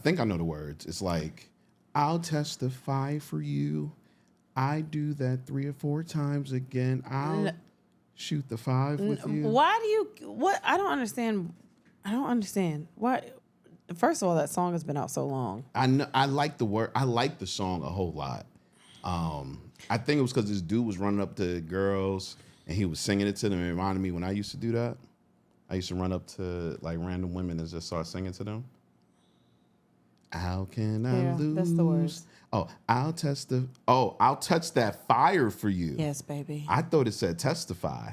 think I know the words. It's like, I'll testify for you. I do that 3 or 4 times again. I'll shoot the 5 with you. Why do you? What? I don't understand. Why? First of all, that song has been out so long. I know. I like the word. I like the song a whole lot. I think it was because this dude was running up to girls and he was singing it to them. It reminded me when I used to do that. I used to run up to like random women and just start singing to them. How can I lose? That's the worst. Oh, I'll touch that fire for you. Yes, baby. I thought it said testify.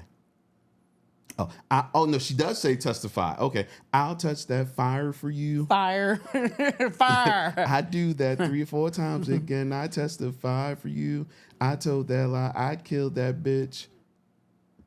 No, she does say testify. Okay, I'll touch that fire for you. Fire. I do that 3 or 4 times again. I testify for you. I told that lie. I killed that bitch.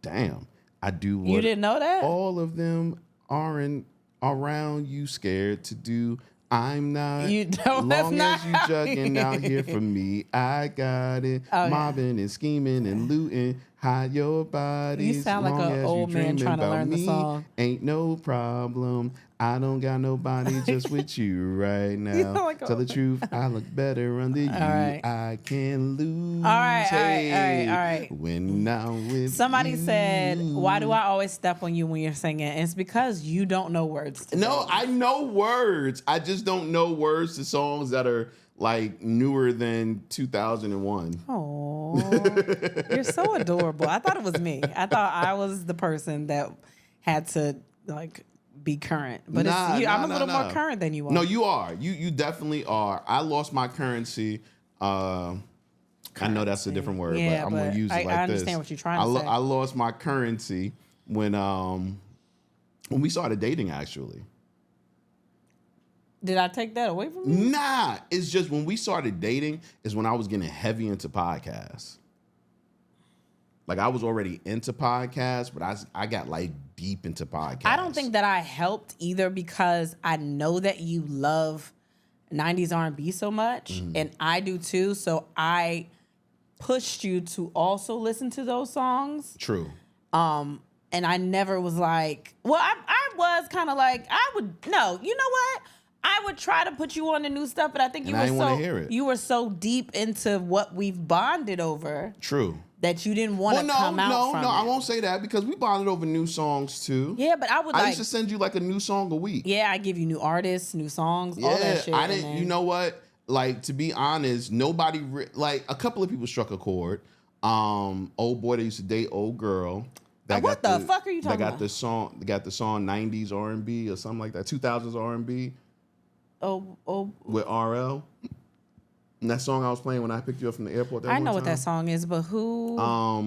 Damn. I do what you didn't know that? all of them aren't around you scared to do. I'm not. You don't. Long that's as you not jugging out here for me, I got it. Mobbing and scheming and looting. Hide your body. You sound like an old man trying to learn the song. Ain't no problem. I don't got nobody just with you right now. Like Tell the truth, I look better under you. Right. I can lose. All right. When I'm with Somebody you. said, why do I always step on you when you're singing? It's because you don't know words to No, sing. I know words. I just don't know words to songs that are like newer than 2001. Oh, you're so adorable. I thought it was me. I thought I was the person that had to like be current, but I'm a little more current than you are. No, you are. You definitely are. I lost my currency. I know that's a different word, but I'm gonna use it like this. I understand what you're trying to say. I lost my currency when we started dating. Actually, did I take that away from you? Nah, it's just when we started dating is when I was getting heavy into podcasts. Like I was already into podcasts, but I got like deep into podcasts. I don't think that I helped either because I know that you love 90s R&B so much, and I do too. So I pushed you to also listen to those songs. True. And I never was like, well, I was kind of like, you know what? I would try to put you on the new stuff, but I think you were so deep into what we've bonded over. True. That you didn't want to come out from. No, I won't say that because we bonded over new songs too. Yeah, but I used to send you like a new song a week. Yeah, I give you new artists, new songs, all that shit. I didn't. You know what? Like to be honest, nobody like a couple of people struck a chord. Old boy that used to date old girl. What the fuck are you talking about? They got the song 90s R&B or something like that. 2000s R&B. With RL. And that song I was playing when I picked you up from the airport. I know what that song is, but who? I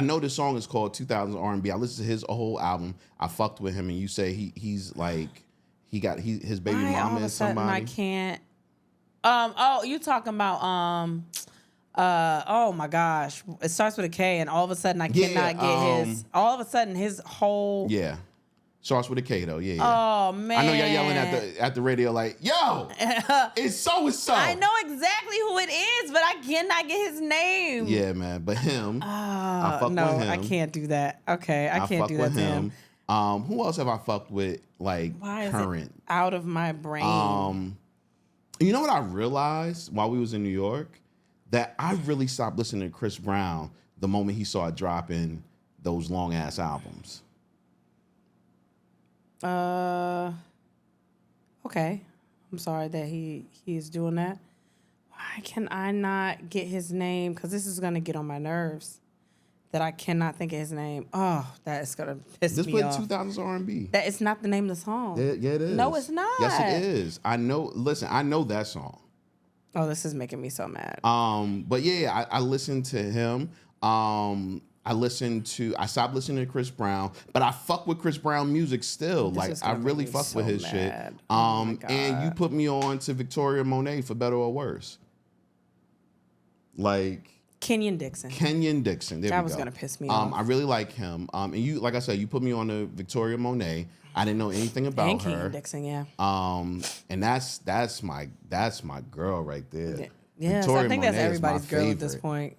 know this song is called 2000s R&B. I listened to his whole album. I fucked with him, and you say he's like his baby mama is somebody. I can't. You talking about oh my gosh! It starts with a K, and all of a sudden I cannot get his. All of a sudden his whole. Yeah. Starts with a K though, yeah. Oh man! I know y'all yelling at the radio like, "Yo, it's so and so." I know exactly who it is, but I cannot get his name. Yeah, man. But him, I fuck with him. I can't do that. Okay, I can't do that to him. Who else have I fucked with? Like Why current? Is it out of my brain. You know what I realized while we was in New York? That I really stopped listening to Chris Brown the moment he started dropping those long ass albums. Okay. I'm sorry that he is doing that. Why can I not get his name? Because this is going to get on my nerves. That I cannot think of his name. Oh, that is going to piss me off. Just put 2000s R&B. That is not the name of the song. Yeah, it is. No, it's not. Yes, it is. I know. Listen, I know that song. Oh, this is making me so mad. But yeah, I listened to him. I stopped listening to Chris Brown, but I fuck with Chris Brown music still. Like I really fuck with his shit. And you put me on to Victoria Monet for better or worse. Like Kenyon Dixon. That was gonna piss me off. I really like him. And you, like I said, you put me on to Victoria Monet. I didn't know anything about her. Kenyon Dixon, yeah. And that's my girl right there. Yeah, Victoria I think Monet that's everybody's girl at this favorite. point.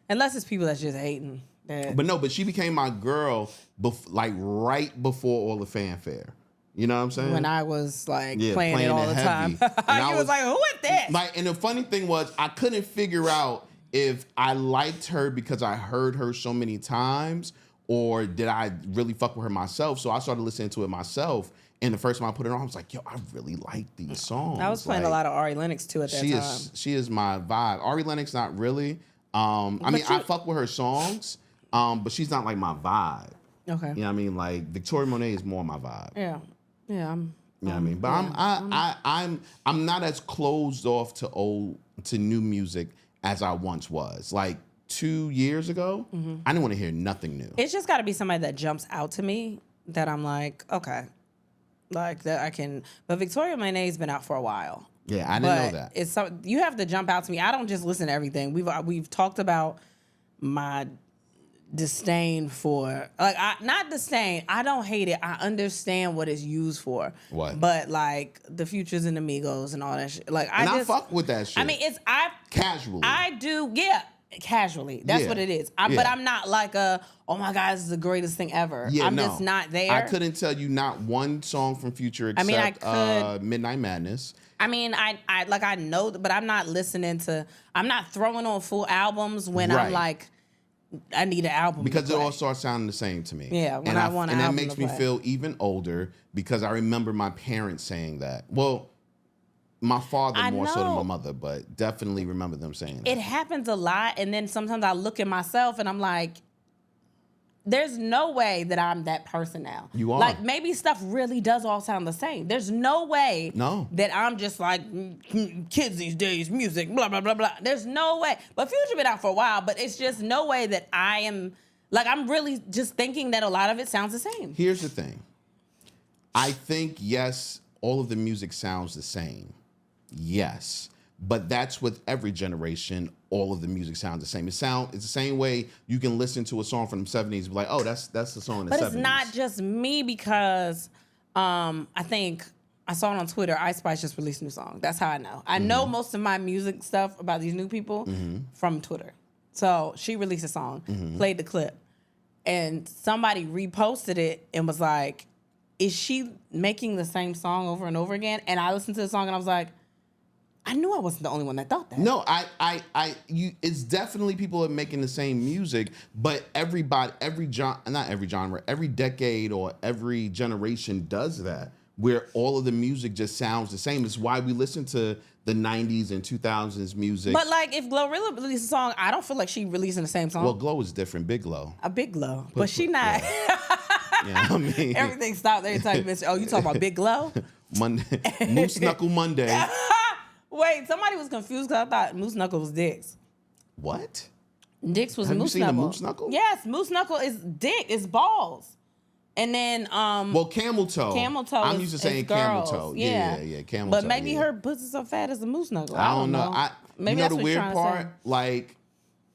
Unless it's people that's just hating. But she became my girl like right before all the fanfare. You know what I'm saying? When I was like playing it all the heavy. time. You was like, who is this? Like, and the funny thing was, I couldn't figure out if I liked her because I heard her so many times, or did I really fuck with her myself? So I started listening to it myself. And the first time I put it on, I was like, yo, I really like these songs. I was playing a lot of Ari Lennox too at that time. She is my vibe. Ari Lennox, not really. I fuck with her songs, but she's not like my vibe. Okay. You know what I mean? Like Victoria Monet is more my vibe. Yeah. Yeah. You know what I mean? But I'm not as closed off to new music as I once was. Like 2 years ago, I didn't want to hear nothing new. It's just got to be somebody that jumps out to me that I'm like, okay, like that I can. But Victoria Monet's been out for a while. Yeah, I didn't know that. It's you have to jump out to me. I don't just listen to everything. We've talked about my disdain for not disdain. I don't hate it. I understand what it's used for. What? But like the Futures and Amigos and all that shit. Like I fuck with that shit. I mean, casually. I do, yeah. Casually. That's what it is. But I'm not like oh my God, this is the greatest thing ever. Yeah, I'm just not there. I couldn't tell you not one song from Future except Midnight Madness. I mean, I know, but I'm not listening to, I'm not throwing on full albums when I'm like, I need an album. Because it all starts sounding the same to me. Yeah, when I want an album. And that makes me feel even older because I remember my parents saying that. Well, my father more so than my mother, but definitely remember them saying that. It happens a lot, and then sometimes I look at myself and I'm like, there's no way that I'm that person now. You are. Like, maybe stuff really does all sound the same. There's no way that I'm just like, kids these days, music, blah, blah, blah, blah. There's no way. But Future been out for a while, but it's just no way that I am, like, I'm really just thinking that a lot of it sounds the same. Here's the thing. I think, yes, all of the music sounds the same. Yes. But that's with every generation. All of the music sounds the same. It's the same way you can listen to a song from the 70s and be like, oh, that's the song in the 70s. But it's not just me because I think I saw it on Twitter. Ice Spice just released a new song. That's how I know. I know most of my music stuff about these new people from Twitter. So she released a song, played the clip, and somebody reposted it and was like, is she making the same song over and over again? And I listened to the song and I was like, I knew I wasn't the only one that thought that. No, it's definitely people are making the same music, but every decade or every generation does that, where all of the music just sounds the same. It's why we listen to the 90s and 2000s music. But like, if Glorilla released a song, I don't feel like she releasing the same song. Well, Glow is different, Big Glow. A Big Glow, but she not. Yeah, I mean, everything stopped every time you mention. Oh, you talking about Big Glow? Monday, Moose Knuckle Monday. Wait, somebody was confused because I thought Moose Knuckle was Dicks. What? Dicks was Have Moose you seen Knuckle. Moose Knuckle? Yes, Moose Knuckle is dick, is balls. And then well, Camel Toe. Camel Toe. I'm used to saying Camel Toe. Yeah, Camel Toe. But maybe her pussy's so fat as a Moose Knuckle. I don't know. Maybe you know that's the what you're weird part? Like,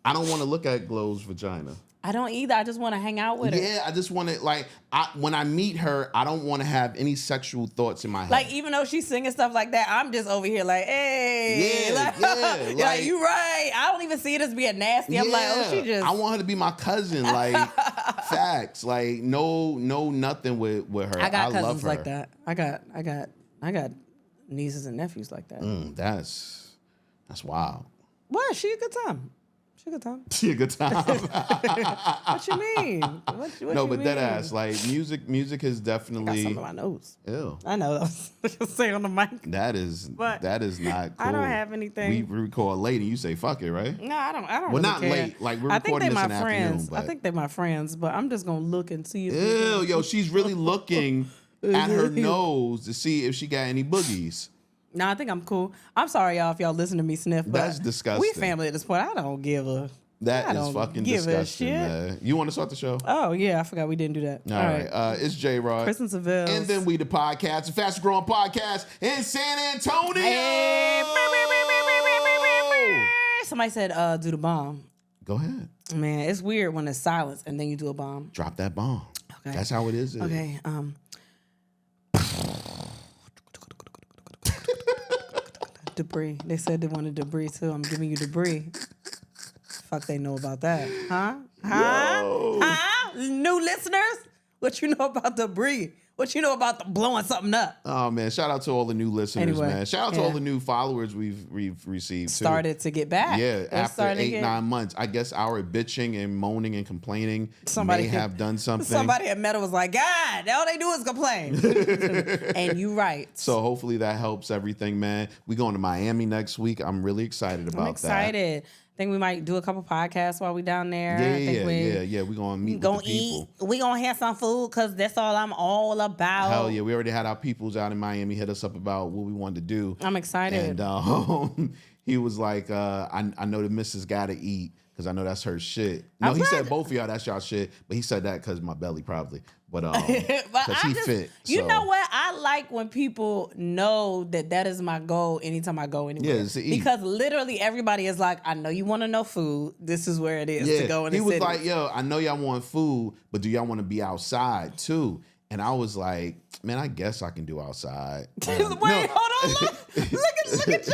I don't want to look at Glow's vagina. I don't either. I just want to hang out with her. Yeah, I just want to, like, when I meet her, I don't want to have any sexual thoughts in my head. Like, even though she's singing stuff like that, I'm just over here like, hey. Yeah. Like, you right. I don't even see it as being nasty. I'm like, oh, she just. I want her to be my cousin. Like, facts. Like, no, nothing with her. I got cousins love her. like that. I got nieces and nephews like that. That's wild. What? She a good time. She a good time. What you mean? What no, you but mean? that ass, like, music is definitely. I got something on my nose. Ew. I know. I was say on the mic. That is not cool. I don't have anything. We record late and you say fuck it, right? No, I don't. Well, really not care. late. Like, we're recording this in the afternoon. But... I think they're my friends, but I'm just gonna look and see. Ew, yo, she's really looking at her nose to see if she got any boogies. No, I think I'm cool. I'm sorry, y'all, if y'all listen to me sniff. But that's disgusting. We family at this point. I don't give a. That is fucking disgusting, man. You want to start the show? Oh, yeah. I forgot we didn't do that. All right. It's J-Rod. Kristen Sivills. And then we the podcast, the fastest growing podcast in San Antonio. Hey. Somebody said, do the bomb. Go ahead. Man, it's weird when it's silence and then you do a bomb. Drop that bomb. Okay. That's how it is. Okay. Debris. They said they wanted debris too. I'm giving you debris. Fuck they know about that. Huh? New listeners? What you know about debris? What you know about the blowing something up? Oh man, shout out to all the new listeners, man. Shout out to all the new followers we've received. Started to get back. Yeah, after 8-9 months, I guess our bitching and moaning and complaining may have done something. Somebody at Meta was like, God, all they do is complain. And you right. So hopefully that helps everything, man. We going to Miami next week. I'm really excited about that. I'm excited. I think we might do a couple podcasts while we down there. Yeah. We're going to meet with the people. We're going to have some food because that's all I'm all about. Hell yeah. We already had our peoples out in Miami hit us up about what we wanted to do. I'm excited. And he was like, I know the missus got to eat because I know that's her shit. No, he said both of y'all, that's y'all shit. But he said that because my belly probably. But because he fit. You know what? I like when people know that is my goal anytime I go anywhere. Yeah, to eat. Because literally everybody is like, I know you want to know food. This is where it is to go in the city. He was like, yo, I know y'all want food, but do y'all want to be outside too? And I was like, man, I guess I can do outside. Wait, hold on. Look at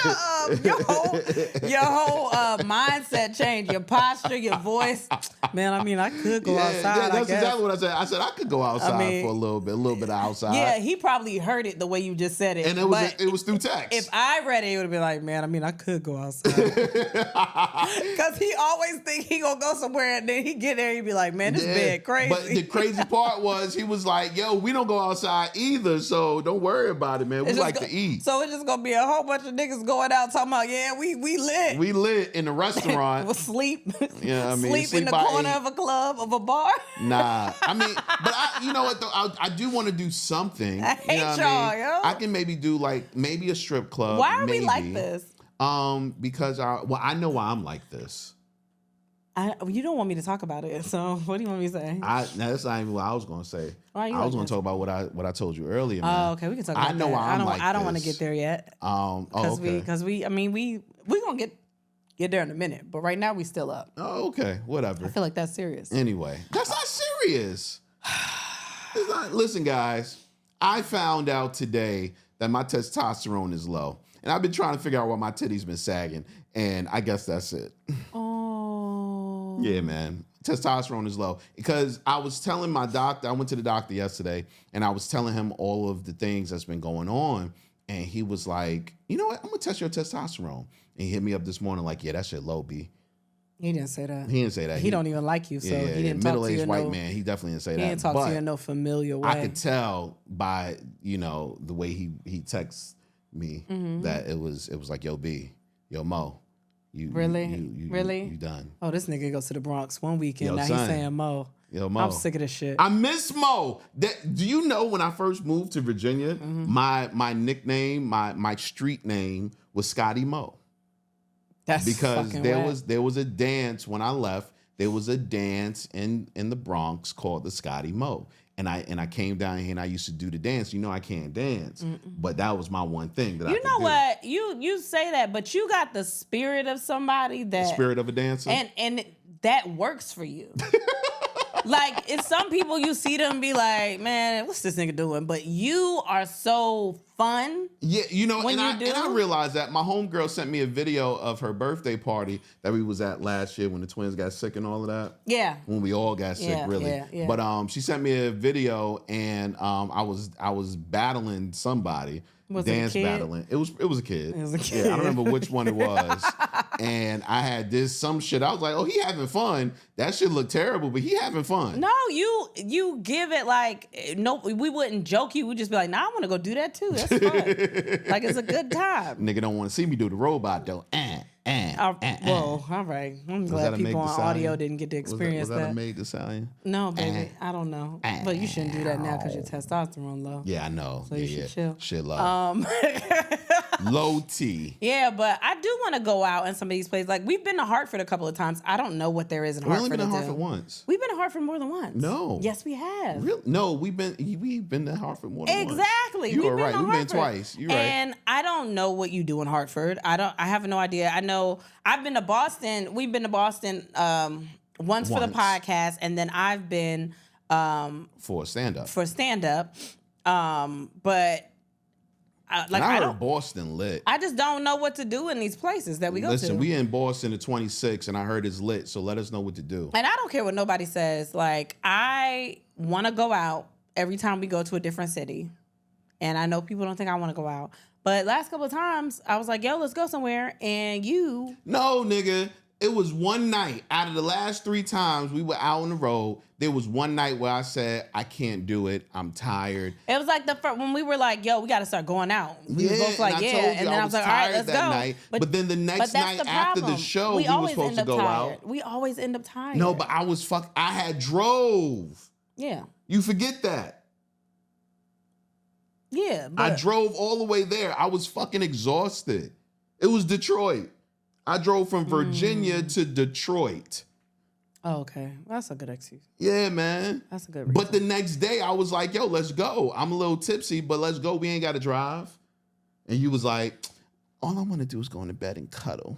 your whole mindset change, your posture, your voice. Man, I mean, I could go outside. Yeah, that's exactly what I said. I said I could go outside for a little bit of outside. Yeah, he probably heard it the way you just said it. And it was through text. If I read it, it would have been like, man, I mean, I could go outside. Because he always think he gonna go somewhere and then he get there, he be like, man, this bed crazy. But the crazy part was he was like, yo, we don't go outside either, so don't worry about it, man. We like to eat. So it's just gonna be a whole bunch of niggas going out talking about, yeah, we lit. We lit in the restaurant. We'll sleep. Yeah, I mean, sleep in the corner of a club, of a bar. Nah. I mean, but you know what though? I do want to do something. I hate y'all, yo. I can maybe do maybe a strip club. Why are we like this? Because I know why I'm like this. You don't want me to talk about it, so what do you want me to say? That's not even what I was going to say. I was going to talk about what I told you earlier, man. Oh, okay, we can talk about that. I know why I'm like this. I don't want to get there yet. Because we going to get there in a minute, but right now we still up. Oh, okay, whatever. I feel like that's serious. Anyway, that's not serious. It's not. Listen, guys, I found out today that my testosterone is low, and I've been trying to figure out why my titties been sagging, and I guess that's it. Oh. Yeah, man. Testosterone is low. Because I was telling my doctor, I went to the doctor yesterday, and I was telling him all of the things that's been going on, and he was like, you know what, I'm going to test your testosterone. And he hit me up this morning like, yeah, that shit low, B. He didn't say that. He didn't say that. He don't even like you, so he didn't talk to you. Middle-aged white man, he definitely didn't say that. He didn't talk to you in no familiar way. I could tell by, the way he texts me that it was like, yo, B, yo, Mo. You done. Oh, this nigga goes to the Bronx one weekend. Now he's saying Mo. Yo, Mo. I'm sick of this shit. I miss Mo. Do you know when I first moved to Virginia, my nickname, my street name was Scotty Mo. That's because fucking there was a dance when I left. There was a dance in the Bronx called the Scotty Mo. And I came down here and I used to do the dance. You know I can't dance, but that was my one thing that I could do. You know what? You say that, but you got the spirit of somebody that the spirit of a dancer, and that works for you. Like, it's some people you see them be like, man, what's this nigga doing? But you are so fun. Yeah, and I realized that my homegirl sent me a video of her birthday party that we was at last year when the twins got sick and all of that. Yeah. When we all got sick, really. Yeah. But she sent me a video and I was battling somebody. Dance battling. It was a kid. It was a kid. Yeah, I don't remember which one it was. And I had some shit. I was like, oh, he having fun. That shit look terrible, but he having fun. No, you give it like, no, we wouldn't joke you. We'd just be like, nah, I want to go do that too. That's fun. Like, it's a good time. Nigga don't want to see me do the robot though. Whoa, all right. I'm glad people on audio didn't get to experience that. Was that a Meg Thee Stallion? No, baby. I don't know. But you shouldn't do that now because your testosterone low. Yeah, I know. So you should chill. Shit low. Low T. Yeah, but I do want to go out in some of these places. Like, we've been to Hartford a couple of times. I don't know what there is in Hartford. We've only been to Hartford once. We've been to Hartford more than once. No. Yes, we have. Really? No, we've been to Hartford more than once. Exactly. You are right. We've been twice. You're right. And I don't know what you do in Hartford. I have no idea. I know I've been to Boston. We've been to Boston once for the podcast, and then I've been for stand up. But I heard Boston lit. I just don't know what to do in these places that we go to. Listen, we in Boston at 26, and I heard it's lit. So let us know what to do. And I don't care what nobody says. Like, I want to go out every time we go to a different city. And I know people don't think I want to go out. But last couple of times, I was like, yo, let's go somewhere. And you... No, nigga. It was one night out of the last 3 times we were out on the road. There was one night where I said, I can't do it. I'm tired. It was like the first, when we were like, yo, we got to start going out. We were both like, and yeah. And then I was like, all right, let's go. Night. But then the next night after the show, we were supposed to go out. We always end up tired. No, but I had drove. Yeah. You forget that. Yeah. I drove all the way there. I was fucking exhausted. It was Detroit. I drove from Virginia to Detroit. Oh, okay. That's a good excuse. Yeah, man. That's a good reason. But the next day, I was like, yo, let's go. I'm a little tipsy, but let's go. We ain't got to drive. And you was like, all I want to do is go into bed and cuddle.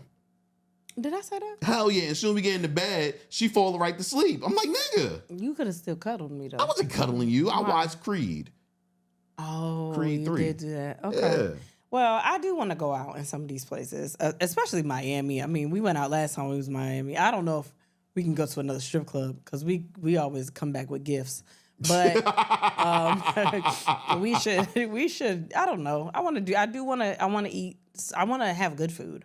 Did I say that? Hell yeah. As soon as we get into bed, she fall right to sleep. I'm like, nigga. You could have still cuddled me, though. I wasn't cuddling you. I watched Creed. Oh, Creed 3. You did do that. Okay. Yeah. Well, I do want to go out in some of these places, especially Miami. I mean, we went out last time we was in Miami. I don't know if we can go to another strip club because we always come back with gifts. But we should. I don't know. I want to eat. I want to have good food.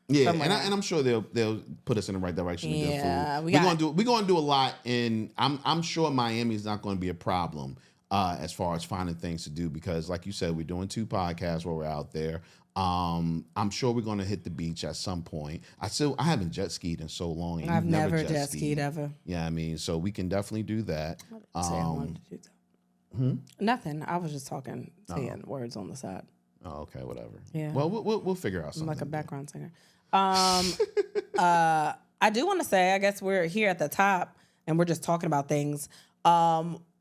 Yeah, and I'm sure they'll put us in the right direction to good food. We're gonna do a lot, and I'm sure Miami is not going to be a problem. As far as finding things to do, because like you said, we're doing 2 podcasts while we're out there. I'm sure we're going to hit the beach at some point. I haven't jet skied in so long. And I've never jet skied ever. Yeah, I mean, so we can definitely do that. I wanted to do that. Nothing. I was just saying words on the side. Oh, okay, whatever. Yeah. Well, we'll figure out something. I'm like a background singer. I do want to say, I guess we're here at the top and we're just talking about things.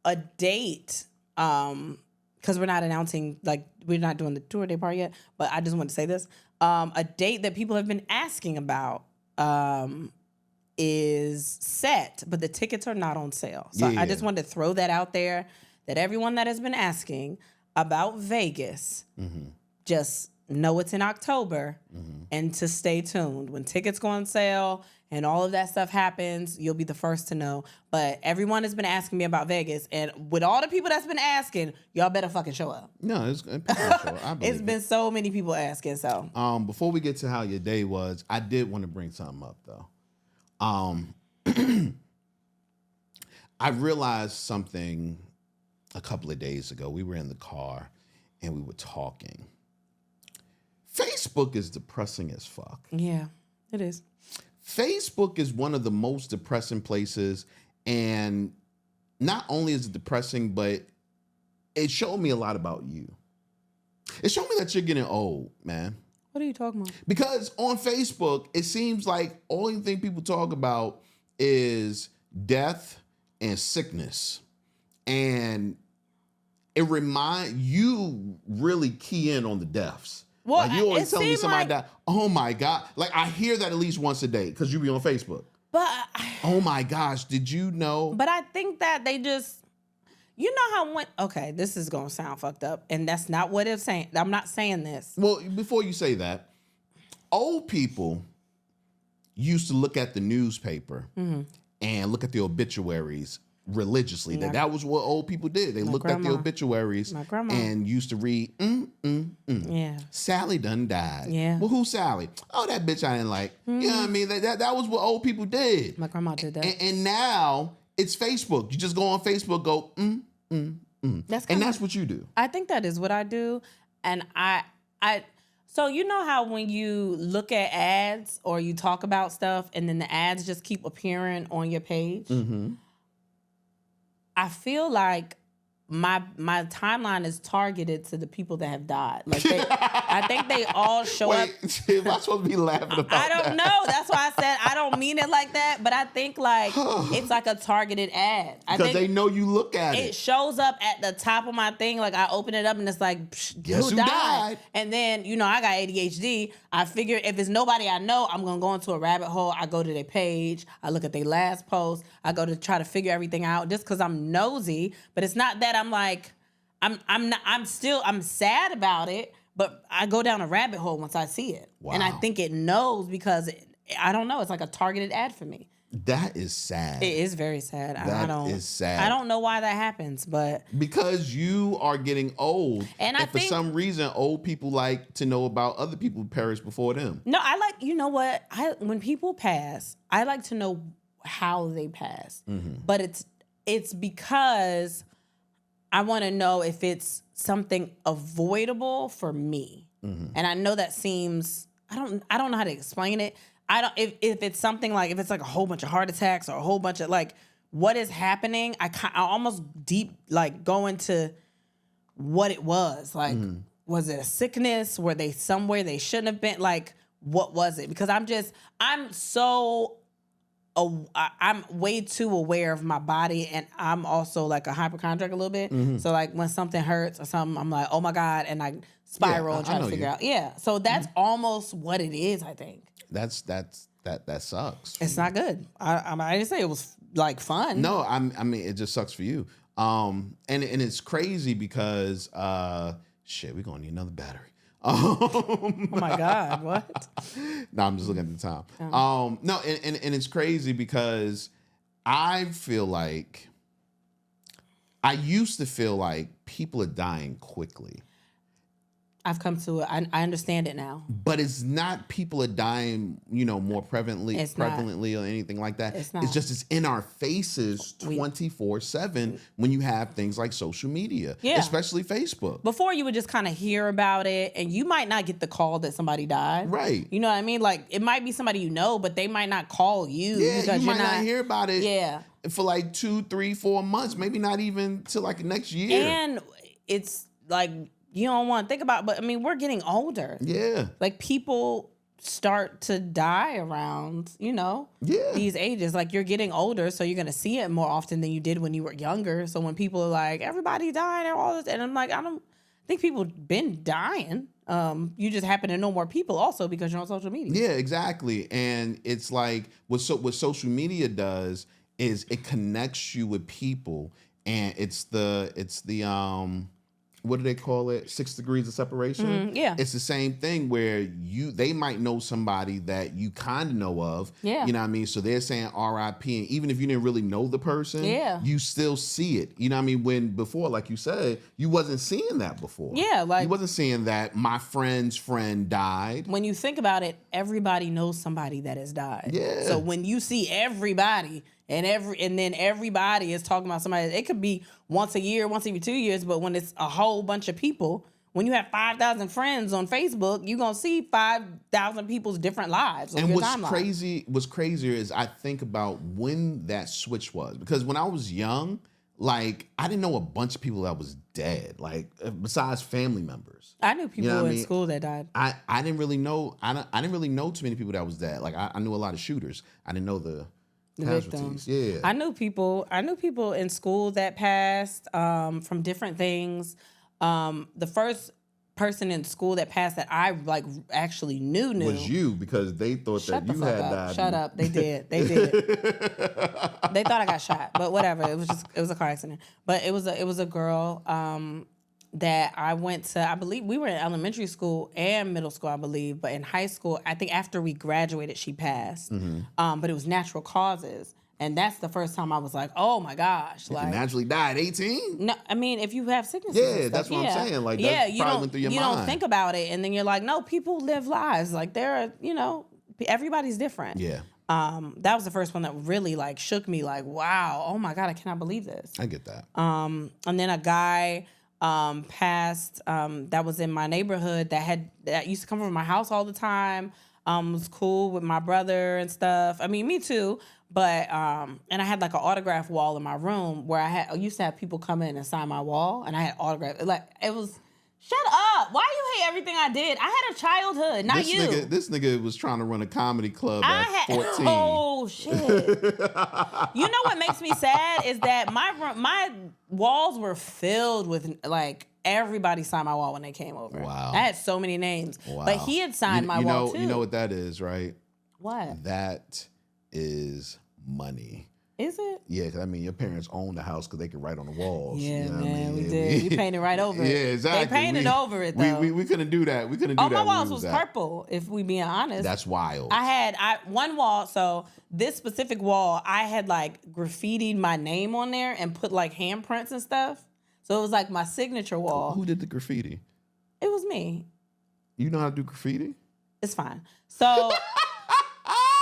A date, because we're not announcing, like, we're not doing the tour day part yet, but I just want to say this. A date that people have been asking about is set, but the tickets are not on sale. So I just wanted to throw that out there, that everyone that has been asking about Vegas, just know it's in October and to stay tuned. When tickets go on sale and all of that stuff happens, you'll be the first to know. But everyone has been asking me about Vegas, and with all the people that's been asking, y'all better fucking show up. No, it's show up. I believe it's been so many people asking. So, before we get to how your day was, I did want to bring something up though. I realized something a couple of days ago. We were in the car and we were talking. Facebook is depressing as fuck. Yeah, it is. Facebook is one of the most depressing places, and not only is it depressing, but it showed me a lot about you. It showed me that you're getting old, man. What are you talking about? Because on Facebook, it seems like only thing people talk about is death and sickness. And you really key in on the deaths. Well, like you always tell me somebody died. Oh my God. Like I hear that at least once a day because you be on Facebook. But oh my gosh, did you know? But I think that they just, you know how okay, this is going to sound fucked up, and that's not what it's saying. I'm not saying this. Well, before you say that, old people used to look at the newspaper and look at the obituaries religiously. That was what old people did. They looked at the obituaries and used to read, Yeah. Sally done died. Yeah. Well, who's Sally? Oh, that bitch I didn't like. You know what I mean? That was what old people did. My grandma did that. And now it's Facebook. You just go on Facebook, go, That's what you do. I think that is what I do. And so you know how when you look at ads or you talk about stuff and then the ads just keep appearing on your page? I feel like my timeline is targeted to the people that have died. Like I think they all show up. Am I supposed to be laughing about that? I don't know. That's why I said I don't mean it like that. But I think like it's like a targeted ad. Because they know you look at it. It shows up at the top of my thing. Like I open it up and it's like, guess who died? And then, you know, I got ADHD. I figure if it's nobody I know, I'm going to go into a rabbit hole. I go to their page. I look at their last post. I go to try to figure everything out just because I'm nosy. But it's not that I'm like, I'm sad about it, but I go down a rabbit hole once I see it. Wow. And I think it knows because I don't know, it's like a targeted ad for me. That is sad. It is very sad. That is sad. I don't know why that happens, but because you are getting old, and for some reason, old people like to know about other people who perished before them. No, you know what? When people pass, I like to know how they pass, but it's because I want to know if it's something avoidable for me, and I know that seems I don't know how to explain it. If it's something like, if it's like a whole bunch of heart attacks or a whole bunch of like what is happening, I almost deep like go into what it was. Like, was it a sickness? Were they somewhere they shouldn't have been? Like, what was it? Because I'm way too aware of my body, and I'm also like a hypochondriac a little bit. So like when something hurts or something, I'm like, oh my God, and I spiral and try to figure out. Yeah. So that's almost what it is, I think. That sucks. It's not good. I didn't say it was like fun. No, I mean it just sucks for you. And it's crazy because we're gonna need another battery. Oh my God, what? No, I'm just looking at the time. Oh. No, and it's crazy because I used to feel like people are dying quickly. I've come to it. I understand it now. But it's not people are dying, more prevalently or anything like that. It's not. It's just it's in our faces 24/7 when you have things like social media, especially Facebook. Before you would just kind of hear about it, and you might not get the call that somebody died. Right. You know what I mean? Like it might be somebody you know, but they might not call you. Yeah, because you might not hear about it. Yeah. For like 2, 3, 4 months, maybe not even till like next year. And it's like, you don't want to think about, but I mean, we're getting older. Yeah. Like people start to die around, these ages. Like you're getting older, so you're going to see it more often than you did when you were younger. So when people are like, everybody dying and all this, and I'm like, I don't think people been dying. You just happen to know more people also because you're on social media. Yeah, exactly. And it's like what social media does is it connects you with people, and it's the what do they call it? 6 degrees of separation. Yeah, it's the same thing where they might know somebody that you kind of know of. Yeah, you know what I mean. So they're saying R.I.P. and even if you didn't really know the person, you still see it. You know what I mean. When before, like you said, you wasn't seeing that before. Yeah, like you wasn't seeing that my friend's friend died. When you think about it, everybody knows somebody that has died. Yeah. So when you see everybody. And then everybody is talking about somebody. It could be once a year, once every 2 years, but when it's a whole bunch of people, when you have 5,000 friends on Facebook, you're gonna see 5,000 people's different lives. And what's crazier is I think about when that switch was, because when I was young, like I didn't know a bunch of people that was dead, like besides family members. I knew people in school that died. I didn't really know. I didn't really know too many people that was dead. Like I knew a lot of shooters. I didn't know the victims. Yeah. I knew people in school that passed from different things. The first person in school that passed that I like actually knew was you, because they thought that you had died. Shut up. They did. They thought I got shot, but whatever. It was a car accident. But it was a girl that I went to. I believe we were in elementary school and middle school, I believe, but in high school, I think after we graduated, she passed. But it was natural causes. And that's the first time I was like, oh my gosh. Like, you naturally died at 18? No, I mean, if you have sicknesses. Yeah, that's what I'm saying. Like, that probably went through your mind. You don't think about it. And then you're like, no, people live lives. Like, everybody's different. Yeah. That was the first one that really like shook me. Like, wow, oh my God, I cannot believe this. I get that. And then a guy passed that was in my neighborhood that used to come over my house all the time. Was cool with my brother and stuff. I mean, me too. But and I had like an autograph wall in my room where I used to have people come in and sign my wall, and I had autographs. Like it was. Shut up! Why you hate everything I did? I had a childhood, not you. This nigga was trying to run a comedy club at 14. Oh shit! You know what makes me sad is that my walls were filled with like everybody signed my wall when they came over. Wow! I had so many names, but he had signed my wall too. You know what that is, right? What? That is money. Is it? Yeah, because I mean, your parents owned the house because they could write on the walls. Yeah, you know man, we did. We painted right over it. Yeah, exactly. They painted over it, though. We couldn't do that. We couldn't do that. All my walls was purple, if we being honest. That's wild. I had one wall, so this specific wall, I had like graffitied my name on there and put like handprints and stuff. So it was like my signature wall. Who did the graffiti? It was me. You know how to do graffiti? It's fine. So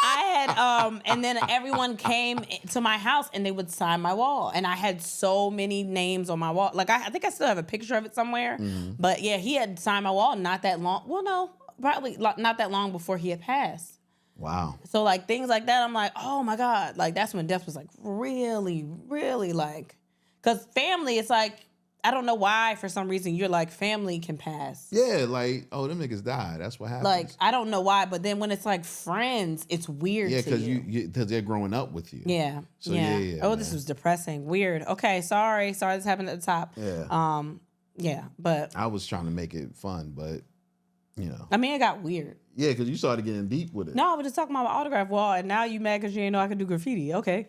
I had, and then everyone came to my house and they would sign my wall. And I had so many names on my wall. Like, I think I still have a picture of it somewhere. Mm-hmm. But yeah, he had signed my wall not that long. Well, no, probably not that long before he had passed. Wow. So like things like that, I'm like, oh my God. Like that's when death was like really, really like, because family, it's like, I don't know why, for some reason, you're like, family can pass. Yeah, like, oh, them niggas died. That's what happens. Like, I don't know why, but then when it's like friends, it's weird to you. Yeah, because they're growing up with you. Yeah. So, yeah. Oh, man. This was depressing. Weird. Okay, sorry. Sorry this happened at the top. Yeah. Yeah, but... I was trying to make it fun, but, you know. I mean, it got weird. Yeah, because you started getting deep with it. No, I was just talking about my autograph wall, and now you mad because you ain't know I could do graffiti. Okay.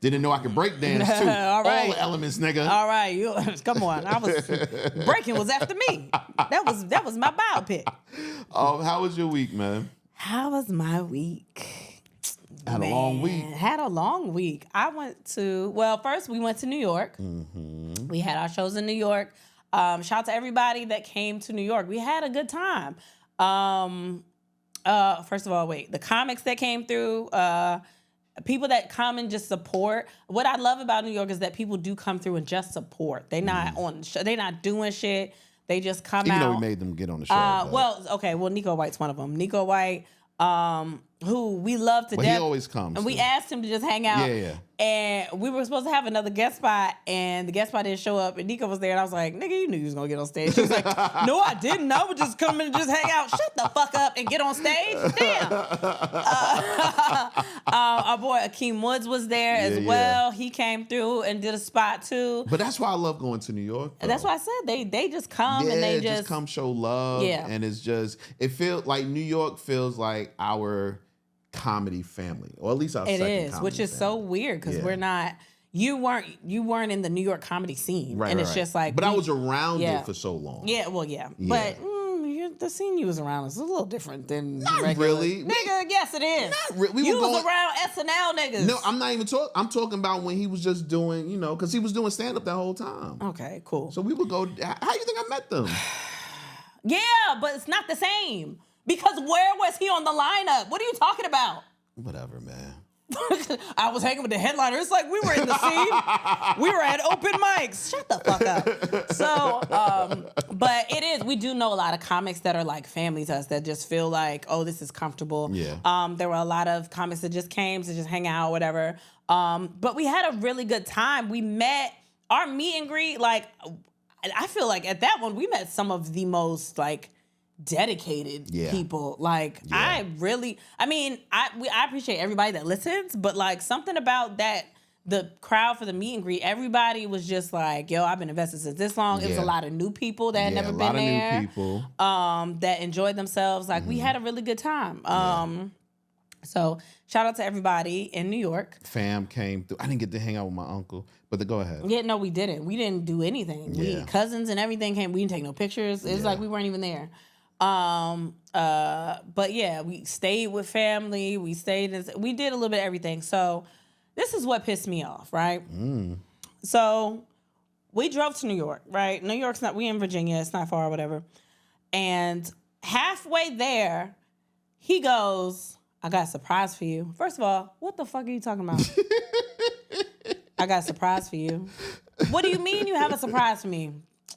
Didn't know I could break dance, too. All right. All the elements, nigga. All right. Come on. Breaking was after me. That was my biopic. How was your week, man? How was my week? Had a long week. Had a long week. First we went to New York. Mm-hmm. We had our shows in New York. Shout out to everybody that came to New York. We had a good time. First of all, the comics that came through, people that come and just support. What I love about New York is that people do come through and just support. They're not on the show. They're not doing shit. They just come out. Even though we made them get on the show. Nico White's one of them. Nico White, who we love to death. He always comes. And we asked him to just hang out. Yeah. And we were supposed to have another guest spot, and the guest spot didn't show up, and Nico was there, and I was like, nigga, you knew you was going to get on stage. She was like, no, I didn't. I would just come in and just hang out. Shut the fuck up and get on stage. Damn. Our boy Akeem Woods was there as well. He came through and did a spot, too. But that's why I love going to New York, though. That's why I said they just come and they just come show love. Yeah. And it feels like New York feels like our comedy family, or at least our second comedy family. Which is so weird because we're not. You weren't in the New York comedy scene, right? And it's just like. But I was around it for so long. Yeah, well, but the scene you was around is a little different than not regular. Really, nigga. Yes, it is. Not really. You was around SNL niggas. No, I'm not even talking. I'm talking about when he was just doing, because he was doing stand up that whole time. Okay, cool. So we would go. How do you think I met them? Yeah, but it's not the same. Because where was he on the lineup? What are you talking about? Whatever, man. I was hanging with the headliner. It's like we were in the scene. We were at open mics. Shut the fuck up. So, but it is. We do know a lot of comics that are like family to us that just feel like, oh, this is comfortable. Yeah. There were a lot of comics that just came to just hang out, whatever. But we had a really good time. We met our meet and greet. Like, I feel like at that one we met some of the most like dedicated people. Like I appreciate everybody that listens, but like something about that, the crowd for the meet and greet, everybody was just like, yo, I've been invested since this long. It was a lot of new people that had never been there. New people. That enjoyed themselves. Like we had a really good time. So shout out to everybody in New York. Fam came through. I didn't get to hang out with my uncle, but go ahead. Yeah, no, we didn't. We didn't do anything. We cousins and everything came. We didn't take no pictures. It was like we weren't even there. But yeah, we stayed with family. We did a little bit of everything. So this is what pissed me off, right? So we drove to New York, right? New York's we in Virginia. It's not far or whatever. And halfway there, he goes, I got a surprise for you. First of all, what the fuck are you talking about? I got a surprise for you. What do you mean you have a surprise for me?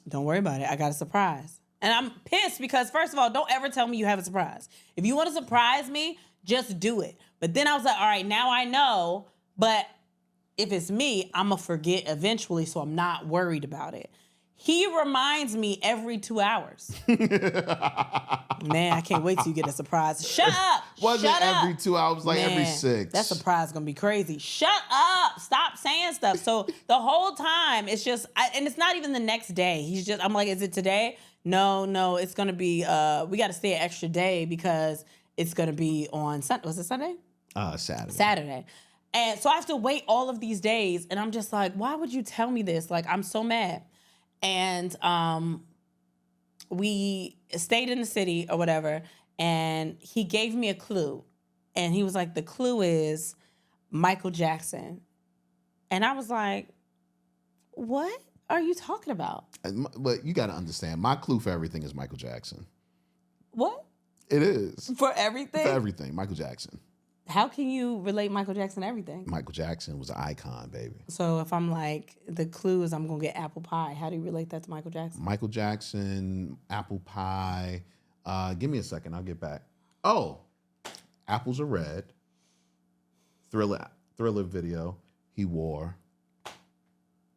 Don't worry about it. I got a surprise. And I'm pissed because, first of all, don't ever tell me you have a surprise. If you want to surprise me, just do it. But then I was like, all right, now I know. But if it's me, I'm going to forget eventually, so I'm not worried about it. He reminds me every 2 hours. Man, I can't wait till you get a surprise. Shut up. Wasn't every 2 hours, like every 6. That surprise is going to be crazy. Shut up. Stop saying stuff. So the whole time, it's just, and it's not even the next day. I'm like, is it today? No, it's going to be, we got to stay an extra day because it's going to be on Sunday. Was it Sunday? Saturday. Saturday. And so I have to wait all of these days. And I'm just like, why would you tell me this? Like, I'm so mad. And we stayed in the city or whatever. And he gave me a clue. And he was like, the clue is Michael Jackson. And I was like, what are you talking about? But you got to understand, my clue for everything is Michael Jackson. What? It is. For everything? For everything, Michael Jackson. How can you relate Michael Jackson to everything? Michael Jackson was an icon, baby. So if I'm like, the clue is I'm going to get apple pie, how do you relate that to Michael Jackson? Michael Jackson, apple pie. Give me a second. I'll get back. Oh, apples are red. Thriller video. He wore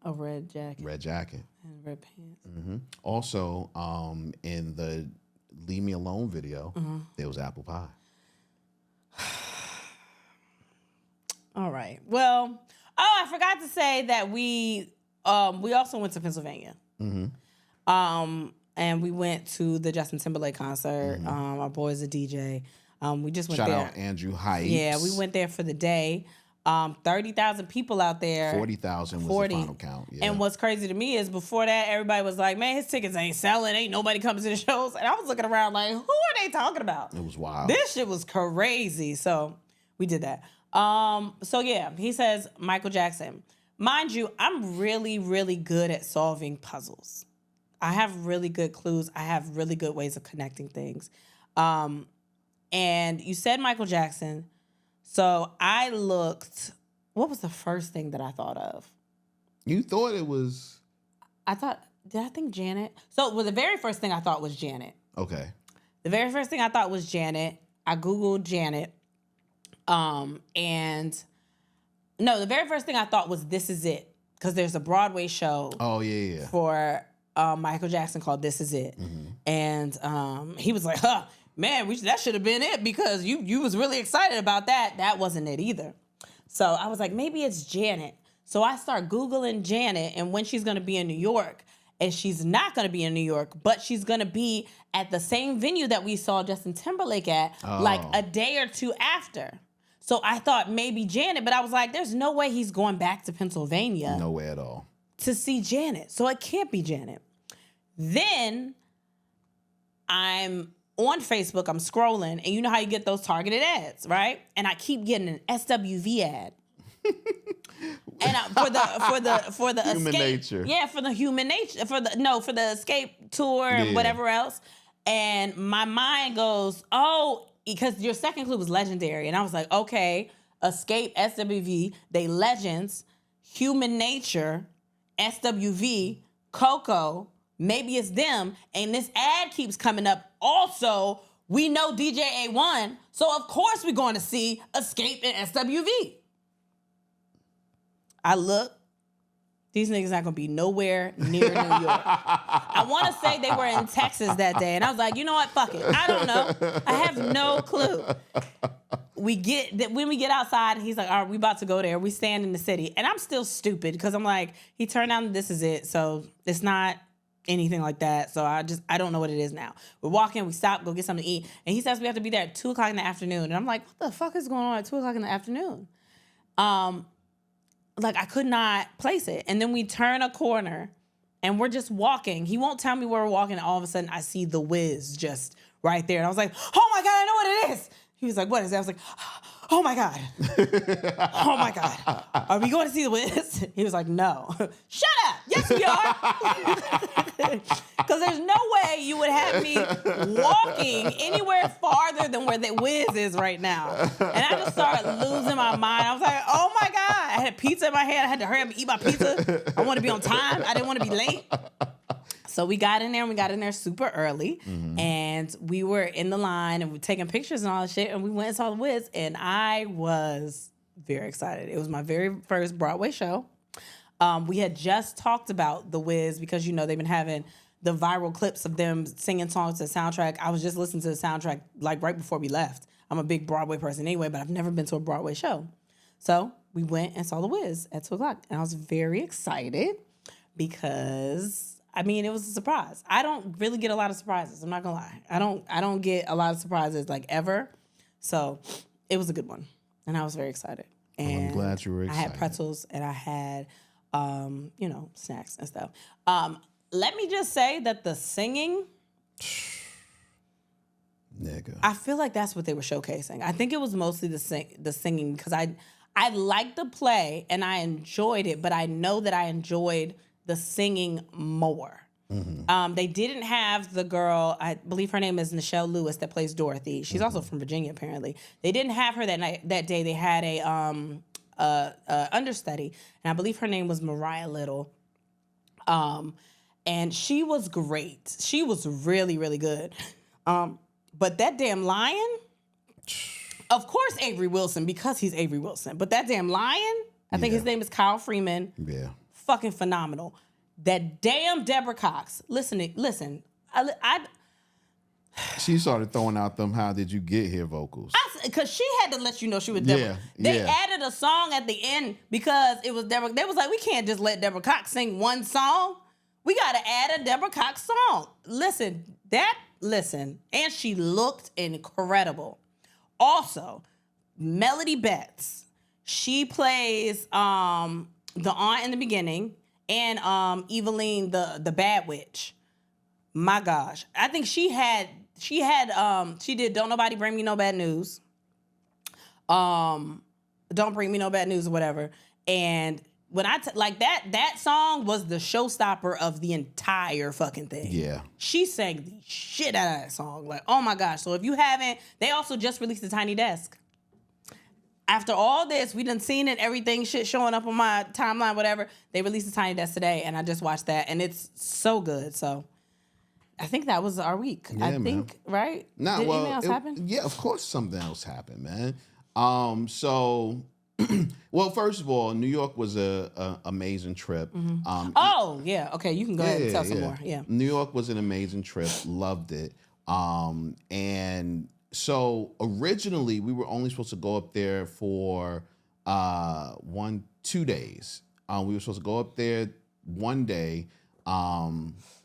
a red jacket. Red jacket. And red pants. Mm-hmm. Also, in the Leave Me Alone video, there was apple pie. All right. Well, I forgot to say that we also went to Pennsylvania. Mm-hmm. And we went to the Justin Timberlake concert. Mm-hmm. Our boy's a DJ. We just went there. Shout out Andrew Heights. Yeah, we went there for the day. 30,000 people out there. 40,000 was the final count. Yeah. And what's crazy to me is before that, everybody was like, man, his tickets ain't selling. Ain't nobody coming to the shows. And I was looking around like, who are they talking about? It was wild. This shit was crazy. So we did that. So yeah, he says Michael Jackson. Mind you, I'm really, really good at solving puzzles. I have really good clues. I have really good ways of connecting things. And you said Michael Jackson. So I looked, what was the first thing that I thought of? You thought it was... Did I think Janet? So the very first thing I thought was Janet. Okay. The very first thing I thought was Janet. I Googled Janet. The very first thing I thought was This Is It. Because there's a Broadway show. Oh, yeah. For Michael Jackson called This Is It. Mm-hmm. And he was like, man, that should have been it because you was really excited about that. That wasn't it either. So I was like, maybe it's Janet. So I start Googling Janet and when she's going to be in New York. And she's not going to be in New York, but she's going to be at the same venue that we saw Justin Timberlake at like a day or two after. So I thought maybe Janet, but I was like, there's no way he's going back to Pennsylvania. No way at all. To see Janet. So it can't be Janet. Then I'm on Facebook, I'm scrolling, and you know how you get those targeted ads, right? And I keep getting an SWV ad. And for the human escape, nature. Yeah, for the human nature, for the escape tour and whatever else. And my mind goes, oh, because your second clue was legendary, and I was like, okay, escape, SWV, they legends, human nature, SWV, Coco. Maybe it's them, and this ad keeps coming up. Also, we know DJ A1, so of course we're going to see Escape and SWV. I look, these niggas not going to be nowhere near New York. I want to say they were in Texas that day, and I was like, you know what, fuck it. I don't know. I have no clue. When we get outside, he's like, all right, we about to go there. We stand in the city, and I'm still stupid because I'm like, he turned down This Is It, so it's not anything like that. So I don't know what it is now. We're walking, we stop, go get something to eat. And he says we have to be there at 2 o'clock in the afternoon. And I'm like, what the fuck is going on at 2 o'clock in the afternoon? Like I could not place it. And then we turn a corner and we're just walking. He won't tell me where we're walking. And all of a sudden I see The Wiz just right there. And I was like, oh my God, I know what it is. He was like, what is that? I was like, oh my God. Oh my God. Are we going to see The Wiz? He was like, no. Shut up. Yes, we are. Because there's no way you would have me walking anywhere farther than where The Wiz is right now. And I just started losing my mind. I was like, oh my God. I had pizza in my hand. I had to hurry up and eat my pizza. I want to be on time. I didn't want to be late. So we got in there, and we got in there super early, and we were in the line, and we were taking pictures and all that shit, and we went and saw The Wiz, and I was very excited. It was my very first Broadway show. We had just talked about The Wiz because, you know, they've been having the viral clips of them singing songs to the soundtrack. I was just listening to the soundtrack, like, right before we left. I'm a big Broadway person anyway, but I've never been to a Broadway show. So we went and saw The Wiz at 2 o'clock, and I was very excited because... I mean, it was a surprise. I don't really get a lot of surprises. I'm not gonna lie. I don't get a lot of surprises like ever. So it was a good one, and I was very excited. And I'm glad you were excited. I had pretzels and I had, snacks and stuff. Let me just say that the singing, nigga, I feel like that's what they were showcasing. I think it was mostly the singing because I liked the play and I enjoyed it, but I know that I enjoyed the singing more. Mm-hmm. They didn't have the girl, I believe her name is Nichelle Lewis, that plays Dorothy. She's also from Virginia, apparently. They didn't have her that day. They had a understudy, and I believe her name was Mariah Little. And she was great. She was really, really good. But that damn lion, of course Avery Wilson, because he's Avery Wilson. But that damn lion, I think his name is Kyle Freeman. Yeah. Fucking phenomenal. That damn Deborah Cox. Listen. She started throwing out them "How did you get here" vocals. Because she had to let you know she was Deborah. They added a song at the end because it was Deborah. They was like, we can't just let Deborah Cox sing one song. We got to add a Deborah Cox song. Listen. And she looked incredible. Also, Melody Betts. She plays the aunt in the beginning and Eveline, the bad witch. My gosh. I think she did Don't Nobody Bring Me No Bad News. Don't Bring Me No Bad News or whatever. And when that song was the showstopper of the entire fucking thing. Yeah. She sang the shit out of that song. Like, oh my gosh. So if you haven't, they also just released The Tiny Desk. After all this, we done seen it, everything shit showing up on my timeline, whatever. They released The Tiny Desk today, and I just watched that, and it's so good. So I think that was our week. Yeah, I think, right? Nah, Did anything else happen? Yeah, of course something else happened, man. Well, first of all, New York was a amazing trip. Mm-hmm. Yeah. Okay, you can go ahead and tell some more. Yeah. New York was an amazing trip. Loved it. And so originally we were only supposed to go up there for 2 days. We were supposed to go up there one day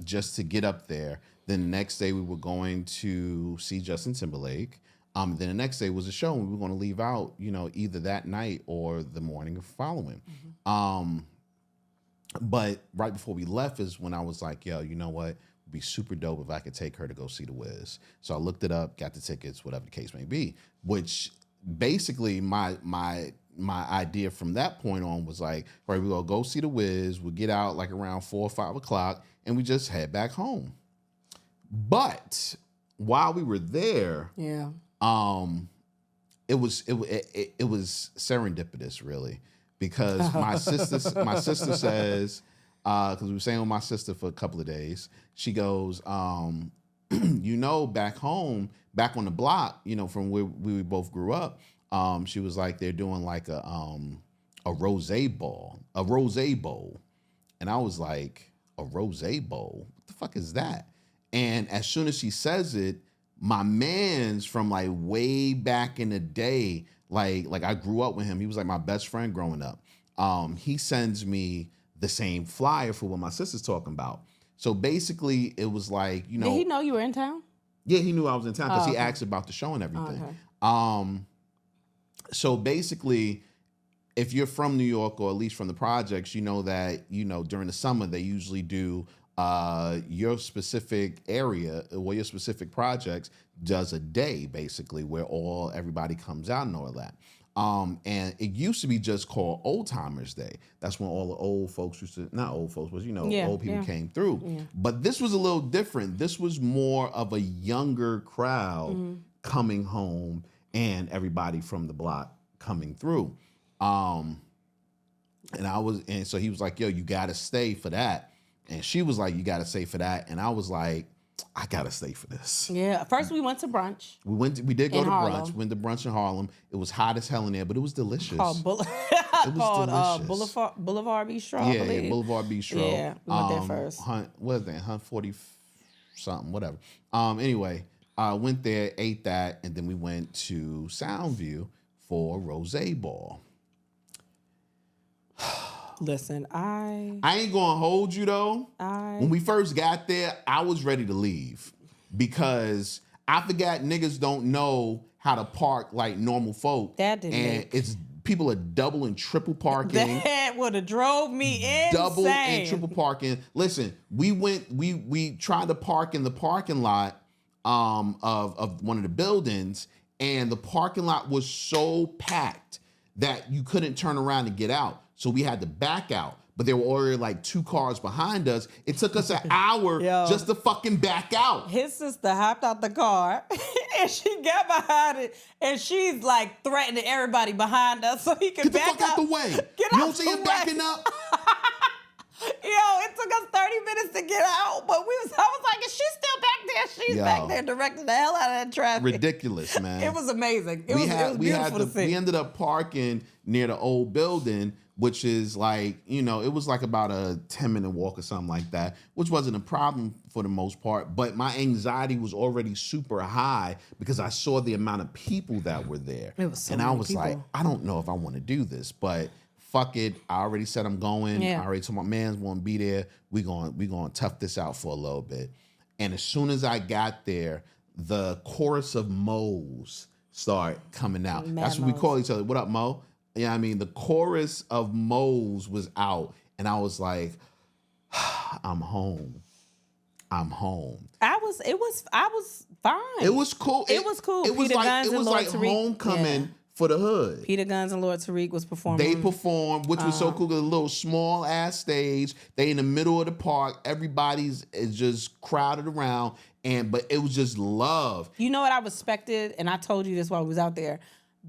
just to get up there. Then the next day we were going to see Justin Timberlake. Then the next day was a show, and we were going to leave out, either that night or the morning following. Mm-hmm. But right before we left is when I was like, yo, you know what? It'd be super dope if I could take her to go see The Wiz. So I looked it up, got the tickets, whatever the case may be, which basically my idea from that point on was like, all right, we're going to go see The Wiz. We'll get out like around 4 or 5 o'clock, and we just head back home. But while we were there... Yeah. It was serendipitous, really, because my sister says, because we were staying with my sister for a couple of days, she goes, back home, back on the block, from where we both grew up, she was like, they're doing like a rosé bowl, and I was like, a rosé bowl? What the fuck is that? And as soon as she says it, my man's from like way back in the day, like I grew up with him. He was like my best friend growing up. He sends me the same flyer for what my sister's talking about. So basically it was like, Did he know you were in town? Yeah, he knew I was in town because he asked about the show and everything. Okay. So basically, if you're from New York or at least from the projects, you know that, during the summer they usually do your specific area or your specific projects does a day basically where everybody comes out and all that. And it used to be just called Old Timers Day. That's when all the old folks not old folks, but old people came through. Yeah. But this was a little different. This was more of a younger crowd coming home and everybody from the block coming through. And so he was like, yo, you gotta stay for that. And she was like, you got to stay for that. And I was like, I got to stay for this. Yeah. First, we went to brunch. We did go to brunch. Went to brunch in Harlem. It was hot as hell in there, but it was delicious. It was delicious. Boulevard Bistro. Yeah, Boulevard Bistro. Yeah, we went there first. What is that? 140 something, whatever. Anyway, went there, ate that, and then we went to Soundview for Rosé Ball. Listen, I ain't gonna hold you though. When we first got there, I was ready to leave because I forgot niggas don't know how to park like normal folk. That didn't. And People are double and triple parking. That would have drove me insane. Double and triple parking. Listen, we tried to park in the parking lot of one of the buildings, and the parking lot was so packed that you couldn't turn around and get out. So we had to back out. But there were already like 2 cars behind us. It took us an hour just to fucking back out. His sister hopped out the car and she got behind it and she's like threatening everybody behind us so he could back out. Get the fuck out the way. You don't see him backing up? It took us 30 minutes to get out, but I was like, is she still back there? She's back there directing the hell out of that traffic. Ridiculous, man. It was amazing. It was beautiful to see. We ended up parking near the old building, which is like, it was like about a 10-minute walk or something like that, which wasn't a problem for the most part. But my anxiety was already super high because I saw the amount of people that were there. It was so and many I was people. like, I don't know if I want to do this, but fuck it. I already said I'm going. I already told my mans won't be there. We going to tough this out for a little bit. And as soon as I got there, the chorus of Mo's start coming out. That's what we call each other. What up, Mo? Yeah, the chorus of Mo's was out, and I was like, I'm home. I was fine. It was cool. It was cool. It was like homecoming for the hood. Peter Guns and Lord Tariq was performing. They performed, which was so cool. A little small ass stage. They in the middle of the park. Everybody's is just crowded around, but it was just love. You know what I respected, and I told you this while we was out there.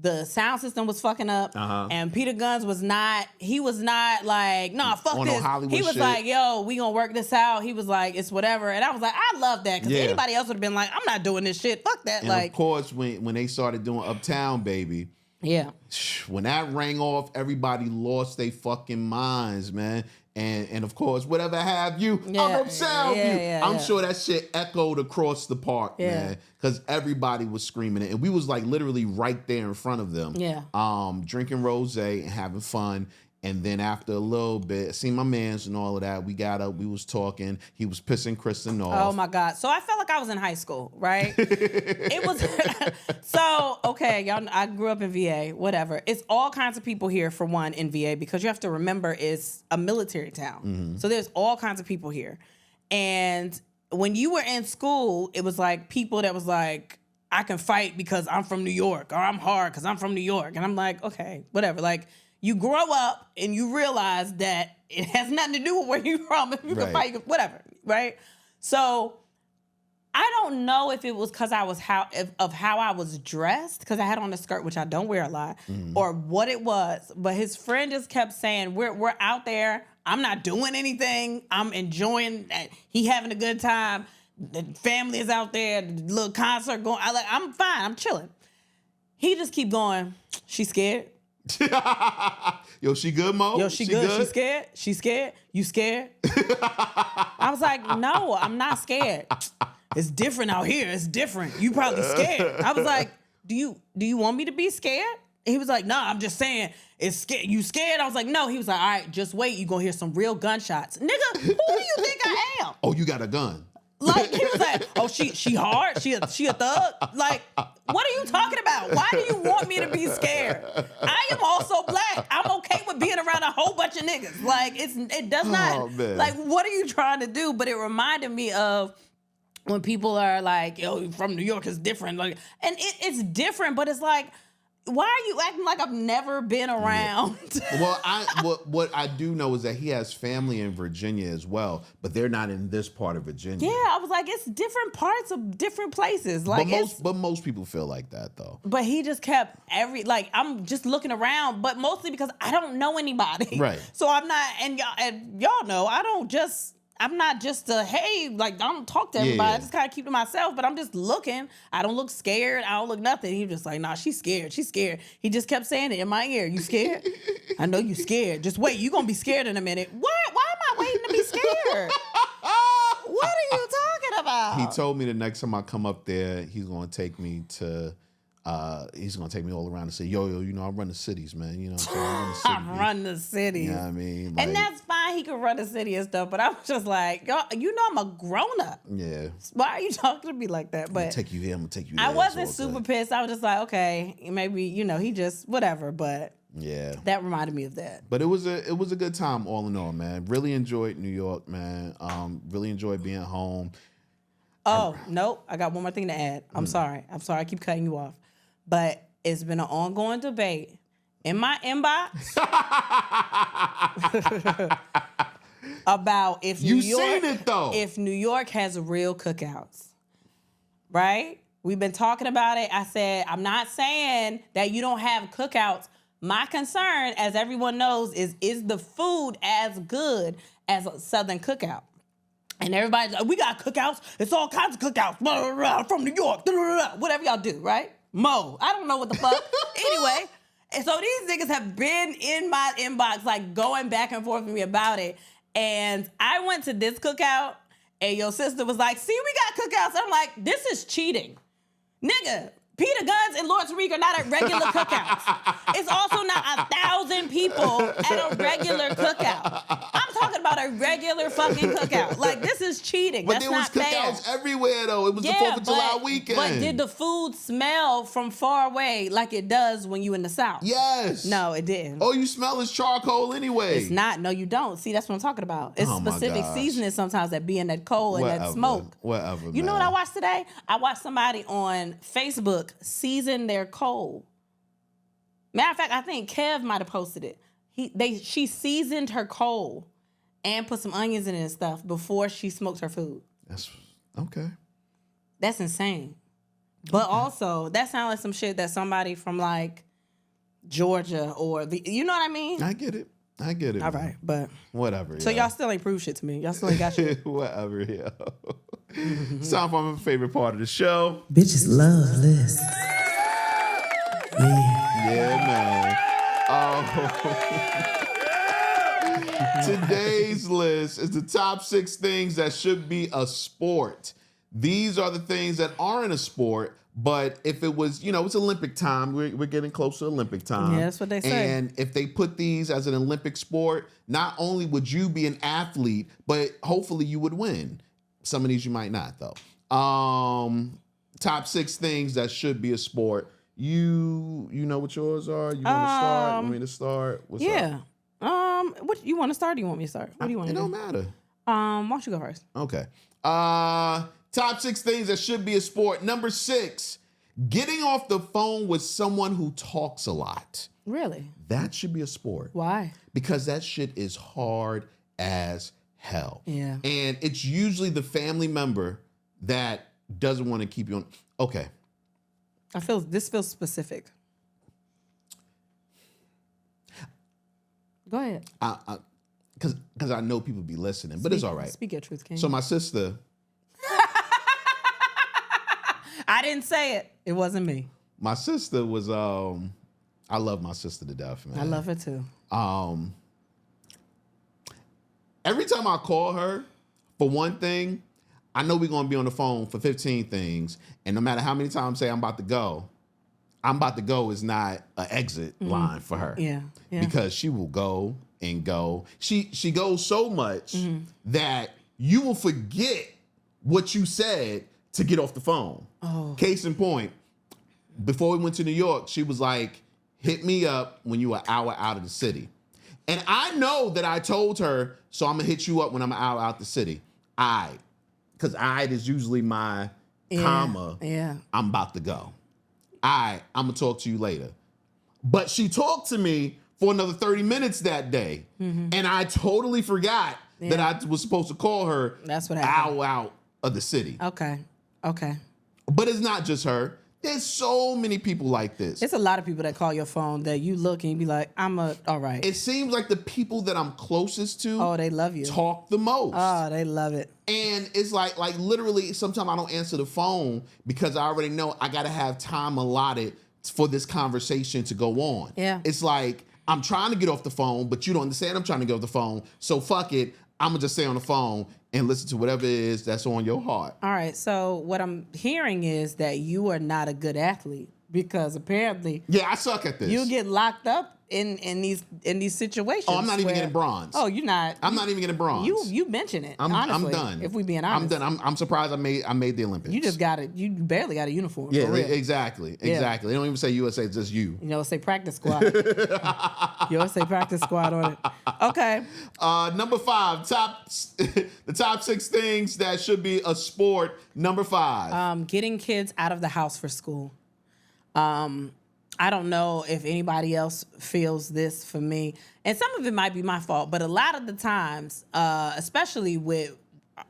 The sound system was fucking up, and Peter Guns was not. He was not like, no, fuck this. He was like, yo, we gonna work this out. He was like, it's whatever, and I was like, I love that because anybody else would have been like, I'm not doing this shit. Fuck that. And of course, when they started doing Uptown Baby, when that rang off, everybody lost their fucking minds, man. And of course, whatever have you, I'm Uptown View. I'm sure that shit echoed across the park, man, because everybody was screaming it, and we was like literally right there in front of them, drinking rosé and having fun. And then after a little bit, I seen my mans and all of that. We got up, we was talking. He was pissing Kristen off. Oh my God. So I felt like I was in high school, right? It was, y'all, I grew up in VA, whatever. It's all kinds of people here, for one, in VA, because you have to remember it's a military town. Mm-hmm. So there's all kinds of people here. And when you were in school, it was like people that was like, I can fight because I'm from New York, or I'm hard because I'm from New York. And I'm like, okay, whatever. Like, you grow up and you realize that it has nothing to do with where you're from. If you can fight, whatever, right? So I don't know if it was because I was how I was dressed, because I had on a skirt, which I don't wear a lot, or what it was. But his friend just kept saying, "We're out there. I'm not doing anything. I'm enjoying. He having a good time. The family is out there. The little concert going. I'm fine. I'm chilling." He just keep going. She scared. Yo, she good, Mo? Yo, she good? She scared? She scared? You scared? I was like, no, I'm not scared. It's different out here. It's different. You probably scared. I was like, do you want me to be scared? He was like, no, I'm just saying, it's scared. You scared? I was like, no. He was like, all right, just wait. You gonna hear some real gunshots. Nigga, who do you think I am? Oh, you got a gun. Like, he was like, oh, she hard? She a thug? Like, what are you talking about? Why do you want me to be scared? I am also black. I'm okay with being around a whole bunch of niggas. Like, it does not, like, what are you trying to do? But it reminded me of when people are like, yo, from New York is different. Like, and it's different, but it's like, why are you acting like I've never been around? Well, what I do know is that he has family in Virginia as well, but they're not in this part of Virginia. Yeah, I was like, it's different parts of different places. Like, but most people feel like that though. But he just kept I'm just looking around, but mostly because I don't know anybody. Right. So I'm not, and y'all know, I'm not just hey, like, I don't talk to everybody. I just kind of keep to myself, but I'm just looking. I don't look scared. I don't look nothing. He was just like, nah, she's scared. She's scared. He just kept saying it in my ear. You scared? I know you scared. Just wait. You going to be scared in a minute. What? Why am I waiting to be scared? What are you talking about? He told me the next time I come up there, he's going to take me to... he's gonna take me all around and say, yo, I run the cities, man. You know what I'm saying? I run the cities. You know what I mean? Like, and that's fine. He could run the city and stuff, but I was just like, yo, I'm a grown up. Yeah. Why are you talking to me like that? But I'm gonna take you here. I'm gonna take you there. I wasn't super pissed. I was just like, okay, maybe, he just whatever. But Yeah. That reminded me of that. But it was a good time all in all, man. Really enjoyed New York, man. Really enjoyed being home. Oh, nope. I got one more thing to add. I'm sorry. I keep cutting you off. But it's been an ongoing debate in my inbox about if New York, seen it though. If New York has real cookouts. Right? We've been talking about it. I said, I'm not saying that you don't have cookouts. My concern, as everyone knows, is the food as good as a Southern cookout? And everybody's like, we got cookouts. It's all kinds of cookouts. Blah, blah, blah, from New York. Blah, blah, blah, whatever y'all do, right? Mo. I don't know what the fuck. Anyway, and so these niggas have been in my inbox, like going back and forth with me about it. And I went to this cookout, and your sister was like, see, we got cookouts. I'm like, this is cheating. Nigga, Peter Guns and Lord Tariq are not at regular cookouts. It's also not 1,000 people at a regular cookout. I'm talking about a regular fucking cookout. Like, this is cheating. But that's there was cookouts everywhere, though. It was the 4th of July weekend. But did the food smell from far away like it does when you in the South? Yes. No, it didn't. All you smell is charcoal anyway. It's not. No, you don't. See, that's what I'm talking about. It's specific seasoning sometimes that be in that coal and that smoke. Whatever, You know what I watched today? I watched somebody on Facebook season their coal. Matter of fact, I think Kev might have posted it. She seasoned her coal and put some onions in it and stuff before she smoked her food. That's okay. That's insane. But also, that sounds like some shit that somebody from like Georgia or you know what I mean? I get it. All right, but whatever. So y'all still ain't proved shit to me. Y'all still ain't got shit. Whatever, yo. It's time for my favorite part of the show. Bitches love lists. Yeah, man. Today's list is the top 6 things that should be a sport. These are the things that aren't a sport, but if it was, it's Olympic time. We're getting close to Olympic time. Yeah, that's what they say. And if they put these as an Olympic sport, not only would you be an athlete, but hopefully you would win. Some of these you might not, though. Top 6 things that should be a sport. You know what yours are? You want to start? You want me to start? What's up? What you want to start? Or you want me to start? What do you want? It don't matter. Why don't you go first? Okay. Top 6 things that should be a sport. Number 6, getting off the phone with someone who talks a lot. Really? That should be a sport. Why? Because that shit is hard as hell. Yeah. And it's usually the family member that doesn't want to keep you on. Okay. This feels specific. Go ahead. Because I know people be listening, but it's all right. Speak your truth, King. So my sister. I didn't say it. It wasn't me. My sister was. I love my sister to death, man. I love her too. Every time I call her for one thing, I know we're going to be on the phone for 15 things. And no matter how many times I say I'm about to go is not an exit line for her. Yeah. Because she will go and go. She goes so much that you will forget what you said to get off the phone. Oh. Case in point, before we went to New York, she was like, hit me up when you are an hour out of the city. And I know that I told her, so I'm going to hit you up when I'm an hour out the city. Because is usually my comma. Yeah. I'm about to go. I'm going to talk to you later. But she talked to me for another 30 minutes that day. Mm-hmm. And I totally forgot that I was supposed to call her. That's what happened. Hour out of the city. Okay. But it's not just her. There's so many people like this. It's a lot of people that call your phone that you look and you be like, all right. It seems like the people that I'm closest to. Oh, they love you. Talk the most. Oh, they love it. And it's like literally sometimes I don't answer the phone because I already know I got to have time allotted for this conversation to go on. Yeah. It's like I'm trying to get off the phone, but you don't understand I'm trying to get off the phone. So fuck it. I'm going to just stay on the phone and listen to whatever it is that's on your heart. All right. So what I'm hearing is that you are not a good athlete because apparently I suck at this. You get locked up in these situations. Oh, I'm not even getting bronze. Oh, you're not. I'm not even getting bronze. You mention it. I'm done. If we being honest, I'm done. I'm surprised I made the Olympics. You just got it. You barely got a uniform. Yeah, exactly. They don't even say USA, it's just you. You know, say practice squad. You always say practice squad on it. Okay. Number 5, the top 6 things that should be a sport. Number 5. Getting kids out of the house for school. I don't know if anybody else feels this for me. And some of it might be my fault, but a lot of the times, especially with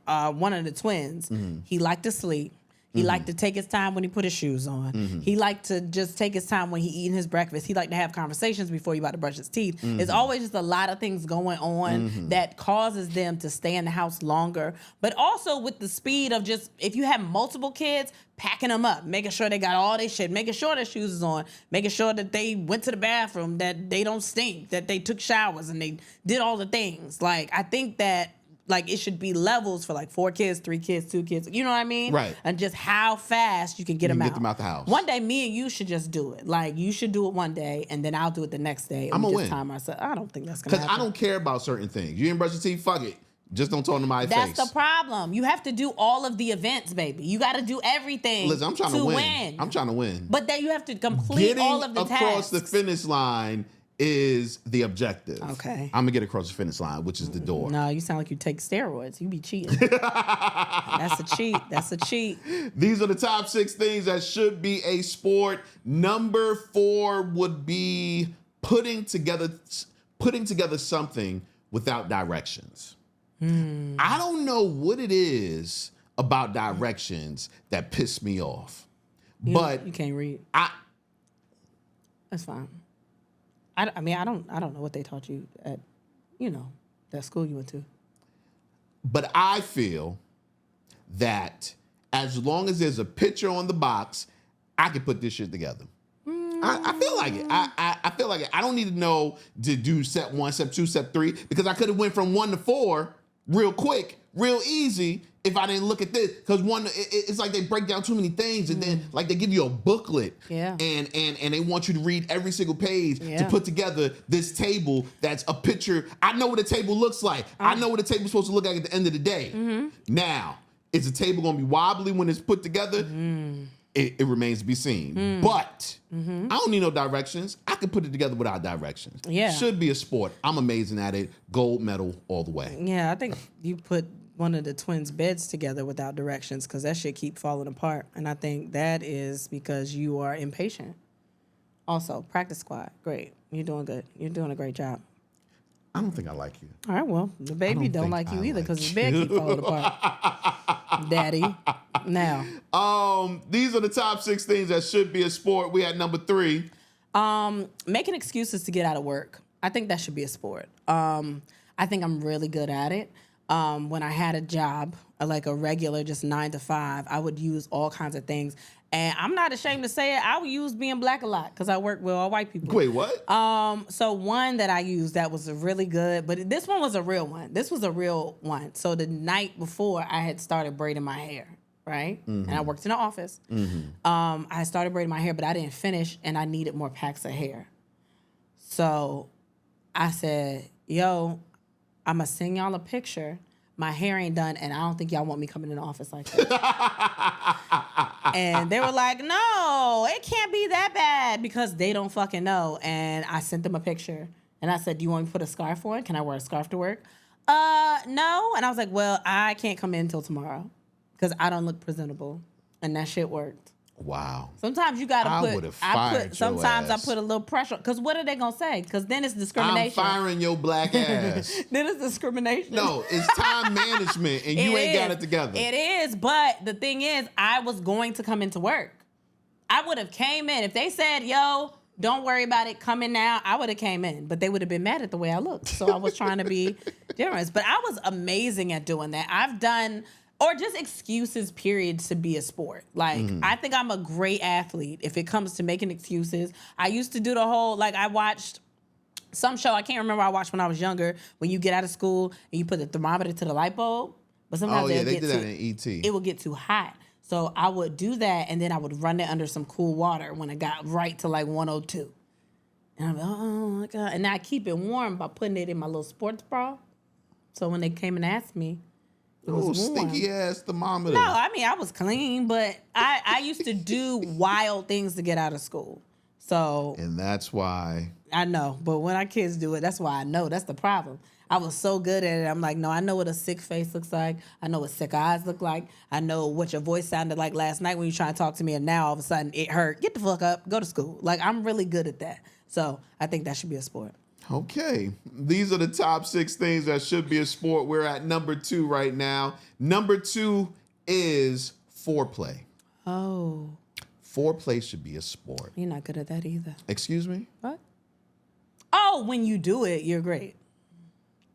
one of the twins, he liked to sleep. He liked to take his time when he put his shoes on. He liked to just take his time when he eating his breakfast. He liked to have conversations before he about to brush his teeth. There's always just a lot of things going on that causes them to stay in the house longer. But also with the speed of just, if you have multiple kids, packing them up, making sure they got all their shit, making sure their shoes is on, making sure that they went to the bathroom, that they don't stink, that they took showers and they did all the things. Like, I think that it should be levels for 4 kids, 3 kids, 2 kids. You know what I mean? Right. And just how fast you can get them out. Get them out the house. One day, me and you should just do it. You should do it one day, and then I'll do it the next day. I'm going to win. Time ourselves. I don't think that's going to happen. Because I don't care about certain things. You didn't brush your teeth, fuck it. Just don't talk to my face. That's the problem. You have to do all of the events, baby. You got to do everything. Listen, I'm trying to win. I'm trying to win. But then you have to complete all of the tasks. Getting across the finish line is the objective. Okay. I'm going to get across the finish line, which is the door. No, you sound like you take steroids. You be cheating. That's a cheat. That's a cheat. These are the top 6 things that should be a sport. Number 4 would be putting together something without directions. I don't know what it is about directions that piss me off. But you can't read. That's fine. I don't know what they taught you at, that school you went to. But I feel that as long as there's a picture on the box, I can put this shit together. I feel like it. I feel like it. I don't need to know to do step 1, step 2, step 3, because I could have went from 1 to 4 real quick, real easy, if I didn't look at this. Because it's like they break down too many things, and then they give you a booklet, and they want you to read every single page to put together this table that's a picture. I know what a table looks like. I know what a table's supposed to look like at the end of the day. Now, is the table going to be wobbly when it's put together? It remains to be seen. But I don't need no directions. I can put it together without directions. Yeah. Should be a sport. I'm amazing at it. Gold medal all the way. Yeah, I think you put one of the twins' beds together without directions because that shit keep falling apart. And I think that is because you are impatient. Also, practice squad. Great. You're doing good. You're doing a great job. I don't think I like you. All right, well, the baby don't like you either because his bed keep falling apart. Daddy. Now. These are the top 6 things that should be a sport. We had number 3. Making excuses to get out of work. I think that should be a sport. I think I'm really good at it. When I had a job, like a regular, just 9 to 5, I would use all kinds of things. And I'm not ashamed to say it, I would use being black a lot because I work with all white people. Wait, what? So one that I used that was really good, but this one was a real one. This was a real one. So the night before, I had started braiding my hair, right? And I worked in the office. I started braiding my hair, but I didn't finish, and I needed more packs of hair. So I said, yo, I'm going to send y'all a picture. My hair ain't done, and I don't think y'all want me coming in the office like that. And they were like, no, it can't be that bad because they don't fucking know. And I sent them a picture, and I said, do you want me to put a scarf on? Can I wear a scarf to work? No. And I was like, well, I can't come in until tomorrow because I don't look presentable. And that shit worked. Wow. Sometimes you gotta sometimes I put a little pressure because what are they gonna say? Because then it's discrimination. I'm firing your black ass. Then it's discrimination. No, it's time management, and you ain't got it together. It is, but the thing is, I was going to come into work. I would have came in if they said, "Yo, don't worry about it, come in now." I would have came in, but they would have been mad at the way I looked. So I was trying to be different. But I was amazing at doing that. I've done. Or just excuses, period, to be a sport. Like, I think I'm a great athlete if it comes to making excuses. I used to do the whole, I watched some show, I can't remember I watched when I was younger, when you get out of school and you put the thermometer to the light bulb. But sometimes they did that in E.T. It will get too hot. So I would do that, and then I would run it under some cool water when it got right to like 102. And I'm like, oh my God. And I keep it warm by putting it in my little sports bra. So when they came and asked me, it was warm. Stinky ass thermometer. No, I mean, I was clean, but I used to do wild things to get out of school. So. And that's why. I know, but when our kids do it, that's why I know. That's the problem. I was so good at it. I'm like, no, I know what a sick face looks like. I know what sick eyes look like. I know what your voice sounded like last night when you trying to talk to me, and now all of a sudden it hurt. Get the fuck up. Go to school. Like, I'm really good at that. So I think that should be a sport. Okay. These are the top 6 things that should be a sport. We're at number 2 right now. Number 2 is foreplay. Oh. Foreplay should be a sport. You're not good at that either. Excuse me? What? Oh, when you do it, you're great.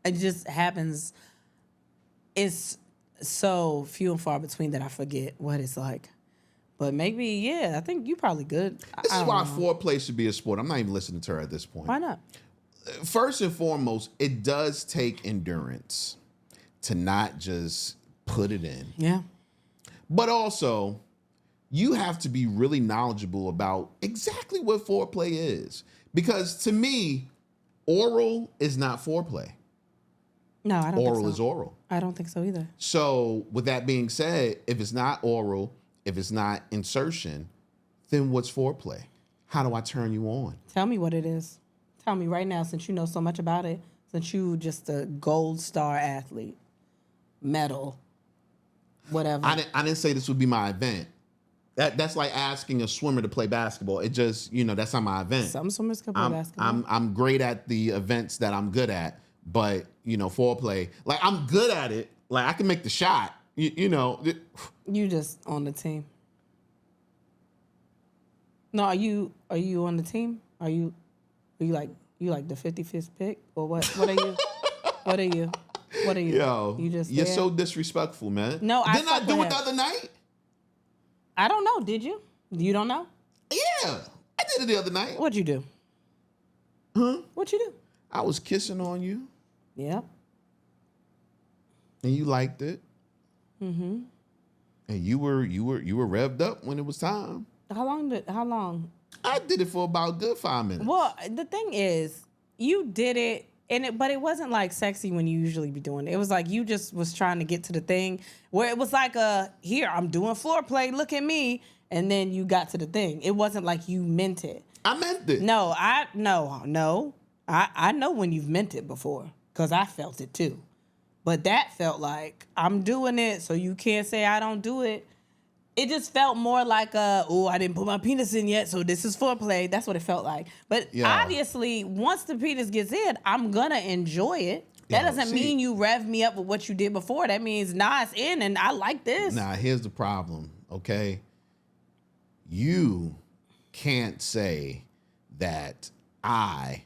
It just happens. It's so few and far between that I forget what it's like. But maybe, yeah, I think you're probably good. This is why foreplay should be a sport. I'm not even listening to her at this point. Why not? First and foremost, it does take endurance to not just put it in. Yeah. But also, you have to be really knowledgeable about exactly what foreplay is. Because to me, oral is not foreplay. No, I don't think so. Oral is oral. I don't think so either. So with that being said, if it's not oral, if it's not insertion, then what's foreplay? How do I turn you on? Tell me what it is. Tell me right now, since you know so much about it, since you just a gold star athlete, medal, whatever. I didn't say this would be my event. That's like asking a swimmer to play basketball. It just, that's not my event. Some swimmers can play basketball. I'm great at the events that I'm good at, but foreplay, like I'm good at it. Like I can make the shot. You just on the team. No, are you on the team? Are you like the 55th pick or what? What are you? What are you? What are you? Yo, you're so disrespectful, man. No, didn't I do it the other night? I don't know. Did you? You don't know? Yeah, I did it the other night. What'd you do? Huh? What'd you do? I was kissing on you. Yeah. And you liked it. Mm-hmm. And you were revved up when it was time. How long? I did it for about a good 5 minutes. Well, the thing is, you did it, but it wasn't like sexy when you usually be doing it. It was like you just was trying to get to the thing where it was like here, I'm doing foreplay, look at me, and then you got to the thing. It wasn't like you meant it. I meant it. No. I know when you've meant it before, because I felt it too. But that felt like I'm doing it, so you can't say I don't do it. It just felt more like I didn't put my penis in yet, so this is foreplay. That's what it felt like. But obviously, once the penis gets in, I'm gonna enjoy it. That doesn't mean you rev me up with what you did before. That means, it's in and I like this. Nah, here's the problem, okay? You can't say that I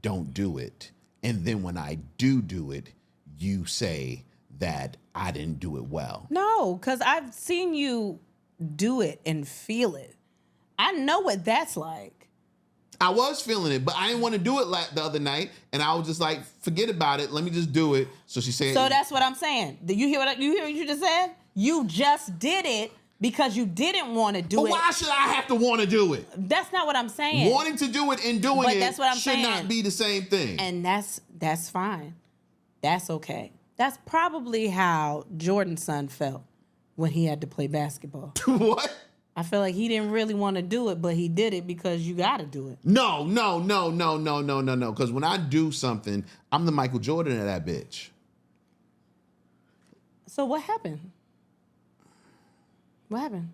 don't do it, and then when I do it, you say that I didn't do it well. No, because I've seen you do it and feel it. I know what that's like. I was feeling it, but I didn't want to do it like the other night, and I was just like, forget about it. Let me just do it. So she said. So that's what I'm saying. Did you hear what you just said? You just did it because you didn't want to do it. But why should I have to want to do it? That's not what I'm saying. Wanting to do it and doing it that's what I'm should saying. Not be the same thing. And that's fine. That's okay. That's probably how Jordan's son felt when he had to play basketball. What? I feel like he didn't really want to do it, but he did it because you got to do it. No. Because when I do something, I'm the Michael Jordan of that bitch. So what happened? What happened?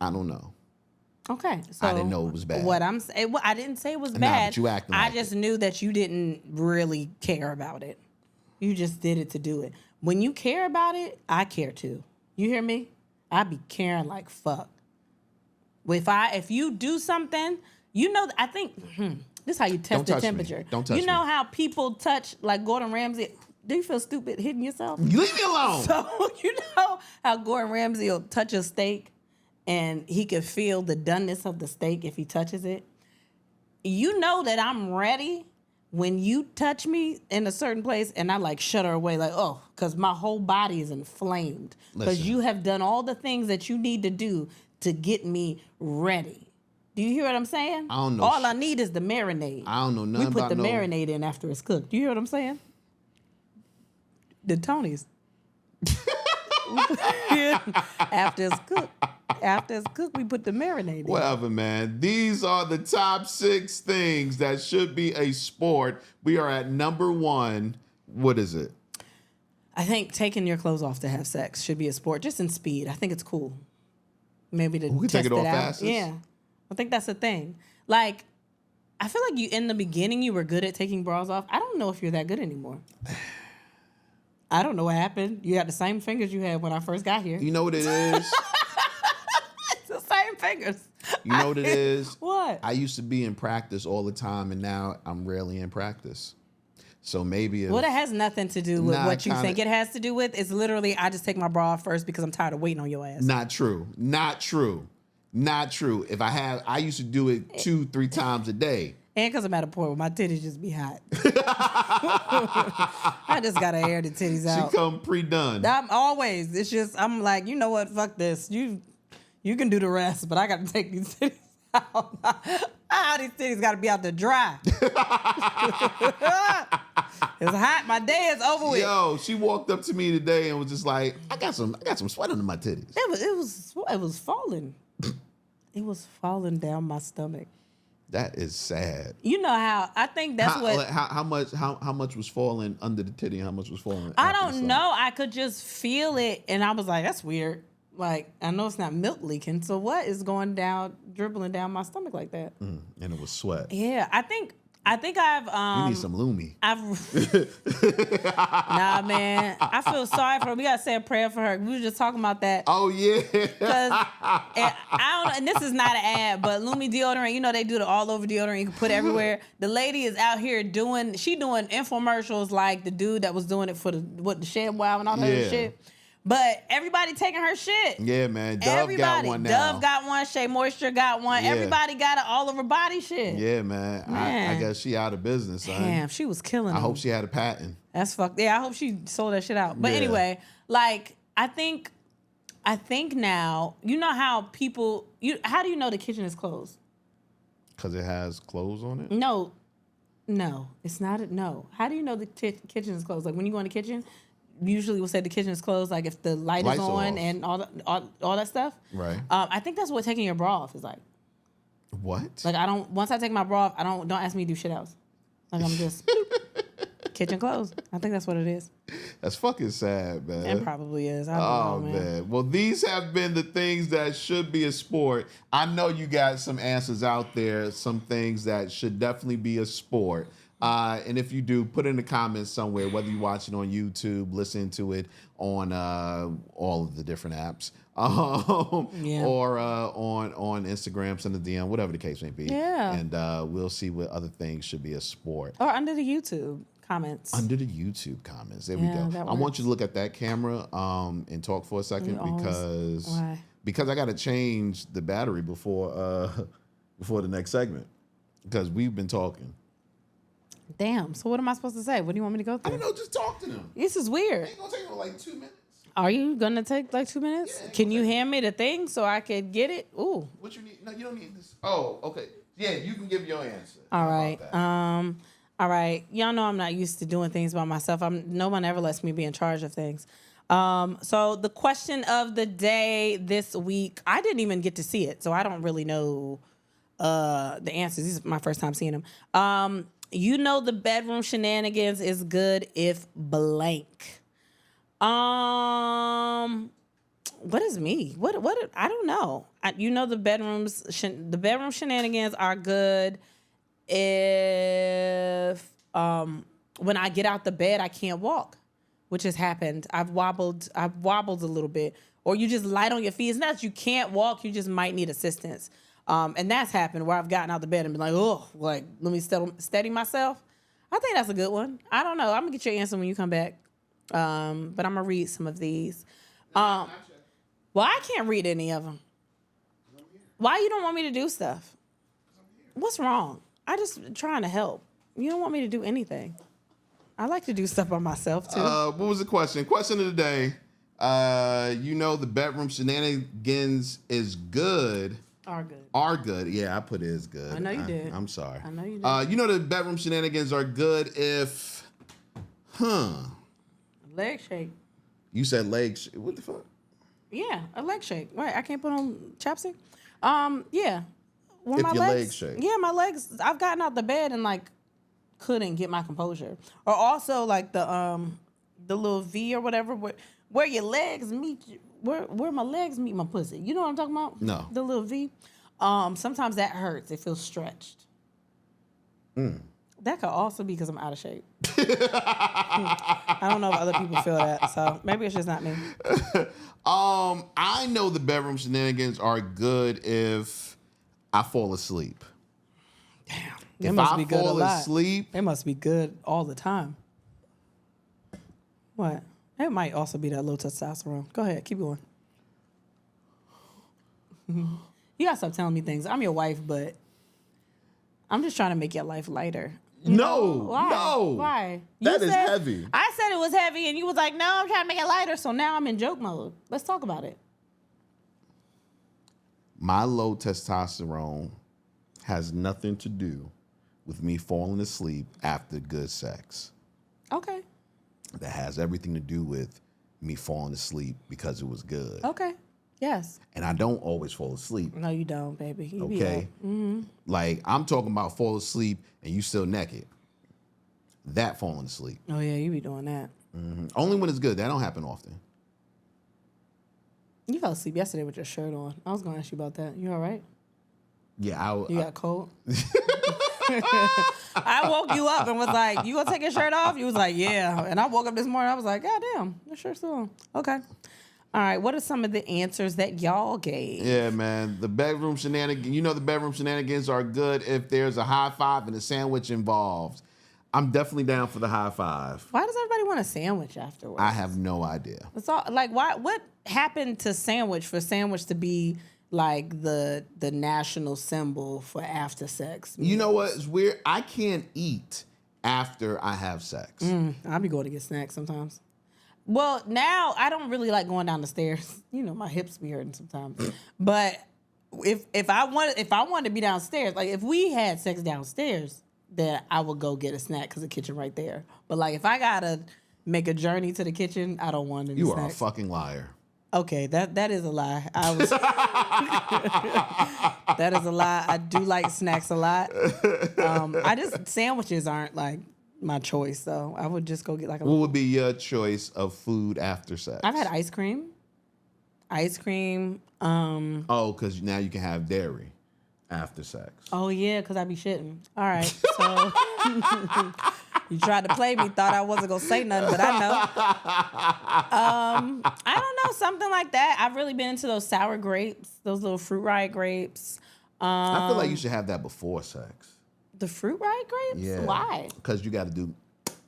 I don't know. Okay, so I didn't know it was bad. What I'm saying, I didn't say it was bad. But you acting like I just knew that you didn't really care about it. You just did it to do it. When you care about it, I care too. You hear me? I be caring like fuck. If you do something, I think this is how you test the temperature. Don't touch me. You know how people touch like Gordon Ramsay? Do you feel stupid hitting yourself? Leave me alone. So you know how Gordon Ramsay will touch a steak and he can feel the doneness of the steak if he touches it? You know that I'm ready when you touch me in a certain place and I like shut her away, like, oh, because my whole body is inflamed. Because you have done all the things that you need to do to get me ready. Do you hear what I'm saying? I don't know. All I need is the marinade. I don't know nothing about We put the marinade in after it's cooked. Do you hear what I'm saying? The Tonys. After it's cooked, we put the marinade in. Whatever, man. These are the top 6 things that should be a sport. We are at number 1. What is it? I think taking your clothes off to have sex should be a sport, just in speed. I think it's cool. Maybe to we can test take it off out. fastest? Yeah. I think that's the thing. Like, I feel like you in the beginning you were good at taking bras off. I don't know if you're that good anymore. I don't know what happened. You had the same fingers you had when I first got here. You know what it is? It's the same fingers. You know what it is? What? I used to be in practice all the time, and now I'm rarely in practice. So maybe Well, it has nothing to do with what you think it has to do with. It's literally, I just take my bra off first because I'm tired of waiting on your ass. Not true. If I used to do it 2-3 times a day. And because I'm at a point where my titties just be hot. I just got to air the titties out. She come pre-done. It's just, I'm like, you know what? Fuck this. You can do the rest, but I got to take these titties out. These titties got to be out to dry. It's hot. My day is over with. Yo, she walked up to me today and was just like, I got some sweat under my titties. It was falling. It was falling down my stomach. That is sad. You know how I think that's how much was falling under the titty and how much was falling? I don't know. I could just feel it, and I was like, "That's weird." Like, I know it's not milk leaking, so what is going down, dribbling down my stomach like that? And it was sweat. Yeah, I think I've you need some Lumi. Nah, man. I feel sorry for her. We gotta say a prayer for her. We were just talking about that. Oh yeah. Because I don't. And this is not an ad, but Lumi deodorant. You know they do the all over deodorant. You can put it everywhere. The lady is out here doing infomercials like the dude that was doing it for the Shed Wow and all that other shit. But everybody taking her shit. Yeah, man. Dove got one now. Dove got one. Shea Moisture got one. Yeah. Everybody got it all over body shit. Yeah, man. I guess she out of business. Damn, she was killing I hope she had a patent. That's fucked. Yeah, I hope she sold that shit out. But anyway, like, I think now, you know how people, how do you know the kitchen is closed? Because it has clothes on it? No, it's not. No. How do you know the kitchen is closed? Like, when you go in the kitchen, usually we'll say the kitchen is closed, like if the lights is on and all that stuff. Right. I think that's what taking your bra off is like. What? Like, once I take my bra off, don't ask me to do shit else. Like, I'm just kitchen closed. I think that's what it is. That's fucking sad, man. It probably is. I don't know, man. Well, these have been the things that should be a sport. I know you got some answers out there, some things that should definitely be a sport. And if you do, put in the comments somewhere, whether you watch it on YouTube, listen to it on all of the different apps, or on Instagram, send a DM, whatever the case may be. Yeah. And we'll see what other things should be a sport. Or under the YouTube comments. Under the YouTube comments. There we go. I want you to look at that camera and talk for a second because I got to change the battery before the next segment because we've been talking. Damn. So what am I supposed to say? What do you want me to go through? I don't know. Just talk to them. This is weird. It's going to take like 2 minutes. Are you going to take like 2 minutes? Yeah, can you hand me the thing so I could get it? Ooh. What you need? No, you don't need this. Oh, okay. Yeah, you can give your answer. All right. All right. Y'all know I'm not used to doing things by myself. No one ever lets me be in charge of things. So the question of the day this week, I didn't even get to see it, so I don't really know the answers. This is my first time seeing them. You know the bedroom shenanigans is good if blank. What is me? What I don't know. You know the bedroom shenanigans are good if when I get out the bed I can't walk, which has happened. I've wobbled a little bit, or you just light on your feet. It's not that you can't walk, you just might need assistance. And that's happened where I've gotten out the bed and been like, oh, like, let me steady myself. I think that's a good one. I don't know. I'm going to get your answer when you come back. But I'm going to read some of these. Well, I can't read any of them. Why you don't want me to do stuff? What's wrong? I just trying to help. You don't want me to do anything. I like to do stuff by myself, too. What was the question? Question of the day. The bedroom shenanigans is good. Are good. Yeah, I put is good. I know you did. I'm sorry. I know you did. The bedroom shenanigans are good if, leg shake. You said leg shake. What the fuck? Yeah, a leg shake. Right, I can't put on chapstick. Yeah. When if my your legs, legs shake. Yeah, my legs. I've gotten out the bed and like couldn't get my composure. Or also like the little V or whatever where your legs meet. Where my legs meet my pussy. You know what I'm talking about? No. The little V. Sometimes that hurts. It feels stretched. That could also be because I'm out of shape. I don't know if other people feel that, so maybe it's just not me. I know the bedroom shenanigans are good if I fall asleep. Damn. If I fall asleep, it must be good all the time. What? It might also be that low testosterone. Go ahead, keep going. You gotta stop telling me things. I'm your wife, but I'm just trying to make your life lighter. No. Why? That is heavy. I said it was heavy, and you was like, no, I'm trying to make it lighter, so now I'm in joke mode. Let's talk about it. My low testosterone has nothing to do with me falling asleep after good sex. Okay. That has everything to do with me falling asleep because it was good. Okay. Yes. And I don't always fall asleep. No, you don't, baby. You okay. Like, I'm talking about fall asleep and you still naked. That falling asleep. Oh, yeah, you be doing that. Only when it's good. That don't happen often. You fell asleep yesterday with your shirt on. I was going to ask you about that. You all right? Yeah, You got cold? I woke you up and was like, you gonna take your shirt off? You was like, yeah. And I woke up this morning, I was like, God damn, your shirt's still on. Okay. All right, what are some of the answers that y'all gave? Yeah, man. The bedroom shenanigans, the bedroom shenanigans are good if there's a high five and a sandwich involved. I'm definitely down for the high five. Why does everybody want a sandwich afterwards? I have no idea. It's all like, why? What happened to sandwich for sandwich to be like the national symbol for after sex? You know what? It's weird. I can't eat after I have sex. I'll be going to get snacks sometimes. Well, now I don't really like going down the stairs. My hips be hurting sometimes. But if I wanted to be downstairs, like if we had sex downstairs, then I would go get a snack because the kitchen right there. But like if I gotta make a journey to the kitchen, I don't want any snacks. You are a fucking liar. Okay, that is a lie. That is a lie. I do like snacks a lot. Sandwiches aren't like my choice, so I would just go get like a. What would be your choice of food after sex? I've had ice cream. Because now you can have dairy after sex. Oh yeah, because I be shitting. All right, so you tried to play me, thought I wasn't gonna say nothing, but I know. I don't know, something like that. I've really been into those sour grapes, those little fruit riot grapes. I feel like you should have that before sex. The fruit riot grapes? Yeah. Why? Because you got to do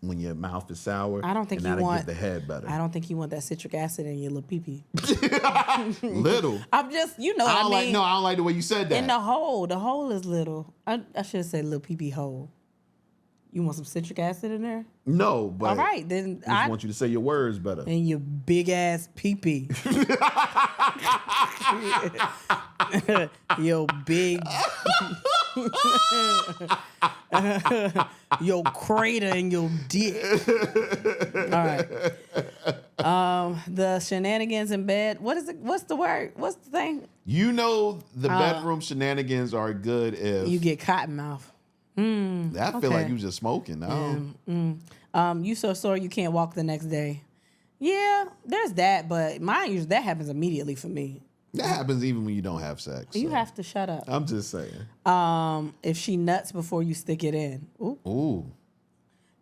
when your mouth is sour. I don't think and you want get the head better. I don't think you want that citric acid in your little pee-pee. Little. I'm just, I don't like the way you said that. In the hole is little. I should have said little pee-pee hole. You want some citric acid in there? No, but all right, then I just want you to say your words better. And your big ass pee-pee. Your big your crater and your dick. All right. The shenanigans in bed. What is it? What's the word? What's the thing? The bedroom shenanigans are good if you get cotton mouth. I feel like you was just smoking. No. You so sore you can't walk the next day. Yeah, there's that, but mine that happens immediately for me. That happens even when you don't have sex. You have to shut up. I'm just saying. If she nuts before you stick it in. Ooh.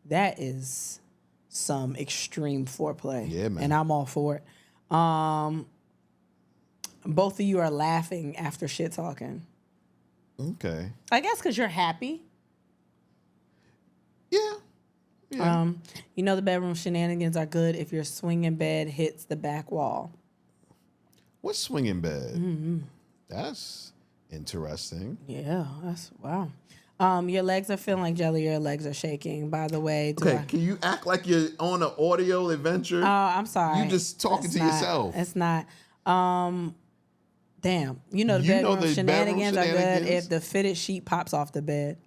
That is some extreme foreplay. Yeah, man. And I'm all for it. Both of you are laughing after shit talking. Okay. I guess because you're happy. Yeah. The bedroom shenanigans are good if your swinging bed hits the back wall. What's swinging bed? Mm-hmm. That's interesting. Yeah, that's wow. Your legs are feeling like jelly. Your legs are shaking. By the way, can you act like you're on an audio adventure? Oh, I'm sorry. You just talking to yourself. It's not. Damn. You know the bedroom shenanigans are good if the fitted sheet pops off the bed.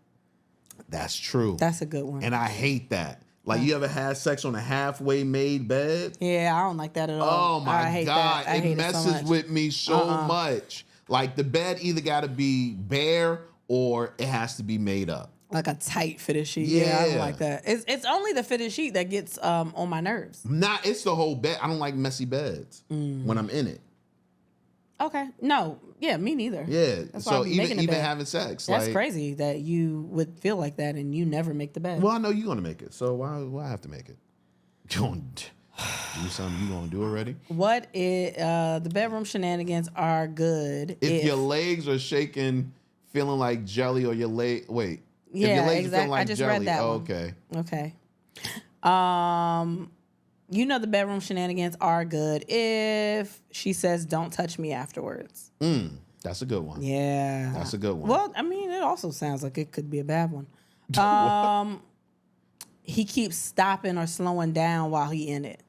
That's true. That's a good one. And I hate that. Like, you ever had sex on a halfway made bed? Yeah, I don't like that at all. Oh, my God. It messes with me so much. Like, the bed either got to be bare or it has to be made up. Like a tight fitted sheet. Yeah, I don't like that. It's only the fitted sheet that gets on my nerves. It's the whole bed. I don't like messy beds when I'm in it. Okay. No. Yeah, me neither. Yeah. So even having sex. That's crazy that you would feel like that and you never make the bed. Well, I know you're going to make it. So why I have to make it? You going to do something you going to do already? The bedroom shenanigans are good. If your legs are shaking, feeling like jelly, or your leg... Wait. Yeah, if your legs exactly. Like I just jelly, read that one. Okay. Okay. You know the bedroom shenanigans are good if she says, don't touch me afterwards. That's a good one. Yeah. That's a good one. Well, I mean, it also sounds like it could be a bad one. He keeps stopping or slowing down while he in it.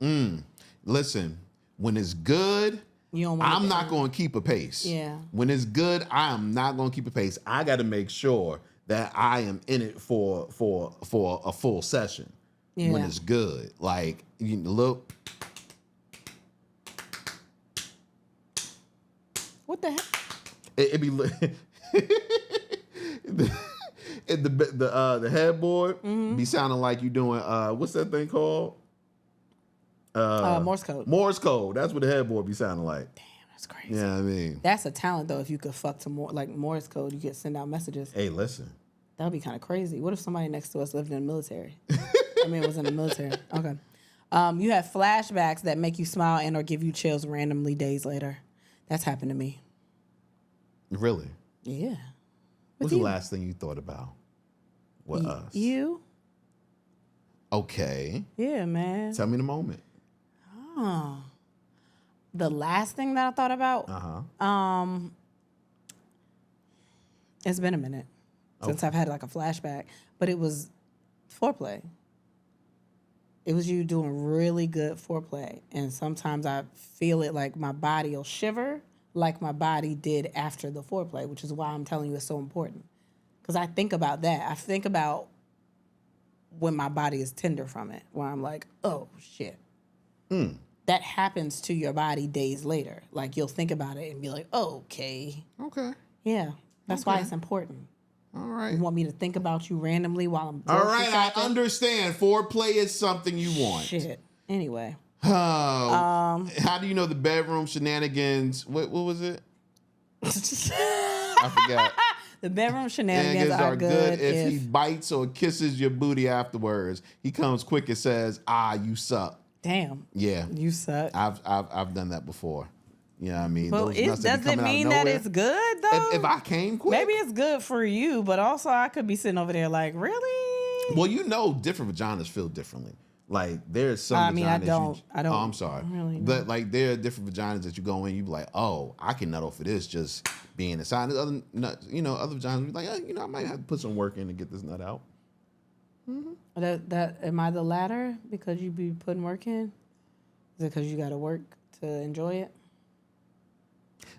Listen, when it's good, I'm not going to keep a pace. Yeah. When it's good, I am not going to keep a pace. I got to make sure that I am in it for a full session. Yeah. When it's good. Like, you look. What the heck? It be the headboard be sounding like you doing what's that thing called? Morse code. Morse code. That's what the headboard be sounding like. Damn, that's crazy. Yeah, I mean, that's a talent though. If you could fuck to Morse code, you could send out messages. Hey, listen. That would be kind of crazy. What if somebody next to us lived in the military? I mean, it was in the military. Okay. You have flashbacks that make you smile and or give you chills randomly days later. That's happened to me. Really? Yeah. What's the last thing you thought about with us? You? Okay. Yeah, man. Tell me the moment. Oh. The last thing that I thought about? It's been a minute since I've had like a flashback, but it was foreplay. It was you doing really good foreplay. And sometimes I feel it like my body will shiver like my body did after the foreplay, which is why I'm telling you it's so important. Because I think about that. I think about when my body is tender from it, where I'm like, oh, shit. That happens to your body days later. Like, you'll think about it and be like, oh, okay. Okay. Yeah. That's why it's important. All right. You want me to think about you randomly while I'm all right, shopping? I understand. Foreplay is something you want. Shit. Anyway. How do you know the bedroom shenanigans? What was it? I forgot. The bedroom shenanigans are good if he bites or kisses your booty afterwards. He comes quick and says, you suck. Damn. Yeah. You suck. I've done that before. You know what I mean? Well, does it mean that it's good, though? If I came quick. Maybe it's good for you, but also I could be sitting over there like, really? Well, different vaginas feel differently. Like, there's some vaginas. I don't. Oh, I'm sorry. Really but, like, there are different vaginas that you go in, you be like, oh, I can nut off for this just being inside. Other vaginas be like, I might have to put some work in to get this nut out. That am I the latter because you be putting work in? Is it because you got to work to enjoy it?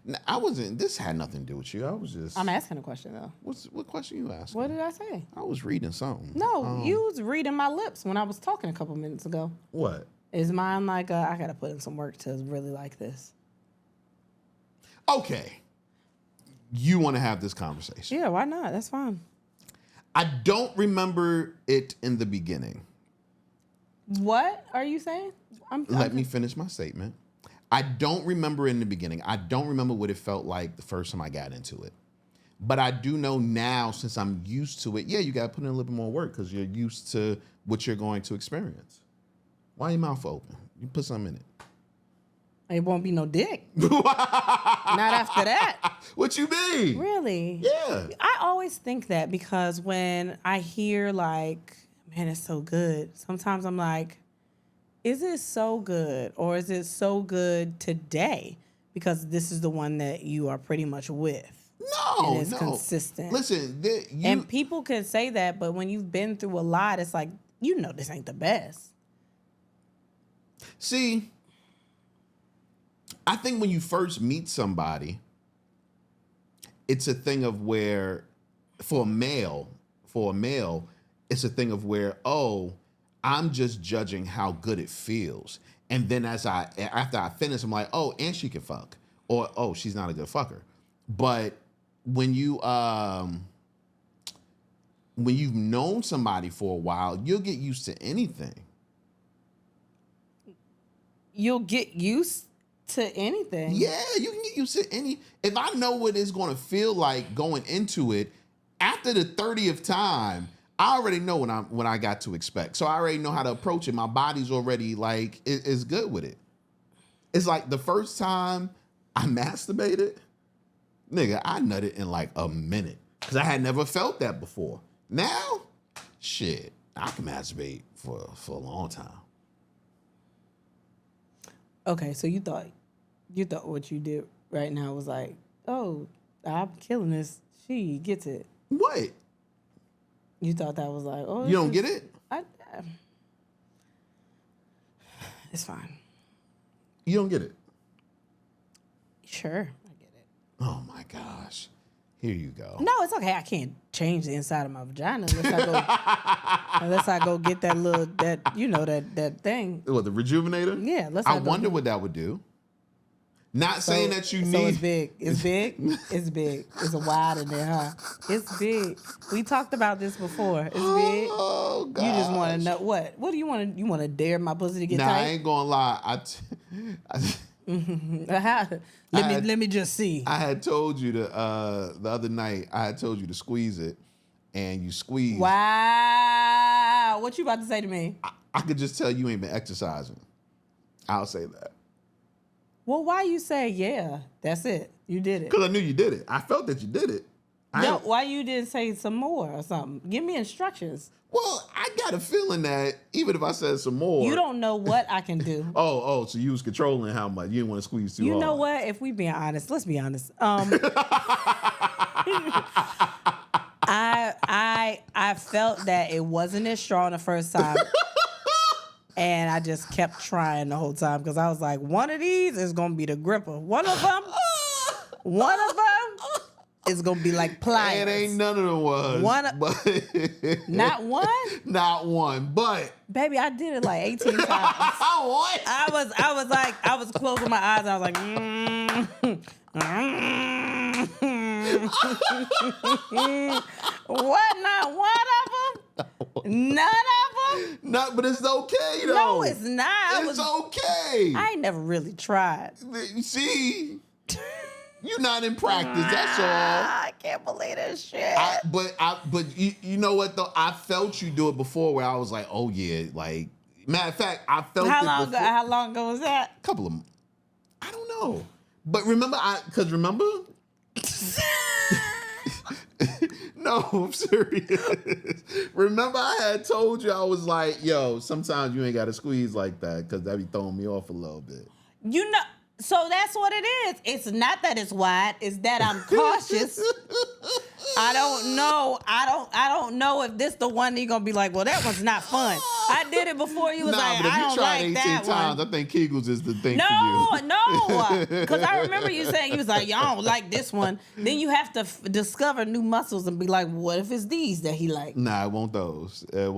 No, I wasn't. This had nothing to do with you. I was just. I'm asking a question though. What question you asking? What did I say? I was reading something. No, you was reading my lips when I was talking a couple minutes ago. What? Is mine like I got to put in some work to really like this? Okay. You want to have this conversation? Yeah, why not? That's fine. I don't remember it in the beginning. What are you saying? Let me finish my statement. I don't remember in the beginning. I don't remember what it felt like the first time I got into it. But I do know now, since I'm used to it, you got to put in a little bit more work because you're used to what you're going to experience. Why your mouth open? You put something in it. It won't be no dick. Not after that. What you mean? Really? Yeah. I always think that because when I hear like, man, it's so good, sometimes I'm like, is it so good or is it so good today because this is the one that you are pretty much with? and it's consistent. Listen, and people can say that, but when you've been through a lot, it's like, this ain't the best. See, I think when you first meet somebody, it's a thing of where, for a male, it's a thing of where, I'm just judging how good it feels. And then after I finish, I'm like, and she can fuck. Or, she's not a good fucker. But when you've known somebody for a while, you'll get used to anything. You'll get used to anything? Yeah, you can get used to any. If I know what it's going to feel like going into it, after the 30th time, I already know what I got to expect. So I already know how to approach it. My body's already like, it's good with it. It's like the first time I masturbated, nigga, I nutted in like a minute because I had never felt that before. Now, shit, I can masturbate for a long time. Okay, so you thought what you did right now was like, I'm killing this. She gets it. What? You thought that was like, you don't get it? It's fine. You don't get it? Sure, I get it. Oh my gosh. Here you go. No, it's okay. I can't change the inside of my vagina unless I go get that little that thing. What, the rejuvenator? Yeah, I wonder what that would do. Not saying that you need. So it's big. It's big. It's big. It's a wide in there, huh? It's big. We talked about this before. It's big. Oh God. You just want to know what? What do you want to? You want to dare my pussy to get tight? Nah, I ain't gonna lie. Let me just see. I had told you the other night. I had told you to squeeze it, and you squeezed. Wow, what you about to say to me? I could just tell you ain't been exercising. I'll say that. Well, why you say yeah? That's it. You did it. Because I knew you did it. I felt that you did it. No, why you didn't say some more or something? Give me instructions. Well, I got a feeling that even if I said some more, you don't know what I can do. So you was controlling how much. You didn't want to squeeze too hard. You know what? If we being honest, let's be honest. I felt that it wasn't as strong the first time. And I just kept trying the whole time because I was like, one of these is going to be the gripper. One of them is going to be like pliers. It ain't none of them was. Not one? Not one, but. Baby, I did it like 18 times. What? I was closing my eyes and I was like, What? Not one of them? None of them? No, but it's okay, though. No, it's not. It's okay. I ain't never really tried. See? You're not in practice, that's all. I can't believe this shit. But you know what, though? I felt you do it before where I was like, oh, yeah. Like, matter of fact, I felt it before. How long ago was that? A couple of, I don't know. But remember, remember? No, I'm serious. Remember, I had told you, I was like, yo, sometimes you ain't got to squeeze like that because that be throwing me off a little bit. You know, so that's what it is. It's not that it's wide, it's that I'm cautious. I don't know. I don't know if this the one you're gonna be like, well, that one's not fun. I did it before. You was like, I don't like that 18 times, I think Kegels is the thing for you. No. Because I remember you saying, you was like, y'all don't like this one. Then you have to discover new muscles and be like, what if it's these that he like? Nah, it won't those. Man.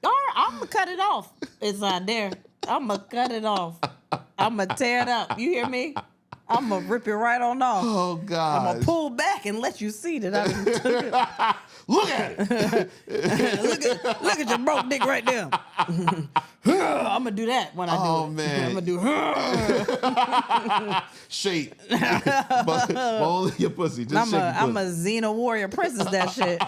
All right, I'm going to cut it off. It's not there. I'm going to cut it off. I'm going to tear it up. You hear me? I'm going to rip it right on off. Oh, God. I'm going to pull back and let you see that I Look at it. look at your broke dick right there. I'm going to do that when I do it. Oh, man. I'm going to do shake. But only your pussy. Just shake your pussy. I'm a Xena warrior princess, that shit.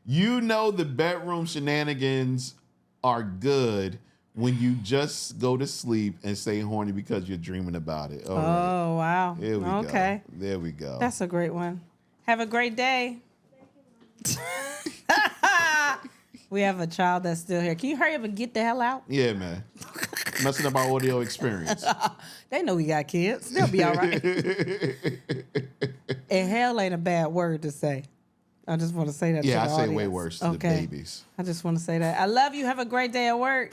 You know the bedroom shenanigans are good when you just go to sleep and stay horny because you're dreaming about it. All right. Wow. There we go. There we go. That's a great one. Have a great day. We have a child that's still here. Can you hurry up and get the hell out? Yeah, man. messing up our audio experience. They know we got kids. They'll be all right. And hell ain't a bad word to say. I just want to say that to the audience. Yeah, I say way worse to the babies. I just want to say that. I love you. Have a great day at work.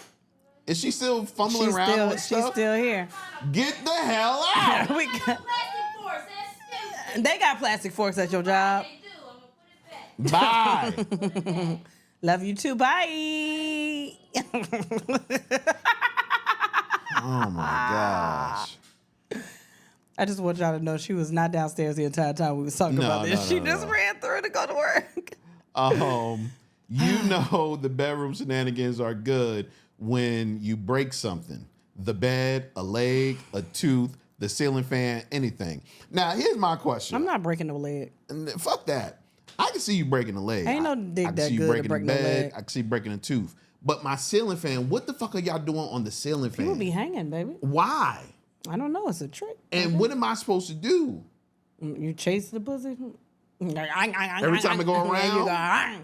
Is she still fumbling around with stuff? She's still here. Get the hell out. They got plastic forks at your job. Bye. Love you too. Bye. Oh my gosh. I just want y'all to know she was not downstairs the entire time we was talking about this. She just ran through to go to work. You know the bedroom shenanigans are good when you break something. The bed, a leg, a tooth, the ceiling fan, anything. Now, here's my question. I'm not breaking no leg. Fuck that. I can see you breaking a leg. Ain't no dick that good to break no leg. I can see you breaking a tooth. But my ceiling fan, what the fuck are y'all doing on the ceiling fan? People be hanging, baby. Why? I don't know. It's a trick. And what am I supposed to do? You chase the pussy? Every time I go around? You go, yeah.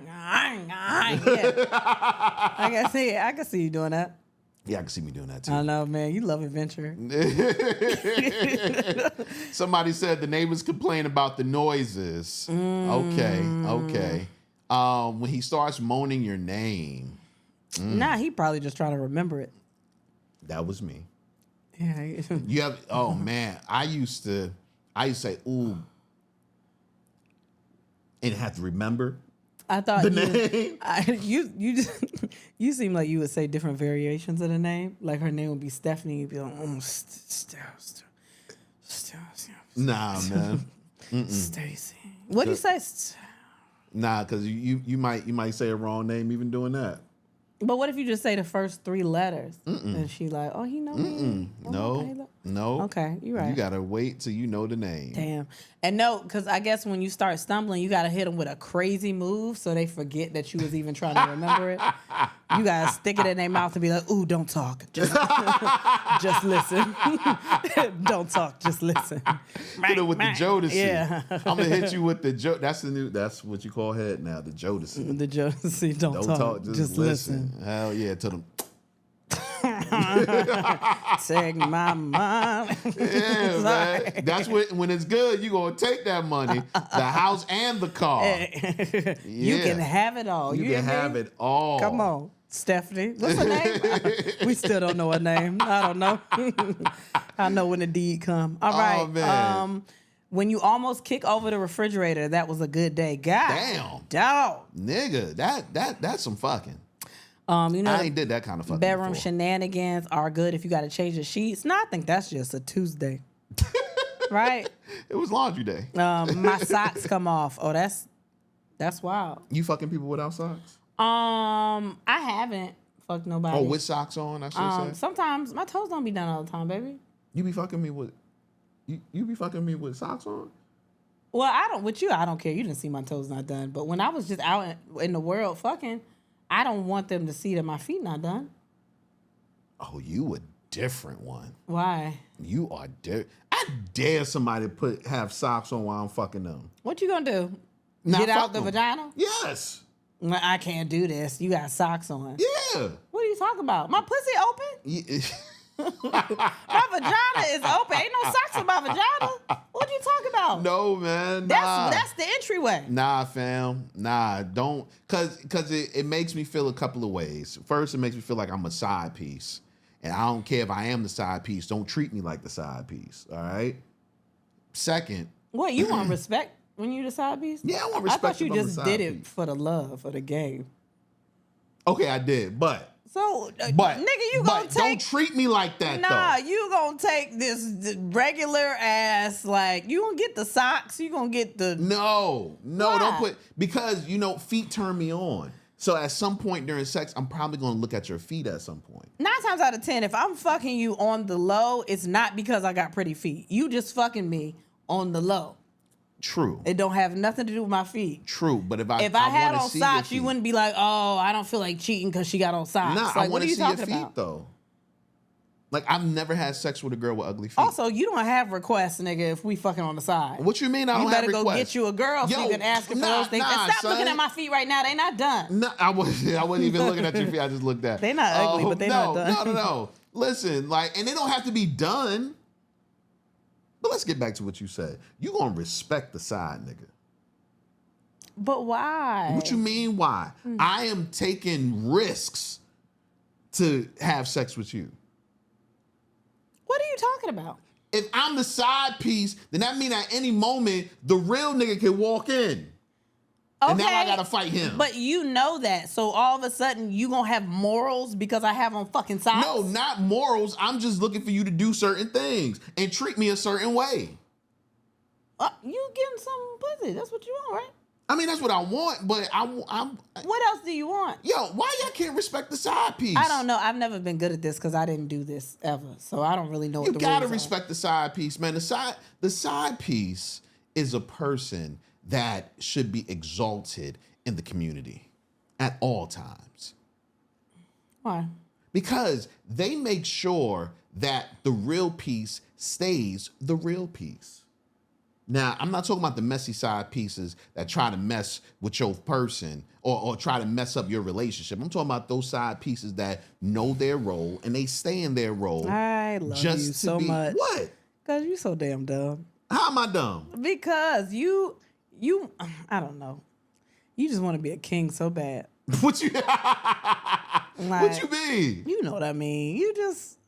I can see you doing that. Yeah, I can see me doing that too. I know, man. You love adventure. Somebody said the neighbors complain about the noises. Okay. When he starts moaning your name. Nah, he probably just trying to remember it. That was me. Yeah. You have. Oh man, I used to say ooh, and have to remember. I thought the name. You seem like you would say different variations of the name. Like her name would be Stephanie. You'd be like, nah, man. Stacy. What do you say? Nah, because you might say a wrong name even doing that. But what if you just say the first 3 letters? And she like, oh, he know me? No. Okay, you're right. You got to wait till you know the name. Damn. And no, because I guess when you start stumbling, you got to hit them with a crazy move so they forget that you was even trying to remember it. You got to stick it in their mouth and be like, ooh, don't talk. Just listen. Don't talk. Just listen. Hit it with the Jodeci. Yeah. I'm going to hit you with the Jodeci. That's what you call head now, the Jodeci. The Jodeci. Don't talk. Just listen. Hell yeah, to them. Take my money. Yeah, man. That's when it's good, you gonna take that money, the house and the car. You can have it all. You can have it all. Come on, Stephanie. What's her name? We still don't know her name. I don't know. I know when the deed come. All right. Oh, man. When you almost kick over the refrigerator, that was a good day. God damn. Dog. Nigga, that's some fucking. You know, I ain't did that kind of fucking bedroom before. Shenanigans are good if you got to change the sheets. No, I think that's just a Tuesday, right? It was laundry day. My socks come off. Oh, that's wild. You fucking people without socks? I haven't fucked nobody. Oh, with socks on? I should say. Sometimes my toes don't be done all the time, baby. You be fucking me with you be fucking me with socks on? Well, I don't. With you, I don't care. You didn't see my toes not done. But when I was just out in the world fucking, I don't want them to see that my feet not done. Oh, you a different one. Why? You are different. I dare somebody have socks on while I'm fucking them. What you gonna do? Not Get out the them. vagina? Yes. I can't do this. You got socks on. Yeah. What are you talking about? My pussy open? Yeah. My vagina is open. Ain't no socks in my vagina. What are you talking about? No, man. Nah. That's the entryway. Nah, fam. Nah, don't. Cause it makes me feel a couple of ways. First, it makes me feel like I'm a side piece. And I don't care if I am the side piece. Don't treat me like the side piece. All right? Second. What, you want respect when you the side piece? Yeah, I want respect. I thought you just did it piece. for the love, for the game. Okay, I did, but nigga, you gonna take... don't treat me like that, Nah, though. you gonna take this regular ass, like, you gonna get the socks, you gonna get the... No, Why? don't put... Because, feet turn me on. So at some point during sex, I'm probably gonna look at your feet at some point. 9 times out of 10, if I'm fucking you on the low, it's not because I got pretty feet. You just fucking me on the low. True. It don't have nothing to do with my feet. True, but if I had on socks, you wouldn't be like, oh, I don't feel like cheating because she got on socks. Nah, like, I want what are to you see your talking feet, about? though. Like, I've never had sex with a girl with ugly feet. Also, you don't have requests, nigga, if we fucking on the side. What you mean I don't have requests? You better go get you a girl so you can ask her for those things. And stop looking at my feet right now. They not done. No, I wasn't even looking at your feet. I just looked at. They not ugly, but they not done. No. Listen, like, and they don't have to be done. But let's get back to what you said. You gonna respect the side nigga. But why? What you mean why? I am taking risks to have sex with you. What are you talking about? If I'm the side piece, then that means at any moment, the real nigga can walk in. Okay, and now I gotta fight him. But you know that. So all of a sudden, you gonna have morals because I have on fucking socks? No, not morals. I'm just looking for you to do certain things and treat me a certain way. You getting some pussy. That's what you want, right? I mean, that's what I want, but I'm what else do you want? Yo, why y'all can't respect the side piece? I don't know. I've never been good at this because I didn't do this ever. So I don't really know what the rules are. You gotta respect the side piece, man. The side piece is a person that should be exalted in the community at all times. Why? Because they make sure that the real piece stays the real piece. Now, I'm not talking about the messy side pieces that try to mess with your person or try to mess up your relationship. I'm talking about those side pieces that know their role and they stay in their role. I love you so much. What? Because you're so damn dumb. How am I dumb? Because you, I don't know. You just want to be a king so bad. What you what you mean? You know what I mean. You just,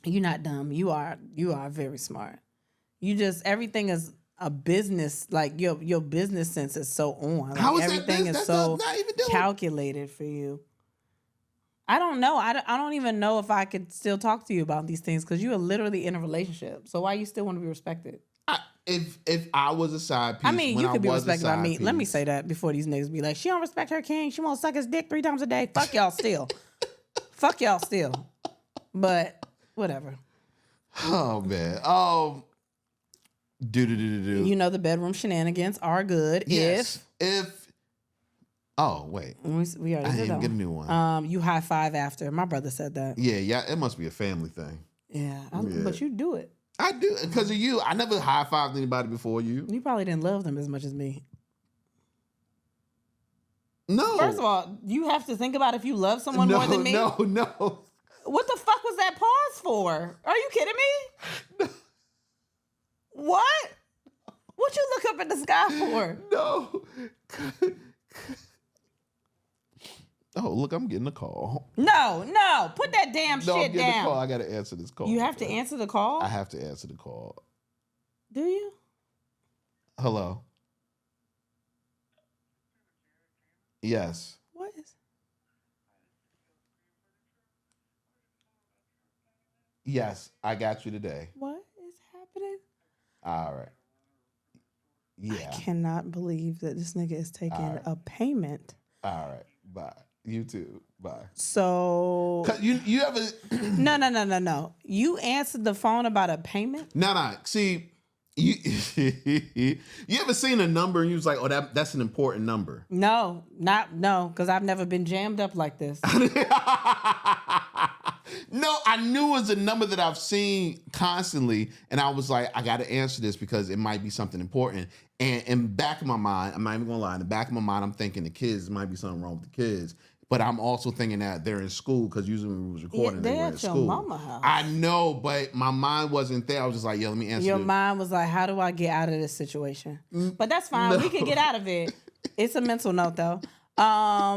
you're not dumb. You are very smart. You just, everything is a business, like your business sense is so on. Like how is everything that? Is so not even calculated for you. I don't know. I don't even know if I could still talk to you about these things because you are literally in a relationship. So why you still want to be respected? If I was a side piece, I mean, you could be respected by me. Let me say that before these niggas be like, she don't respect her king. She won't suck his dick 3 times a day. Fuck y'all still. Fuck y'all still. But whatever. Oh man. You know the bedroom shenanigans are good. Yes. If oh wait, we already didn't get a new one. You high five after. My brother said that. Yeah. It must be a family thing. Yeah. But you do it. I do because of you. I never high fived anybody before you. You probably didn't love them as much as me. No. First of all, you have to think about if you love someone more than me. No. What the fuck was that pause for? Are you kidding me? No. What? What you look up at the sky for? No. Oh, look, I'm getting a call. No. Put that damn shit down. I'm getting a call. I got to answer this call. You have to answer the call? I have to answer the call. Do you? Hello. Yes. What is? Yes, I got you today. What is happening? All right. Yeah. I cannot believe that this nigga is taking a payment. All right. Bye. You too. Bye. So you ever No. You answered the phone about a payment? No. See, you ever seen a number and you was like, oh, that's an important number? No, because I've never been jammed up like this. No, I knew it was a number that I've seen constantly, and I was like, I got to answer this because it might be something important. And in the back of my mind, I'm not even gonna lie, in the back of my mind, I'm thinking the kids, might be something wrong with the kids. But I'm also thinking that they're in school because usually when we was recording, they were in school. Your mama house. I know, but my mind wasn't there. I was just like, let me answer Your mind was like, how do I get out of this situation? But that's fine. No. We can get out of it. It's a mental note, though. I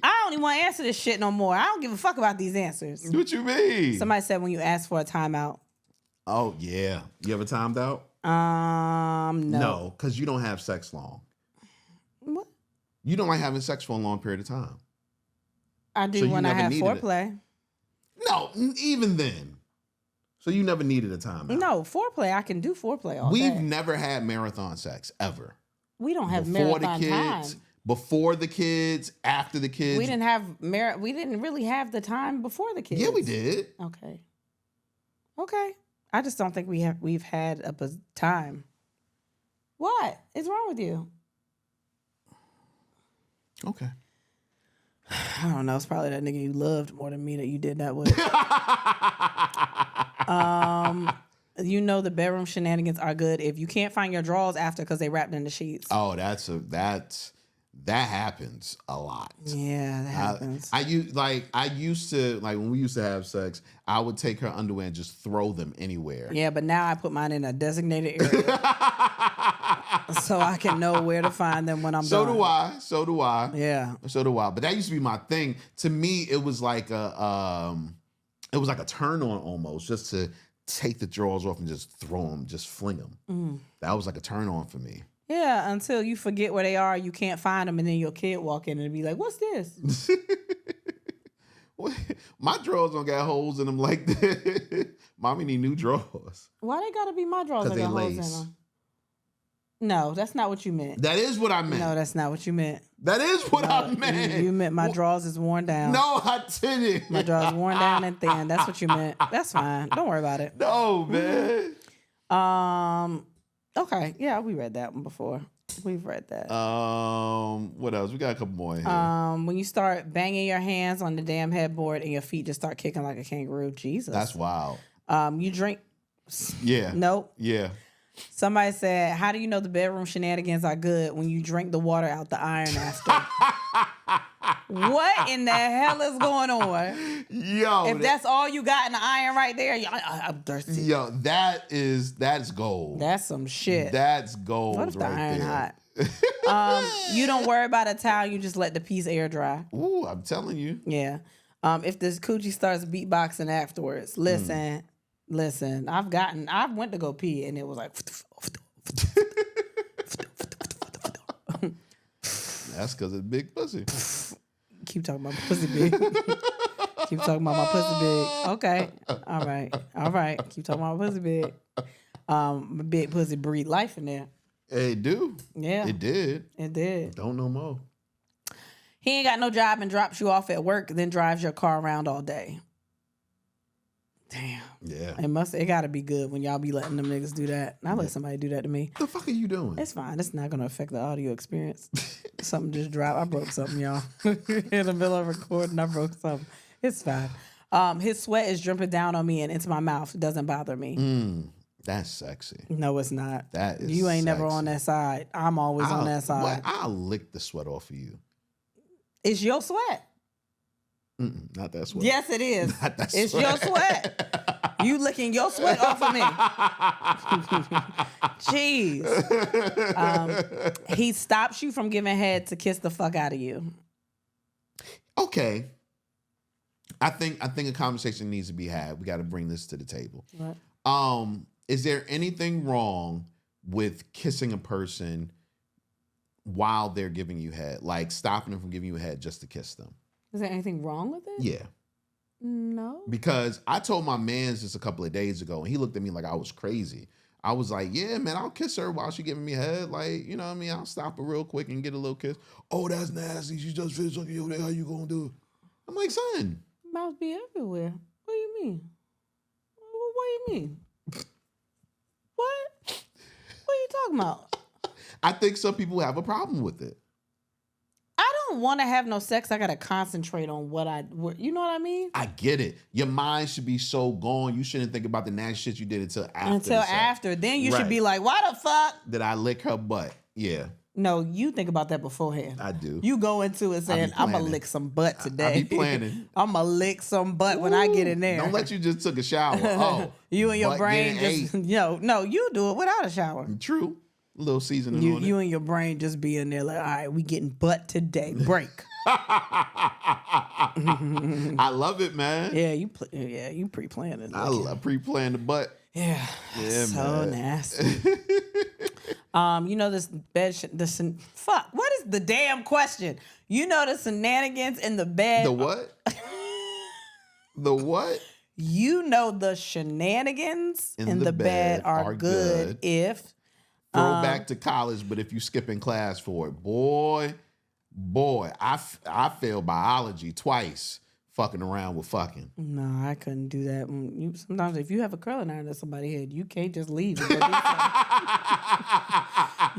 don't even want to answer this shit no more. I don't give a fuck about these answers. What you mean? Somebody said when you ask for a timeout. Oh, yeah. You ever timed out? No. No, because you don't have sex long. What? You don't like having sex for a long period of time. I do when I have foreplay. No, even then. So you never needed a timeout. No, foreplay. I can do foreplay all day. We've never had marathon sex, ever. We don't have marathon time. Before the kids, after the kids. We didn't have we didn't really have the time before the kids. Yeah, we did. Okay. I just don't think we've had a time. What is wrong with you? Okay. I don't know. It's probably that nigga you loved more than me that you did that with. You know the bedroom shenanigans are good if you can't find your drawers after because they wrapped in the sheets. Oh, that's That happens a lot. Yeah, that happens. I used to when we used to have sex, I would take her underwear and just throw them anywhere. Yeah, but now I put mine in a designated area so I can know where to find them when I'm done. So do I. Yeah. So do I. But that used to be my thing. To me, it was like a turn on almost, just to take the drawers off and just throw them, just fling them. That was like a turn on for me. Yeah, until you forget where they are, you can't find them, and then your kid walk in and be like, "What's this?" My drawers don't got holes in them like that. Mommy need new drawers. Why they gotta be my drawers that got holes in them? No, that's not what you meant. That is what I meant. No, that's not what you meant. That is what I meant. You meant my drawers is worn down. No, I didn't. My drawers worn down and thin. That's what you meant. That's fine. Don't worry about it. No, man. Okay. Yeah, we read that one before. We've read that. What else? We got a couple more here. When you start banging your hands on the damn headboard and your feet just start kicking like a kangaroo. Jesus. That's wild. You drink. Yeah. Nope. Yeah. Somebody said, how do you know the bedroom shenanigans are good when you drink the water out the iron after? What in the hell is going on? Yo. If that's all you got in the iron right there, I'm thirsty. Yo, that's gold. That's some shit. That's gold. What if the iron there. hot? You don't worry about a towel, you just let the piece air dry. Ooh, I'm telling you. Yeah. If this coochie starts beatboxing afterwards, listen, I went to go pee and it was like. That's because it's big pussy. Keep talking about pussy big. Keep talking about my pussy big. Okay. All right. Keep talking about my pussy big. My big pussy breathe life in there. It do. Yeah. It did. Don't no more. He ain't got no job and drops you off at work, then drives your car around all day. Damn. Yeah. It gotta be good when y'all be letting them niggas do that. I let somebody do that to me. What the fuck are you doing? It's fine. It's not gonna affect the audio experience. Something just dropped. I broke something, y'all. In the middle of recording, I broke something. It's fine. His sweat is dripping down on me and into my mouth. It doesn't bother me. That's sexy. No, it's not. That is You ain't sexy. never on that side. I'm always on that side. Well, I'll lick the sweat off of you. It's your sweat. Not that sweat. Yes, it is. Not that it's sweat. your sweat. You licking your sweat off of me. Jeez. He stops you from giving head to kiss the fuck out of you. Okay. I think a conversation needs to be had. We got to bring this to the table. What? Is there anything wrong with kissing a person while they're giving you head? Like stopping them from giving you a head just to kiss them? Is there anything wrong with it? Yeah. No. Because I told my mans just a couple of days ago, and he looked at me like I was crazy. I was like, yeah, man, I'll kiss her while she giving me head. Like, you know what I mean? I'll stop her real quick and get a little kiss. Oh, that's nasty. She just finished on you. How you gonna do it? I'm like, son. Mouth be everywhere. What do you mean? What do you mean? What? What are you talking about? I think some people have a problem with it. I don't want to have no sex. I got to concentrate on you know what I mean? I get it. Your mind should be so gone. You shouldn't think about the nasty shit you did until after. Then you should be like, why the fuck? Did I lick her butt? Yeah. No, you think about that beforehand. I do. You go into it saying, I'm going to lick some butt today. I be planning. I'm going to lick some butt when I get in there. Don't let you just took a shower. Oh. You and your brain just, no, you do it without a shower. True. A little seasoning on it. You and your brain just be in there like, all right, we getting butt today. Break. I love it, man. Yeah, you pre-planned it. I love pre-planned the butt. Yeah, so man. nasty. You know this bed. Fuck. What is the damn question? You know the shenanigans in the bed. The what? The what? You know the shenanigans in the bed are good if. Throwback to college, but if you skip in class for it, boy, I failed biology twice fucking around with fucking. No, I couldn't do that. Sometimes if you have a curling iron at somebody's head, you can't just leave. You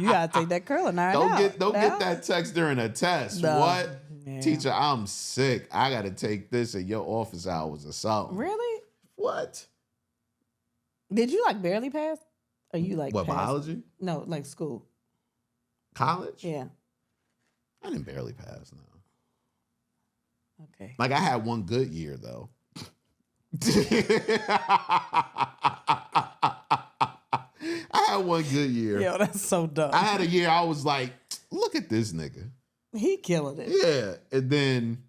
gotta take that curling iron out. Don't get that text during a test. No. What? Yeah. Teacher, I'm sick. I gotta take this at your office hours or something. Really? What? Did you barely pass? Or you what, passed? biology? No, school. College? Yeah. I didn't barely pass, no. Okay. Like, I had one good year, though. I had one good year. Yo, that's so dumb. I had a year I was like, look at this nigga. He killing it. Yeah. And then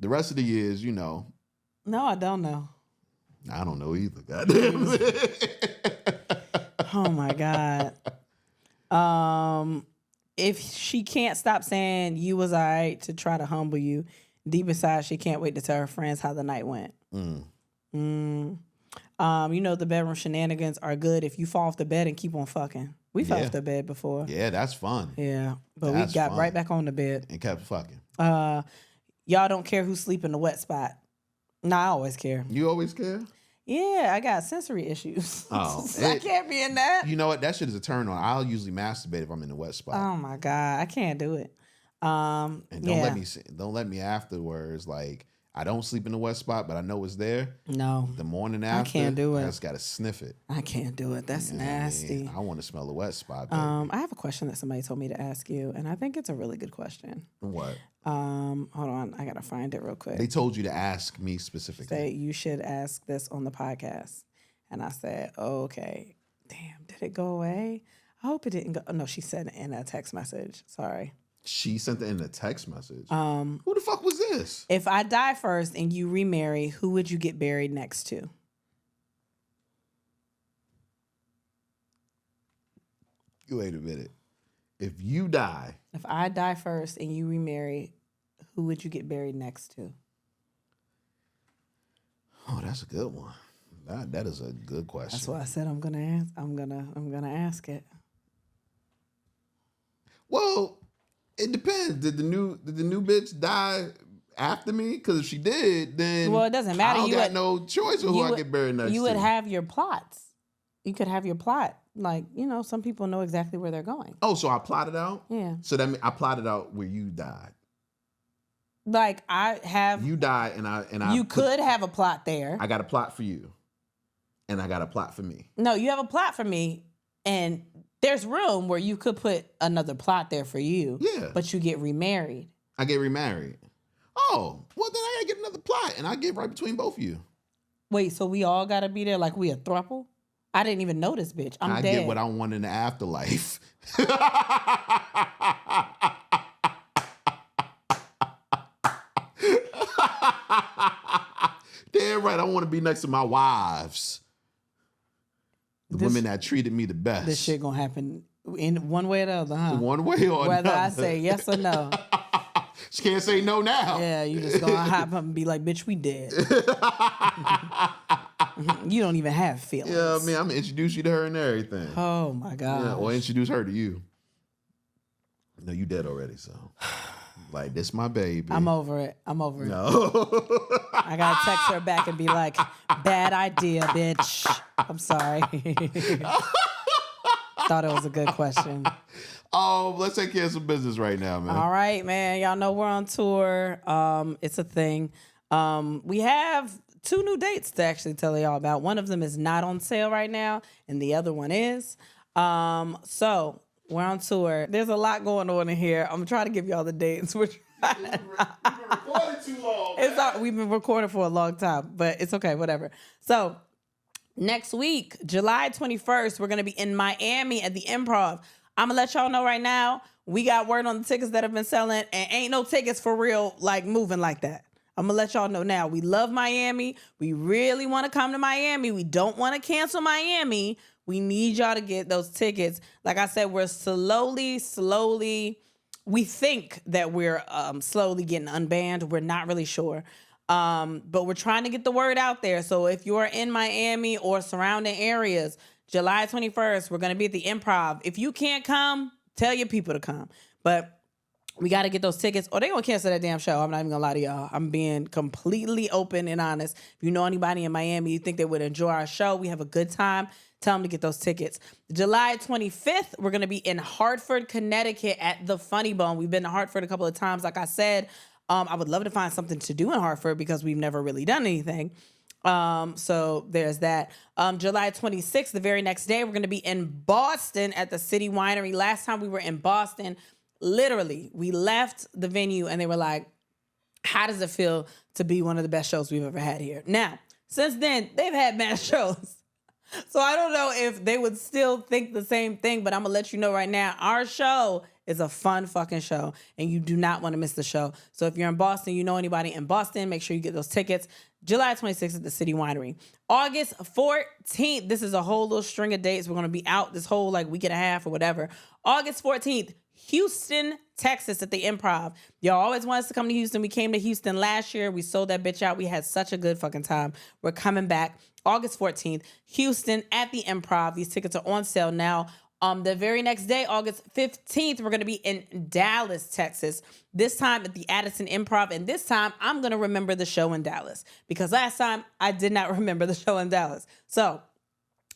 the rest of the years, you know. No, I don't know. I don't know either. Goddamn. Oh, my God. If she can't stop saying you was all right to try to humble you, deep inside, she can't wait to tell her friends how the night went. You know, the bedroom shenanigans are good if you fall off the bed and keep on fucking. We fell off the bed before. Yeah, that's fun. Yeah, but we got right back on the bed. And kept fucking. Y'all don't care who sleep in the wet spot. Nah, I always care. You always care? Yeah, I got sensory issues. Oh. So I can't be in that. You know what? That shit is a turn on. I'll usually masturbate if I'm in the wet spot. Oh, my God. I can't do it. And don't let me afterwards, like, I don't sleep in the wet spot, but I know it's there. No. The morning after, I can't do it. I just got to sniff it. I can't do it. That's nasty. I want to smell the wet spot, baby. I have a question that somebody told me to ask you, and I think it's a really good question. What? Hold on. I got to find it real quick. They told you to ask me specifically. Say, you should ask this on the podcast. And I said, oh, okay. Damn, did it go away? I hope it didn't go. Oh, no, she said it in a text message. Sorry. She sent it in a text message. Who the fuck was this? If I die first and you remarry, who would you get buried next to? Wait a minute. If you die. If I die first and you remarry, who would you get buried next to? Oh, that's a good one. That is a good question. That's why I said I'm gonna ask. I'm gonna ask it. Well, it depends. Did the new bitch die after me? Because if she did, then it doesn't matter. I got no choice of who I get buried next to. You would have your plots. You could have your plot. Like, you know, some people know exactly where they're going. Oh, so I plotted out? Yeah. So that means I plotted out where you died. Like, I have. You died, and I. You could have a plot there. I got a plot for you, and I got a plot for me. No, you have a plot for me, and there's room where you could put another plot there for you. Yeah. But you get remarried. I get remarried. Oh, well, then I gotta get another plot, and I get right between both of you. Wait, so we all gotta be there like we a throuple? I didn't even know this bitch. I dead. Get what I want in the afterlife. Damn right, I want to be next to my wives. The women that treated me the best. This shit gonna happen in one way or the other, huh? One way or whether another. I say yes or no. She can't say no now. Yeah, you just gonna hop up and be like, bitch, we dead. You don't even have feelings. Yeah, I mean, I'm gonna introduce you to her and everything. Oh my God. Yeah, or introduce her to you. No, you dead already, so. Like, this my baby. I'm over it. No. I gotta text her back and be like, bad idea, bitch. I'm sorry. Thought it was a good question. Let's take care of some business right now, man. All right, man. Y'all know we're on tour. It's a thing. We have 2 new dates to actually tell y'all about. One of them is not on sale right now, and the other one is. So we're on tour. There's a lot going on in here. I'm trying to give y'all the dates. We've been recording too long. We've been recording for a long time, but it's okay, whatever. So next week, July 21st, we're going to be in Miami at the Improv. I'm going to let y'all know right now, we got word on the tickets that have been selling, and ain't no tickets for real, like, moving like that. I'm going to let y'all know now. We love Miami. We really want to come to Miami. We don't want to cancel Miami. We need y'all to get those tickets. Like I said, we're slowly, we think that we're slowly getting unbanned. We're not really sure. But we're trying to get the word out there. So if you're in Miami or surrounding areas, July 21st, we're going to be at the Improv. If you can't come, tell your people to come. But we got to get those tickets, or they going to cancel that damn show. I'm not even going to lie to y'all. I'm being completely open and honest. If you know anybody in Miami, you think they would enjoy our show, we have a good time, tell them to get those tickets. July 25th, we're going to be in Hartford, Connecticut at the Funny Bone. We've been to Hartford a couple of times. Like I said, I would love to find something to do in Hartford because we've never really done anything. So there's that. July 26th, the very next day, we're going to be in Boston at the City Winery. Last time we were in Boston, literally, we left the venue and they were like, how does it feel to be one of the best shows we've ever had here? Now, since then, they've had mad shows. So I don't know if they would still think the same thing, but I'm going to let you know right now, our show is a fun fucking show, and you do not want to miss the show. So if you're in Boston, you know anybody in Boston, make sure you get those tickets. July 26th at the City Winery. August 14th, this is a whole little string of dates. We're going to be out this whole week and a half or whatever. August 14th, Houston, Texas at the Improv. Y'all always want us to come to Houston. We came to Houston last year. We sold that bitch out. We had such a good fucking time. We're coming back August 14th, Houston at the Improv. These tickets are on sale now. The very next day, August 15th, we're going to be in Dallas, Texas. This time at the Addison Improv. And this time, I'm going to remember the show in Dallas. Because last time, I did not remember the show in Dallas. So,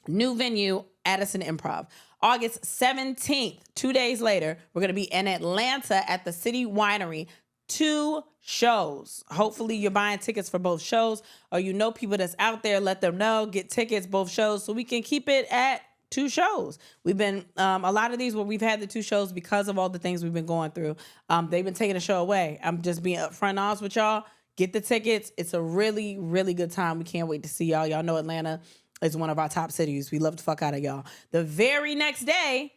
new venue, Addison Improv. August 17th, 2 days later, we're going to be in Atlanta at the City Winery. 2 shows. Hopefully you're buying tickets for both shows, or you know people that's out there, let them know, get tickets, both shows, so we can keep it at 2 shows. We've been, a lot of these where we've had the 2 shows because of all the things we've been going through. They've been taking the show away. I'm just being upfront and honest with y'all. Get the tickets. It's a really, really good time. We can't wait to see y'all. Y'all know Atlanta is one of our top cities. We love the fuck out of y'all. The very next day,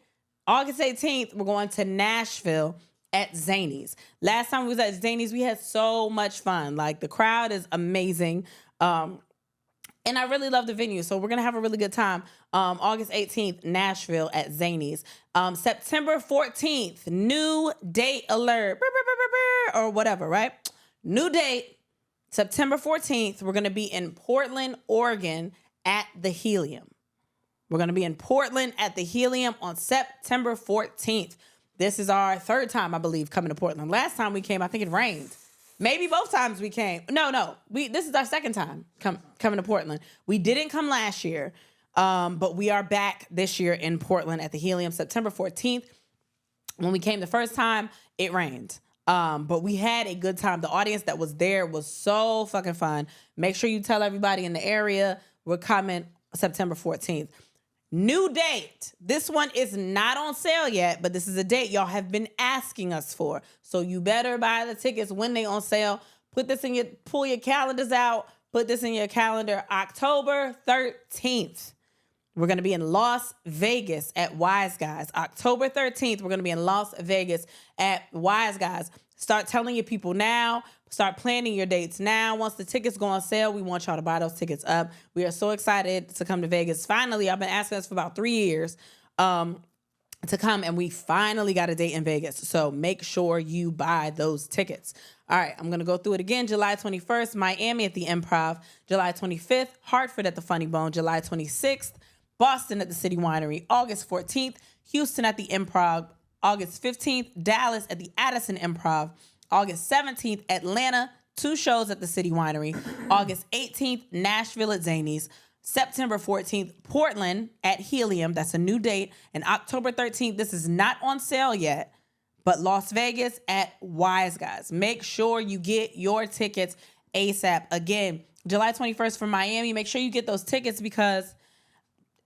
August 18th, we're going to Nashville at Zany's. Last time we was at Zany's, we had so much fun. The crowd is amazing. And I really love the venue. So we're going to have a really good time. August 18th, Nashville at Zany's. September 14th, new date alert. Or whatever, right? New date, September 14th. We're going to be in Portland, Oregon at the Helium. We're going to be in Portland at the Helium on September 14th. This is our 3rd time, I believe, coming to Portland. Last time we came, I think it rained. Maybe both times we came. No. This is our 2nd time coming to Portland. We didn't come last year, but we are back this year in Portland at the Helium, September 14th. When we came the first time, it rained. But we had a good time. The audience that was there was so fucking fun. Make sure you tell everybody in the area we're coming September 14th. New date. This one is not on sale yet, but this is a date y'all have been asking us for. So you better buy the tickets when they on sale. Pull your calendars out. Put this in your calendar. October 13th. We're going to be in Las Vegas at Wise Guys. October 13th, we're going to be in Las Vegas at Wise Guys. Start telling your people now. Start planning your dates now. Once the tickets go on sale, we want y'all to buy those tickets up. We are so excited to come to Vegas. Finally, I've been asking us for about 3 years to come, and we finally got a date in Vegas. So make sure you buy those tickets. All right, I'm going to go through it again. July 21st, Miami at the Improv. July 25th, Hartford at the Funny Bone. July 26th, Boston at the City Winery. August 14th, Houston at the Improv. August 15th, Dallas at the Addison Improv. August 17th, Atlanta, 2 shows at the City Winery. August 18th, Nashville at Zany's. September 14th, Portland at Helium. That's a new date. And October 13th, this is not on sale yet, but Las Vegas at Wise Guys. Make sure you get your tickets ASAP. Again, July 21st for Miami. Make sure you get those tickets because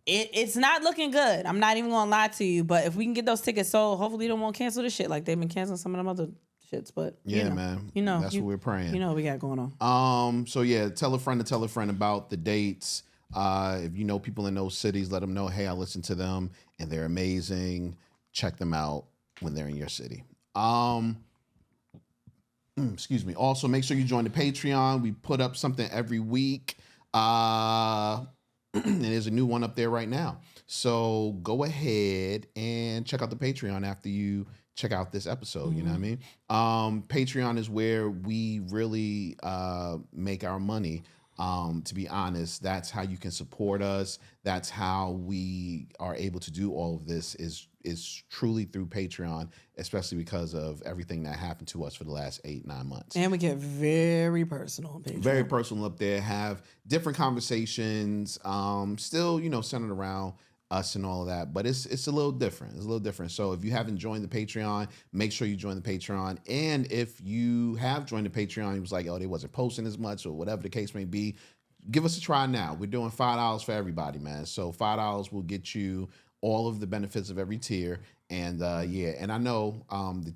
it's not looking good. I'm not even going to lie to you, but if we can get those tickets sold, hopefully they won't cancel this shit like they've been canceling some of them other shits. But yeah, man, that's what we're praying. You know what we got going on. So yeah, tell a friend about the dates. If you know people in those cities, let them know, hey, I listen to them and they're amazing. Check them out when they're in your city. Excuse me. Also, make sure you join the Patreon. We put up something every week. And there's a new one up there right now. So go ahead and check out the Patreon after you check out this episode. You know what I mean? Patreon is where we really make our money. To be honest, that's how you can support us. That's how we are able to do all of this is truly through Patreon, especially because of everything that happened to us for the last 8-9 months. And we get very personal on Patreon. Very personal up there, have different conversations, still, centered around us and all of that, but it's a little different. It's a little different. So if you haven't joined the Patreon, make sure you join the Patreon. And if you have joined the Patreon, it was like, oh, they wasn't posting as much or whatever the case may be, give us a try now. We're doing $5 for everybody, man. So $5 will get you all of the benefits of every tier. And I know the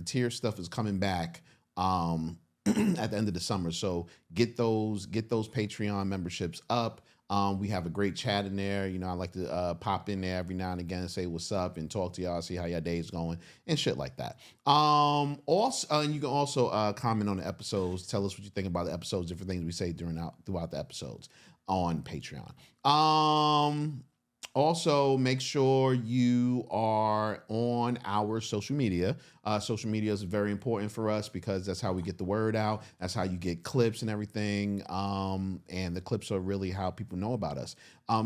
tier stuff is coming back at the end of the summer. So get those Patreon memberships up. We have a great chat in there. I like to pop in there every now and again and say what's up and talk to y'all, see how your day's going and shit like that. Also, and you can also comment on the episodes. Tell us what you think about the episodes, different things we say throughout the episodes on Patreon. Also, make sure you are on our social media. Social media is very important for us because that's how we get the word out. That's how you get clips and everything. And the clips are really how people know about us.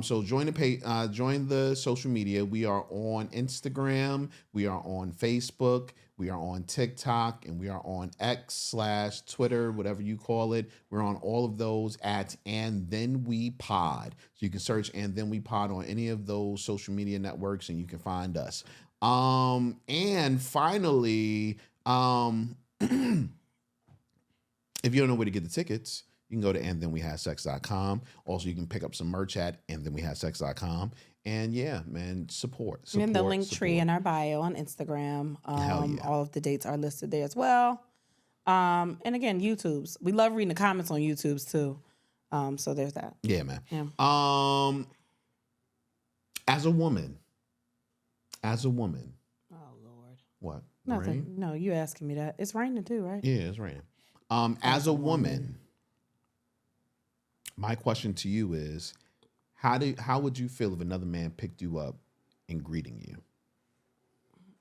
So join the social media. We are on Instagram. We are on Facebook. We are on TikTok, and we are on X/Twitter, whatever you call it. We're on all of those at And Then We Pod. So you can search And Then We Pod on any of those social media networks, and you can find us. And finally, if you don't know where to get the tickets, you can go to andthenwehavesex.com. Also, you can pick up some merch at andthenwehavesex.com. And yeah, man, support. And the link tree in our bio on Instagram. Hell yeah. All of the dates are listed there as well. And again, YouTube's. We love reading the comments on YouTube's too. So there's that. Yeah, man. Yeah. As a woman. Oh Lord. What? Nothing. Rain? No, you asking me that. It's raining too, right? Yeah, it's raining. As a woman, my question to you is, how would you feel if another man picked you up and greeting you?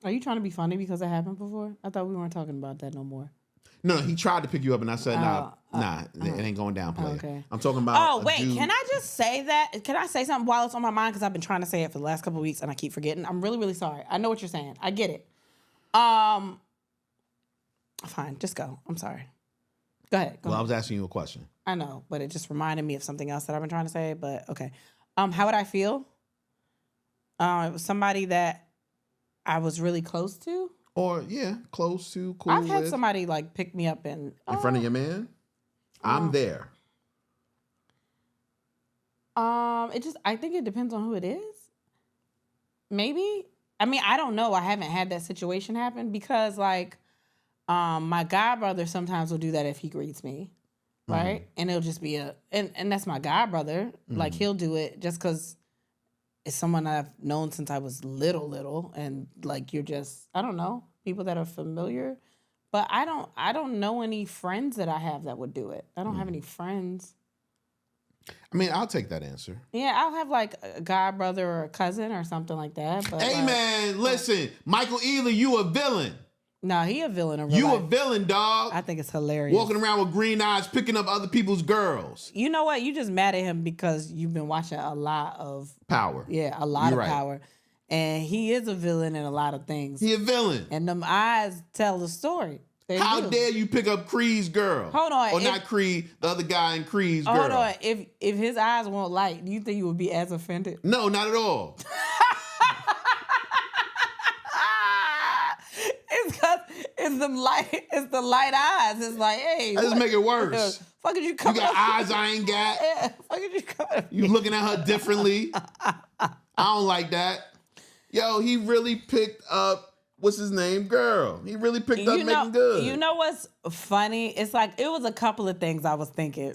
Are you trying to be funny because that happened before? I thought we weren't talking about that no more. No, he tried to pick you up, and I said, it ain't going down, player. Okay. I'm talking about. Oh, wait, can I just say that? Can I say something while it's on my mind? Because I've been trying to say it for the last couple of weeks, and I keep forgetting. I'm really, really sorry. I know what you're saying. I get it. Fine, just go. I'm sorry. Go ahead. I was asking you a question. I know, but it just reminded me of something else that I've been trying to say, but okay. How would I feel? It was somebody that I was really close to. Or, yeah, close to, cool I've had somebody, like, pick me up and... In front of your man? I'm there. I think it depends on who it is. Maybe. I mean, I don't know. I haven't had that situation happen because, like, my god brother sometimes will do that if he greets me, right? Mm-hmm. And it'll just be and that's my god brother. Mm-hmm. Like, he'll do it just because it's someone I've known since I was little, and like you're just, I don't know, people that are familiar. But I don't know any friends that I have that would do it. I don't have any friends. I mean, I'll take that answer. Yeah, I'll have like a god brother or a cousin or something like that. But hey, man, listen, Michael Ealy, you a villain. No, he a villain in real You life. a villain, dog. I think it's hilarious. Walking around with green eyes, picking up other people's girls. You know what? You just mad at him because you've been watching a lot of... Power. Yeah, a lot of Power. And he is a villain in a lot of things. He a villain. And them eyes tell the story. How dare you pick up Creed's girl? Hold on. Or not Creed, the other guy in Creed's girl. Hold on. If his eyes won't light, do you think you would be as offended? No, not at all. It's because it's the light eyes. It's like, hey. That just make it worse. Fuck did you come? You got eyes I ain't got. Yeah. Fuck did you come? You looking at her differently. I don't like that. Yo, he really picked up, what's his name, girl. He really picked up making good. You know what's funny? It's like, it was a couple of things I was thinking.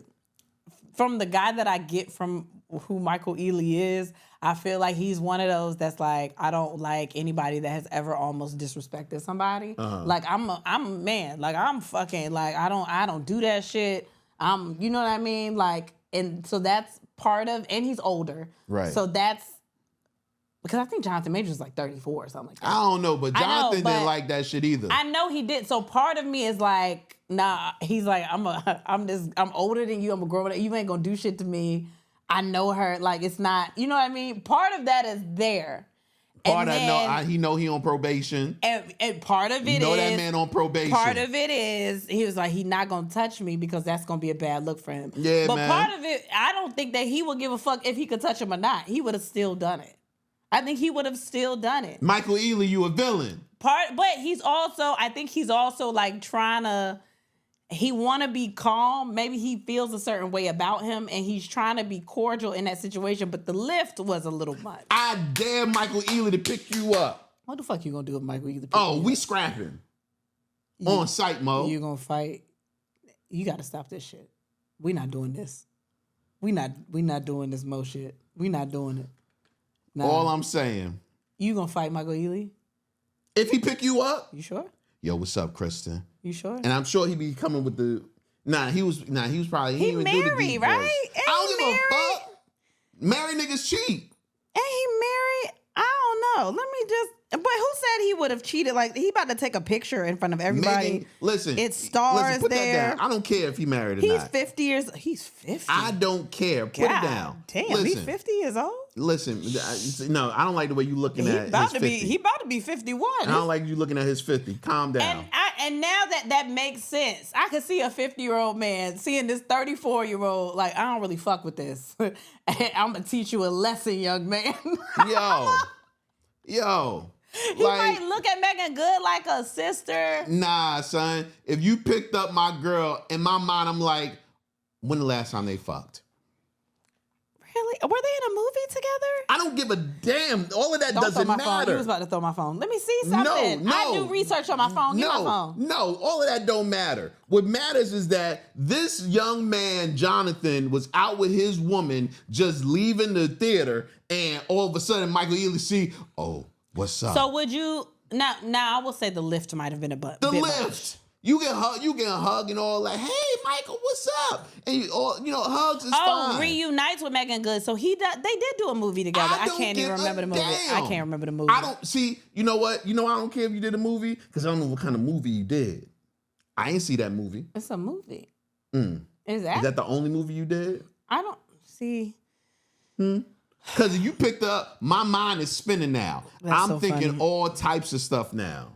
From the guy that I get from who Michael Ealy is, I feel like he's one of those that's like, I don't like anybody that has ever almost disrespected somebody. Uh-huh. Like, I'm a man. Like, I'm fucking, like, I don't do that shit. You know what I mean? Like, and so that's part of, and he's older. Right. So that's, because I think Jonathan Majors is like 34 or something like that. I don't know, but Jonathan didn't like that shit either. I know he did. So part of me is like, nah, he's like, I'm older than you. I'm a grown up. You ain't gonna do shit to me. I know her. Like, it's not, you know what I mean? Part of that is there. Part of that, he know he on probation. And part of it know that man on probation. Part of it is, he was like, he not gonna touch me because that's gonna be a bad look for him. Yeah, but man. Part of it, I don't think that he would give a fuck if he could touch him or not. He would have still done it. I think he would have still done it. Michael Ealy, you a villain. But I think he's also like trying to, he want to be calm. Maybe he feels a certain way about him and he's trying to be cordial in that situation, but the lift was a little much. I dare Michael Ealy to pick you up. What the fuck you gonna do with Michael? We scrapping. On site, Mo. You gonna fight? You gotta stop this shit. We not doing this. We not doing this Mo shit. We not doing it. Nah. All I'm saying. You gonna fight Michael Ealy? If he pick you up? You sure? Yo, what's up, Kristen? You sure? And I'm sure he be coming with the. He was probably. He married, right? I don't give a fuck. Married niggas cheat. Ain't he married? I don't know. Let me just. But who said he would have cheated? Like, he about to take a picture in front of everybody. Listen. It's stars put there. That down. I don't care if he married or not. He's 50 years. He's 50. I don't care. Put it down. Damn, he's 50 years old? Listen, no, I don't like the way you looking at his 50. He about to be 51. I don't like you looking at his 50. Calm down. And now that makes sense. I could see a 50-year-old man seeing this 34-year-old, like, I don't really fuck with this. I'm going to teach you a lesson, young man. Yo. He might look at Megan Good like a sister. Nah, son. If you picked up my girl, in my mind, I'm like, when the last time they fucked? Really? Were they in a movie together? I don't give a damn. All of that doesn't matter. Phone. You was about to throw my phone. Let me see something. No. I do research on my phone. Give my phone. No, all of that don't matter. What matters is that this young man, Jonathan, was out with his woman, just leaving the theater, and all of a sudden, Michael Ealy see, what's up? So would you now? I will say the lift might have been a bit. The lift. Much. You get a hug and all like, hey Michael, what's up? And hugs is fine. Reunites with Megan Good. So they did do a movie together. I can't even remember the movie. I can't remember the movie. I don't see. You know what? I don't care if you did a movie because I don't know what kind of movie you did. I ain't see that movie. It's a movie. Is that the only movie you did? I don't see. Because if you picked up, my mind is spinning now. I'm thinking funny. All types of stuff now.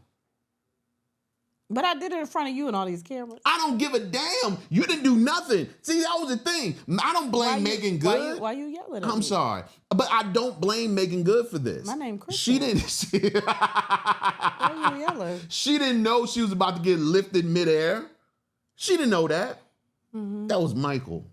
But I did it in front of you and all these cameras. I don't give a damn. You didn't do nothing. See, that was the thing. I don't blame Megan Good. Why you yelling at me? I'm sorry. But I don't blame Megan Good for this. My name Kristen. She didn't. Why you yelling? She didn't know she was about to get lifted midair. She didn't know that. Mm-hmm. That was Michael,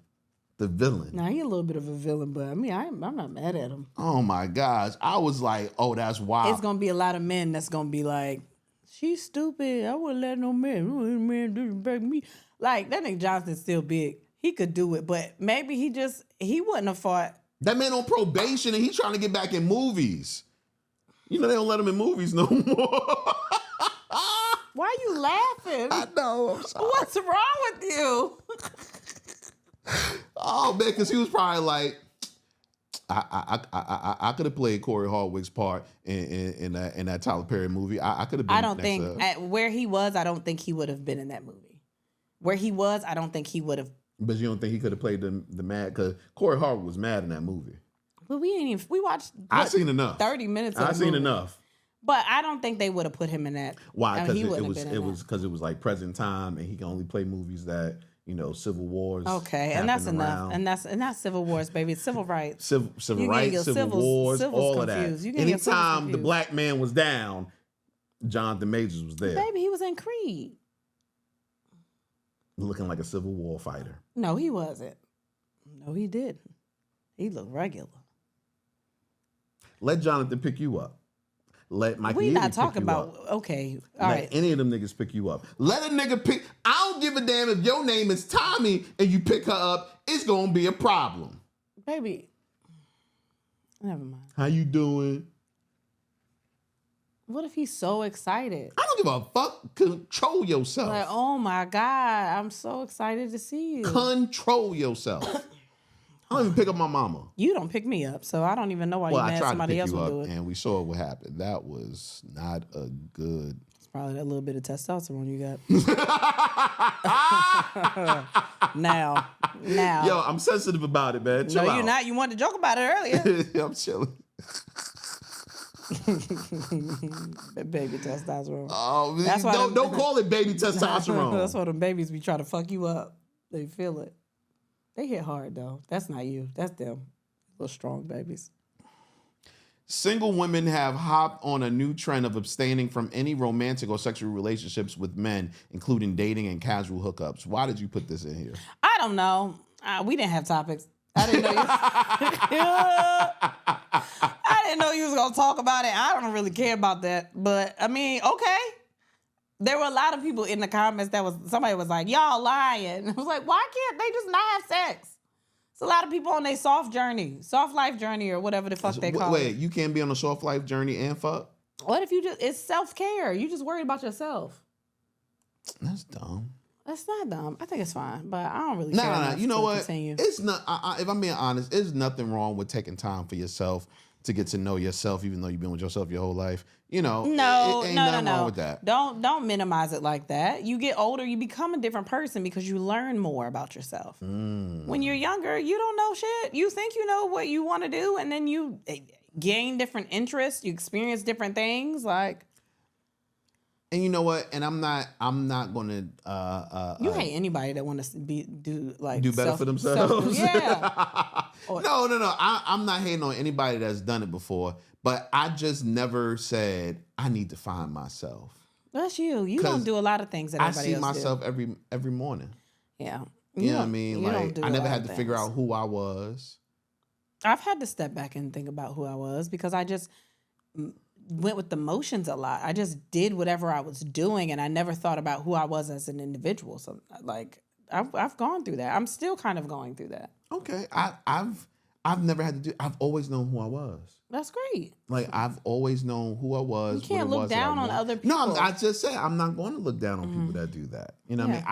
the villain. Now, he's a little bit of a villain, but I mean, I'm not mad at him. Oh, my gosh. I was like, that's wild. It's going to be a lot of men that's going to be like, she's stupid. I wouldn't let no man disrespect me. Like, that nigga Johnson's still big. He could do it, but maybe he wouldn't have fought. That man on probation and he's trying to get back in movies. They don't let him in movies no more. Why are you laughing? I know, I'm sorry. What's wrong with you? Oh, man, because he was probably like, I could have played Corey Hardwick's part in that Tyler Perry movie. I could have been. I don't think where he was. I don't think he would have been in that movie. Where he was, I don't think he would have. But you don't think he could have played the mad? Because Corey Hardwick was mad in that movie. But we watched. I've seen enough. 30 minutes. I've seen enough. But I don't think they would have put him in that. Why? Because it was like present time, and he can only play movies that. Civil wars. Okay, and that's enough. And that's civil wars, baby. It's civil rights. Civil rights, civil wars, all of that. Anytime the black man was down, Jonathan Majors was there. Baby, he was in Creed. Looking like a Civil War fighter. No, he wasn't. No, he didn't. He looked regular. Let Jonathan pick you up. Let Michael We Ealy not talking pick you about up. Okay. All right. Let any of them niggas pick you up. Let a nigga pick. I don't give a damn if your name is Tommy and you pick her up. It's gonna be a problem. Baby. Never mind. How you doing? What if he's so excited? I don't give a fuck. Control yourself. Like, oh my God, I'm so excited to see you. Control yourself. I don't even pick up my mama. You don't pick me up, so I don't even know why you mad somebody else would do it. And we saw what happened. That was not a good. It's probably that little bit of testosterone you got. Now. Yo, I'm sensitive about it, man. Chill out. No, you're not. You wanted to joke about it earlier. I'm chilling. Baby testosterone. Oh, that's why don't call it baby testosterone. That's why them babies be trying to fuck you up. They feel it. They hit hard, though. That's not you. That's them. Little strong babies. Single women have hopped on a new trend of abstaining from any romantic or sexual relationships with men, including dating and casual hookups. Why did you put this in here? I don't know. We didn't have topics. I didn't know. I didn't know you was going to talk about it. I don't really care about that. But, I mean, okay. There were a lot of people in the comments somebody was like, y'all lying. I was like, why can't they just not have sex? It's a lot of people on their soft life journey, or whatever the fuck they call it. Wait, you can't be on a soft life journey and fuck? What if it's self-care? You just worried about yourself. That's dumb. That's not dumb. I think it's fine, but I don't really care. No. You know what? Continue. It's not. If I'm being honest, there's nothing wrong with taking time for yourself to get to know yourself, even though you've been with yourself your whole life. You know, no, ain't nothing wrong with that. Don't minimize it like that. You get older, you become a different person because you learn more about yourself. When you're younger, you don't know shit. You think you know what you want to do, and then you gain different interests. You experience different things, like. And you know what? And I'm not going to. You hate anybody that want to do better for themselves. Yeah. No. I'm not hating on anybody that's done it before, but I just never said I need to find myself. That's you. You don't do a lot of things that everybody else do. I see myself every morning. Yeah. You know what I mean? Like I never had to figure out who I was. I've had to step back and think about who I was because I just went with the motions a lot. I just did whatever I was doing, and I never thought about who I was as an individual. So, like, I've gone through that. I'm still kind of going through that. Okay, I've never had to do. I've always known who I was. That's great. Like I've always known who I was. You can't look down on other people. No, I just said I'm not going to look down on people that do that. You know what I mean?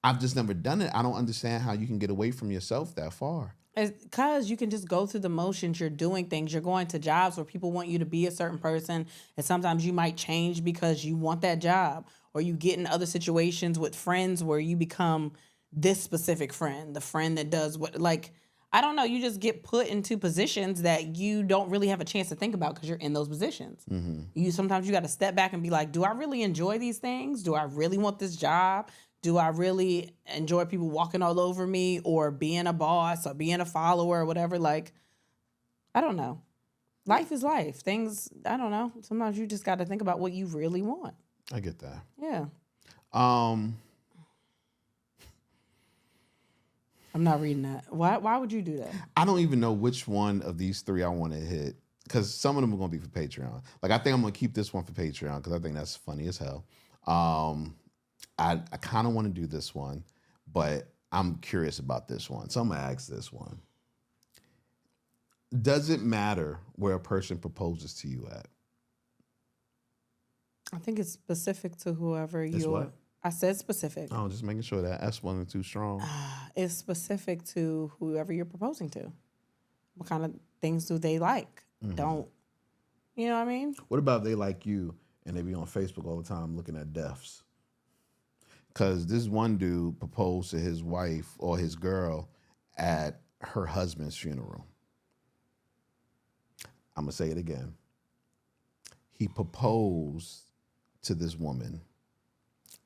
I've just never done it. I don't understand how you can get away from yourself that far. Because you can just go through the motions. You're doing things. You're going to jobs where people want you to be a certain person. And sometimes you might change because you want that job. Or you get in other situations with friends where you become this specific friend. The friend that does what, like, I don't know. You just get put into positions that you don't really have a chance to think about because you're in those positions. Sometimes you got to step back and be like, do I really enjoy these things? Do I really want this job? Do I really enjoy people walking all over me or being a boss or being a follower or whatever? Like, I don't know. Life is life. Things, I don't know. Sometimes you just got to think about what you really want. I get that. Yeah. I'm not reading that. Why would you do that? I don't even know which one of these three I want to hit because some of them are going to be for Patreon. Like, I think I'm going to keep this one for Patreon because I think that's funny as hell. I kind of want to do this one, but I'm curious about this one. So I'm going to ask this one. Does it matter where a person proposes to you at? I think it's specific to whoever you're... What? I said specific. Oh, just making sure that S wasn't too strong. It's specific to whoever you're proposing to. What kind of things do they like? Don't, you know what I mean? What about if they like you and they be on Facebook all the time looking at deaths? Because this one dude proposed to his wife or his girl at her husband's funeral. I'm going to say it again. He proposed to this woman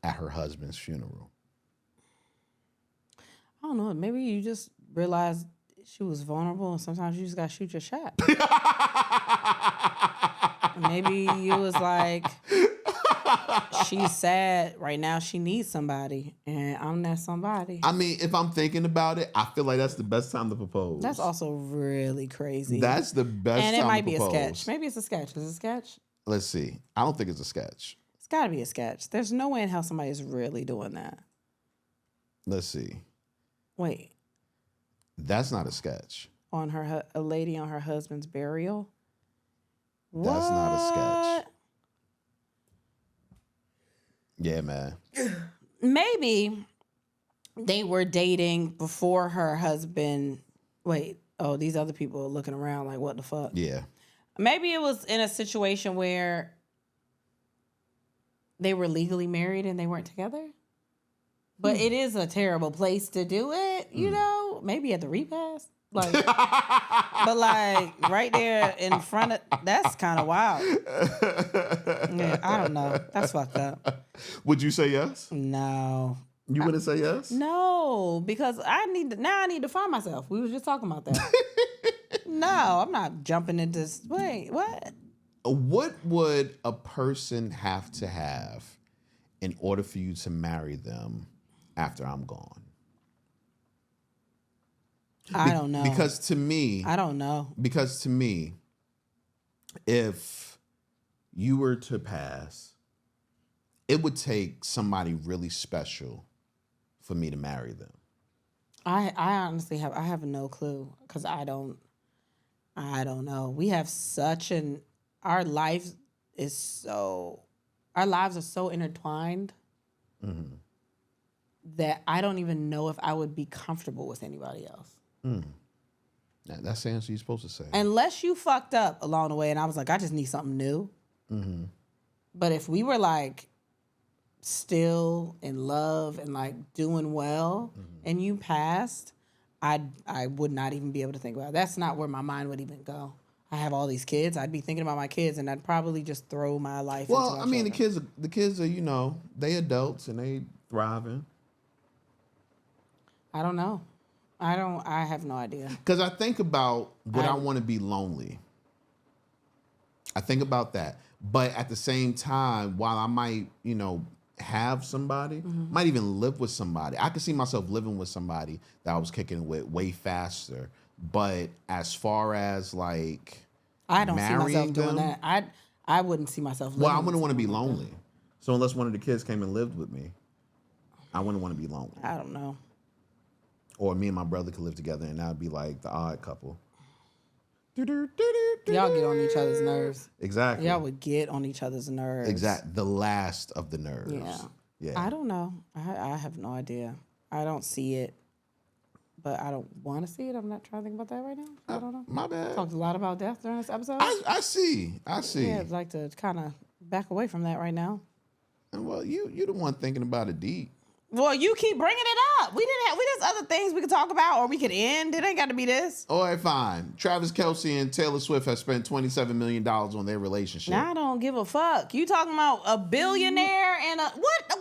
at her husband's funeral. I don't know. Maybe you just realized she was vulnerable and sometimes you just got to shoot your shot. Maybe you was like... She's sad right now. She needs somebody, and I'm that somebody. I mean, if I'm thinking about it, I feel like that's the best time to propose. That's also really crazy. That's the best time to propose. And it might be a sketch. Maybe it's a sketch. Is it a sketch? Let's see. I don't think it's a sketch. It's got to be a sketch. There's no way in hell somebody is really doing that. Let's see. Wait. That's not a sketch. A lady on her husband's burial? That's not a sketch. Yeah, man. Maybe they were dating before her husband. Wait. Oh, these other people are looking around like, what the fuck? Yeah. Maybe it was in a situation where they were legally married and they weren't together. But it is a terrible place to do it, you know? Maybe at the repast. Like, but like right there in front of, that's kind of wild. Yeah, I don't know. That's fucked up. Would you say yes? No. You wouldn't say yes? No, because I need to find myself. We was just talking about that. No, I'm not jumping into this. Wait, what? What would a person have to have in order for you to marry them after I'm gone? I don't know. Because to me... I don't know. Because to me, if you were to pass, it would take somebody really special for me to marry them. I honestly have no clue because I don't know. We have our lives are so intertwined that I don't even know if I would be comfortable with anybody else. That's the answer you're supposed to say. Unless you fucked up along the way and I was like, I just need something new. But if we were like still in love and like doing well and you passed, I would not even be able to think about it. That's not where my mind would even go. I have all these kids. I'd be thinking about my kids and I'd probably just throw my life into my children. the kids are, they adults and they thriving. I don't know. I have no idea. Because I think about would I want to be lonely? I think about that. But at the same time, while I might, have somebody, might even live with somebody, I could see myself living with somebody that I was kicking with way faster. But as far as like I don't see myself doing that. I wouldn't see myself living. Well, I wouldn't want to be lonely. So unless one of the kids came and lived with me, I wouldn't want to be lonely. I don't know. Or me and my brother could live together and that would be like the odd couple. Y'all get on each other's nerves. Exactly. Y'all would get on each other's nerves. Exactly. The last of the nerves. Yeah. I don't know. I have no idea. I don't see it. But I don't want to see it. I'm not trying to think about that right now. I don't know. My bad. Talked a lot about death during this episode. I see. Yeah, I'd like to kind of back away from that right now. Well, you're the one thinking about it deep. Well, you keep bringing it up. There's other things we could talk about or we could end. It ain't got to be this. All right, fine. Travis Kelce and Taylor Swift have spent $27 million on their relationship. Now, I don't give a fuck. You talking about a billionaire and a... What? I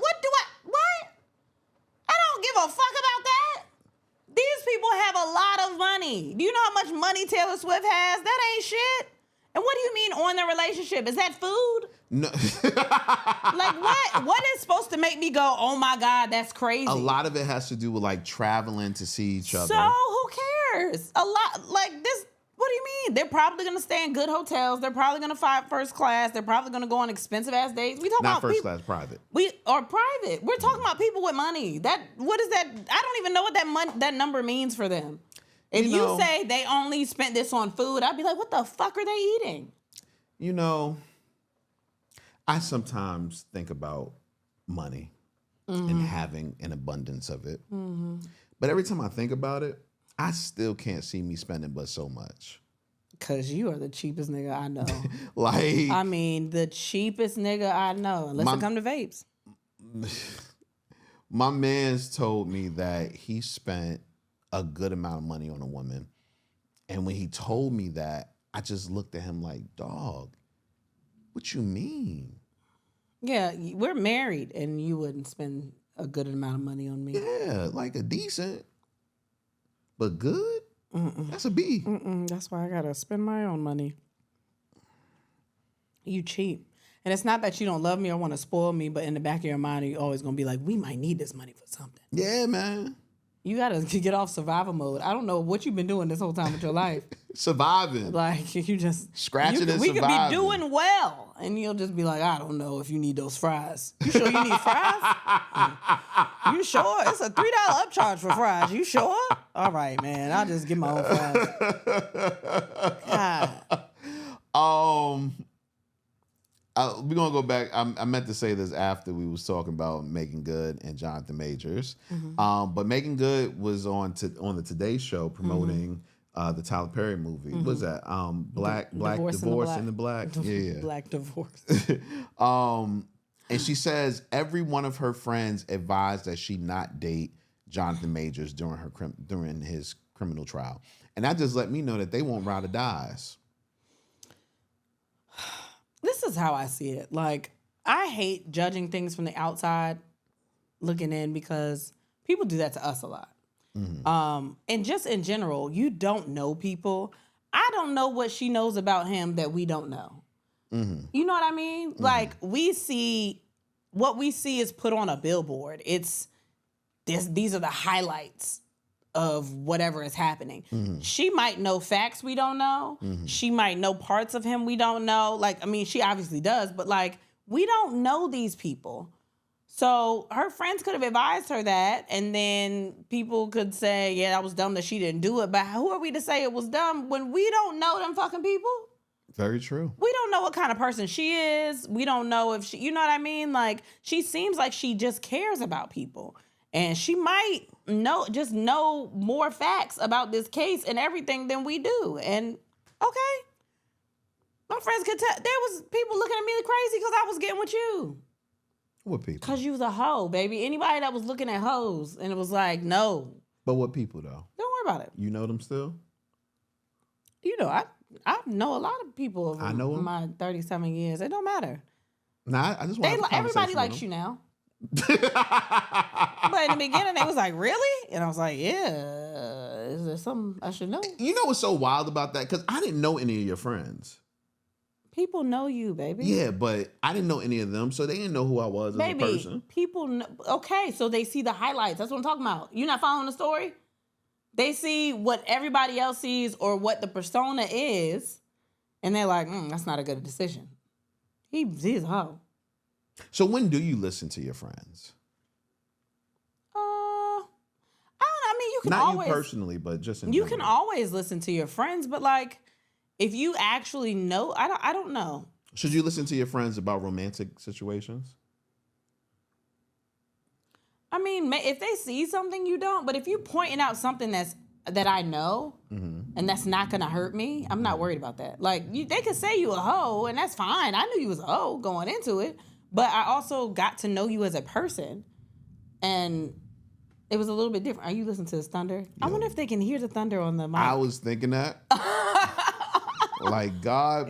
don't give a fuck about that. These people have a lot of money. Do you know how much money Taylor Swift has? That ain't shit. And what do you mean on the relationship? Is that food? No. Like what? What is supposed to make me go, oh my God, that's crazy? A lot of it has to do with like traveling to see each other. So who cares? A lot like this. What do you mean? They're probably gonna stay in good hotels. They're probably gonna fly first class. They're probably gonna go on expensive ass dates. We talking about first class, private. Private. We're talking about people with money. What is that? I don't even know what that number means for them. If you say they only spent this on food, I'd be like, what the fuck are they eating? I sometimes think about money and having an abundance of it. But every time I think about it, I still can't see me spending but so much. Because you are the cheapest nigga I know. The cheapest nigga I know, unless it come to vapes. My man's told me that he spent a good amount of money on a woman. And when he told me that, I just looked at him like, dog, what you mean? Yeah, we're married and you wouldn't spend a good amount of money on me. Yeah, like a decent, but good? That's a B. That's why I gotta spend my own money. You cheap. And it's not that you don't love me or want to spoil me, but in the back of your mind, you're always gonna be like, we might need this money for something. Yeah, man. You gotta get off survival mode. I don't know what you've been doing this whole time with your life. Surviving. Like you just scratching and surviving. We could be doing well, and you'll just be like, I don't know if you need those fries. You sure you need fries? You sure? It's a $3 upcharge for fries. You sure? All right, man. I'll just get my own fries. God. We're gonna go back. I meant to say this after we was talking about Megan Good and Jonathan Majors, but Megan Good was on the Today Show promoting the Tyler Perry movie. What was that? Black Divorce in the Black. Yeah. Black Divorce. And she says every one of her friends advised that she not date Jonathan Majors during his criminal trial, and that just let me know that they won't ride or dies. This is how I see it. Like, I hate judging things from the outside looking in because people do that to us a lot. And just in general, you don't know people. I don't know what she knows about him that we don't know. You know what I mean? Like, what we see is put on a billboard. These are the highlights of whatever is happening. She might know facts we don't know. She might know parts of him we don't know. Like, I mean, she obviously does, but like, we don't know these people. So her friends could have advised her that, and then people could say, yeah, that was dumb that she didn't do it. But who are we to say it was dumb when we don't know them fucking people? Very true. We don't know what kind of person she is. We don't know if she, you know what I mean? Like, she seems like she just cares about people. And she might know more facts about this case and everything than we do. And okay, my friends could tell. There was people looking at me crazy because I was getting with you. What people? Because you was a hoe, baby. Anybody that was looking at hoes and it was like, no. But what people though? Don't worry about it. You know them still? You know, I know a lot of people over I know my 37 years. It don't matter. Nah, I just want to have a everybody likes you now. But in the beginning, they was like, really? And I was like, yeah. Is there something I should know? You know what's so wild about that? Because I didn't know any of your friends. People know you, baby. Yeah, but I didn't know any of them, so they didn't know who I was as a person. People know. Okay, so they see the highlights. That's what I'm talking about. You're not following the story? They see what everybody else sees or what the persona is, and they're like, that's not a good decision. He's a hoe. So when do you listen to your friends? I mean, you can not always... Not you personally, but just in You general. can always listen to your friends, but like, if you actually know, I don't know. Should you listen to your friends about romantic situations? I mean, if they see something you don't, but if you pointing out something that I know and that's not gonna hurt me, I'm not worried about that. Like, they could say you a hoe, and that's fine. I knew you was a hoe going into it, but I also got to know you as a person, and it was a little bit different. Are you listening to this thunder? Yeah. I wonder if they can hear the thunder on the mic. I was thinking that. Like, God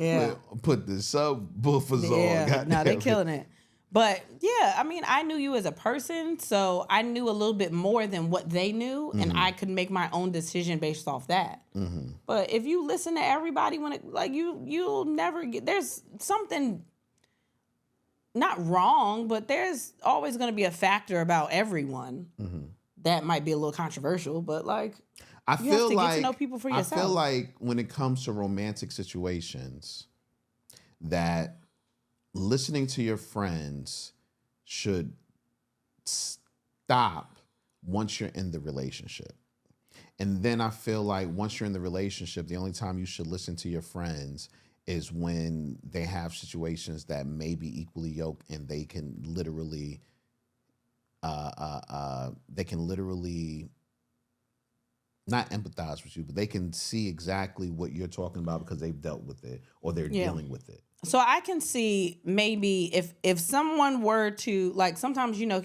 put the subwoofers on. Yeah, no, they killing it. But yeah, I mean, I knew you as a person, so I knew a little bit more than what they knew, and I could make my own decision based off that. But if you listen to everybody, when it like you'll never get. There's something not wrong, but there's always going to be a factor about everyone that might be a little controversial. But like, I you have to get to know people for yourself. I feel like when it comes to romantic situations, that listening to your friends should stop once you're in the relationship. And then I feel like once you're in the relationship, the only time you should listen to your friends is when they have situations that may be equally yoked and they can literally not empathize with you, but they can see exactly what you're talking about because they've dealt with it or they're dealing with it. So I can see maybe if someone were to, like, sometimes, you know,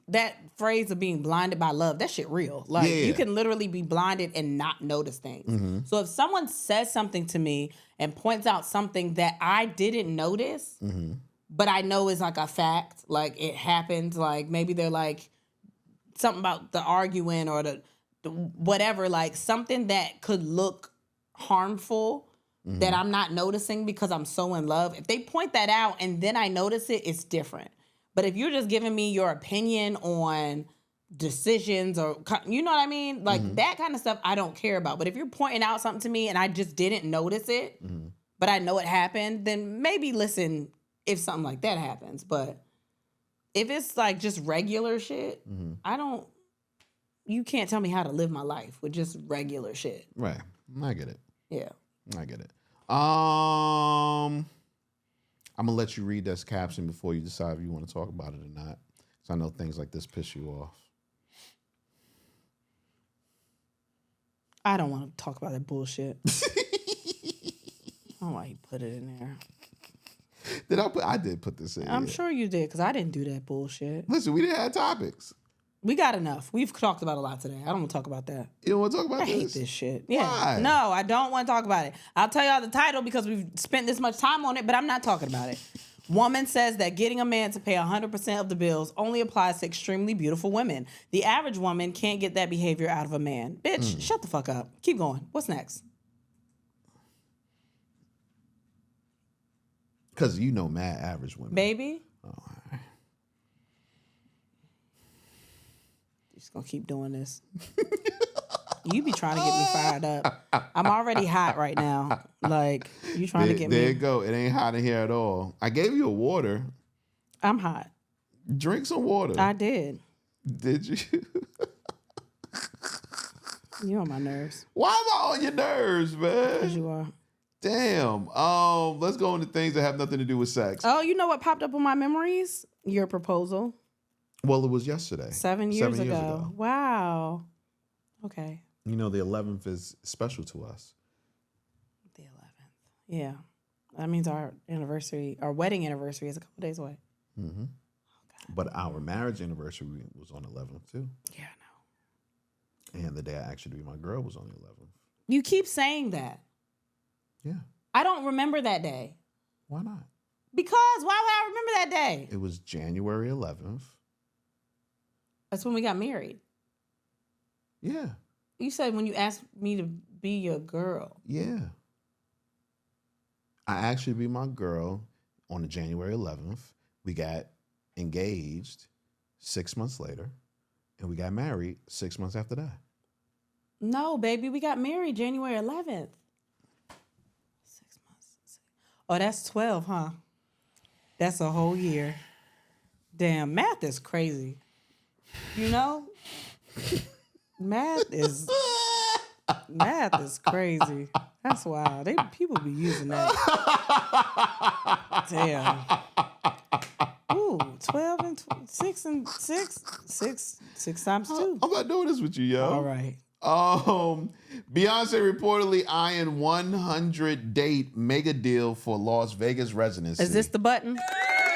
that phrase of being blinded by love, that shit real. Like, you can literally be blinded and not notice things. So if someone says something to me and points out something that I didn't notice, but I know is like a fact, like it happened, like maybe they're like something about the arguing or the whatever, like something that could look harmful that I'm not noticing because I'm so in love. If they point that out and then I notice it, it's different. But if you're just giving me your opinion on decisions or, you know what I mean? Like that kind of stuff I don't care about. But if you're pointing out something to me and I just didn't notice it, but I know it happened, then maybe listen if something like that happens. But if it's like just regular shit, you can't tell me how to live my life with just regular shit. Right. I get it. Yeah. I get it. I'm gonna let you read this caption before you decide if you want to talk about it or not. So I know things like this piss you off. I don't want to talk about that bullshit. I don't know why he put it in there. I did put this in. I'm sure you did, because I didn't do that bullshit. Listen, we didn't have topics. We got enough. We've talked about a lot today. I don't want to talk about that. You don't want to talk about this? I hate this shit. Yeah. Why? No, I don't want to talk about it. I'll tell y'all the title because we've spent this much time on it, but I'm not talking about it. Woman says that getting a man to pay 100% of the bills only applies to extremely beautiful women. The average woman can't get that behavior out of a man. Bitch, shut the fuck up. Keep going. What's next? Because you know mad average women. Baby. Oh, all right. Just gonna keep doing this. You be trying to get me fired up. I'm already hot right now. Like, you trying to get me. There you go. It ain't hot in here at all. I gave you a water. I'm hot. Drink some water. I did. Did you? You on my nerves. Why am I on your nerves, man? Because you are. Damn. Let's go into things that have nothing to do with sex. Oh, you know what popped up on my memories? Your proposal. Well, it was yesterday. 7 years ago. Wow. Okay. You know, the 11th is special to us. The 11th. Yeah. That means our wedding anniversary is a couple days away. Mm-hmm. Okay. But our marriage anniversary was on the 11th, too. Yeah, I know. And the day I actually be my girl was on the 11th. You keep saying that. Yeah. I don't remember that day. Why not? Because why would I remember that day? It was January 11th. That's when we got married. Yeah. You said when you asked me to be your girl. Yeah. I actually be my girl on the January 11th. We got engaged 6 months later, and we got married 6 months after that. No, baby, we got married January 11th. 6 months. Oh, that's 12, huh? That's a whole year. Damn, math is crazy. You know? Math is crazy. That's wild. People be using that. Damn. Ooh, 12 and 6 and 6. 6 times 2. I'm not doing this with you, yo. All right. Beyonce reportedly eyeing 100 date mega deal for Las Vegas residency. Is this the button?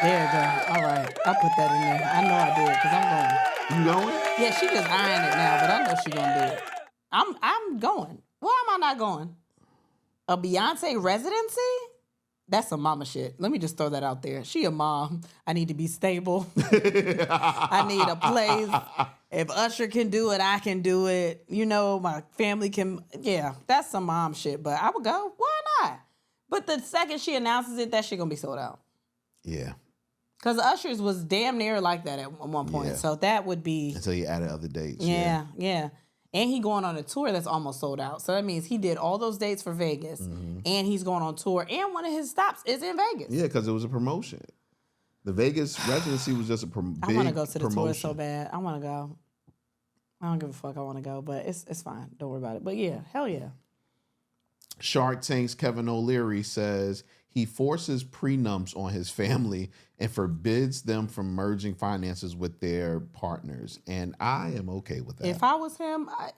There you go. All right. I'll put that in there. I know I did because I'm going. You going? Yeah, she just eyeing it now, but I know she gonna do it. I'm going. Why am I not going? A Beyonce residency? That's some mama shit. Let me just throw that out there. She a mom. I need to be stable. I need a place. If Usher can do it, I can do it. You know, my family can. Yeah, that's some mom shit, but I would go. Why not? But the second she announces it, that shit gonna be sold out. Yeah. Because Usher's was damn near like that at one point. Yeah. So that would be... Until he added other dates. Yeah. And he going on a tour that's almost sold out. So that means he did all those dates for Vegas. Mm-hmm. And he's going on tour. And one of his stops is in Vegas. Yeah, because it was a promotion. The Vegas residency was just a big promotion. I want to go to the tour so bad. I want to go. I don't give a fuck. I want to go. But it's fine. Don't worry about it. But yeah, hell yeah. Shark Tank's Kevin O'Leary says he forces prenups on his family and forbids them from merging finances with their partners. And I am okay with that. If I was him, I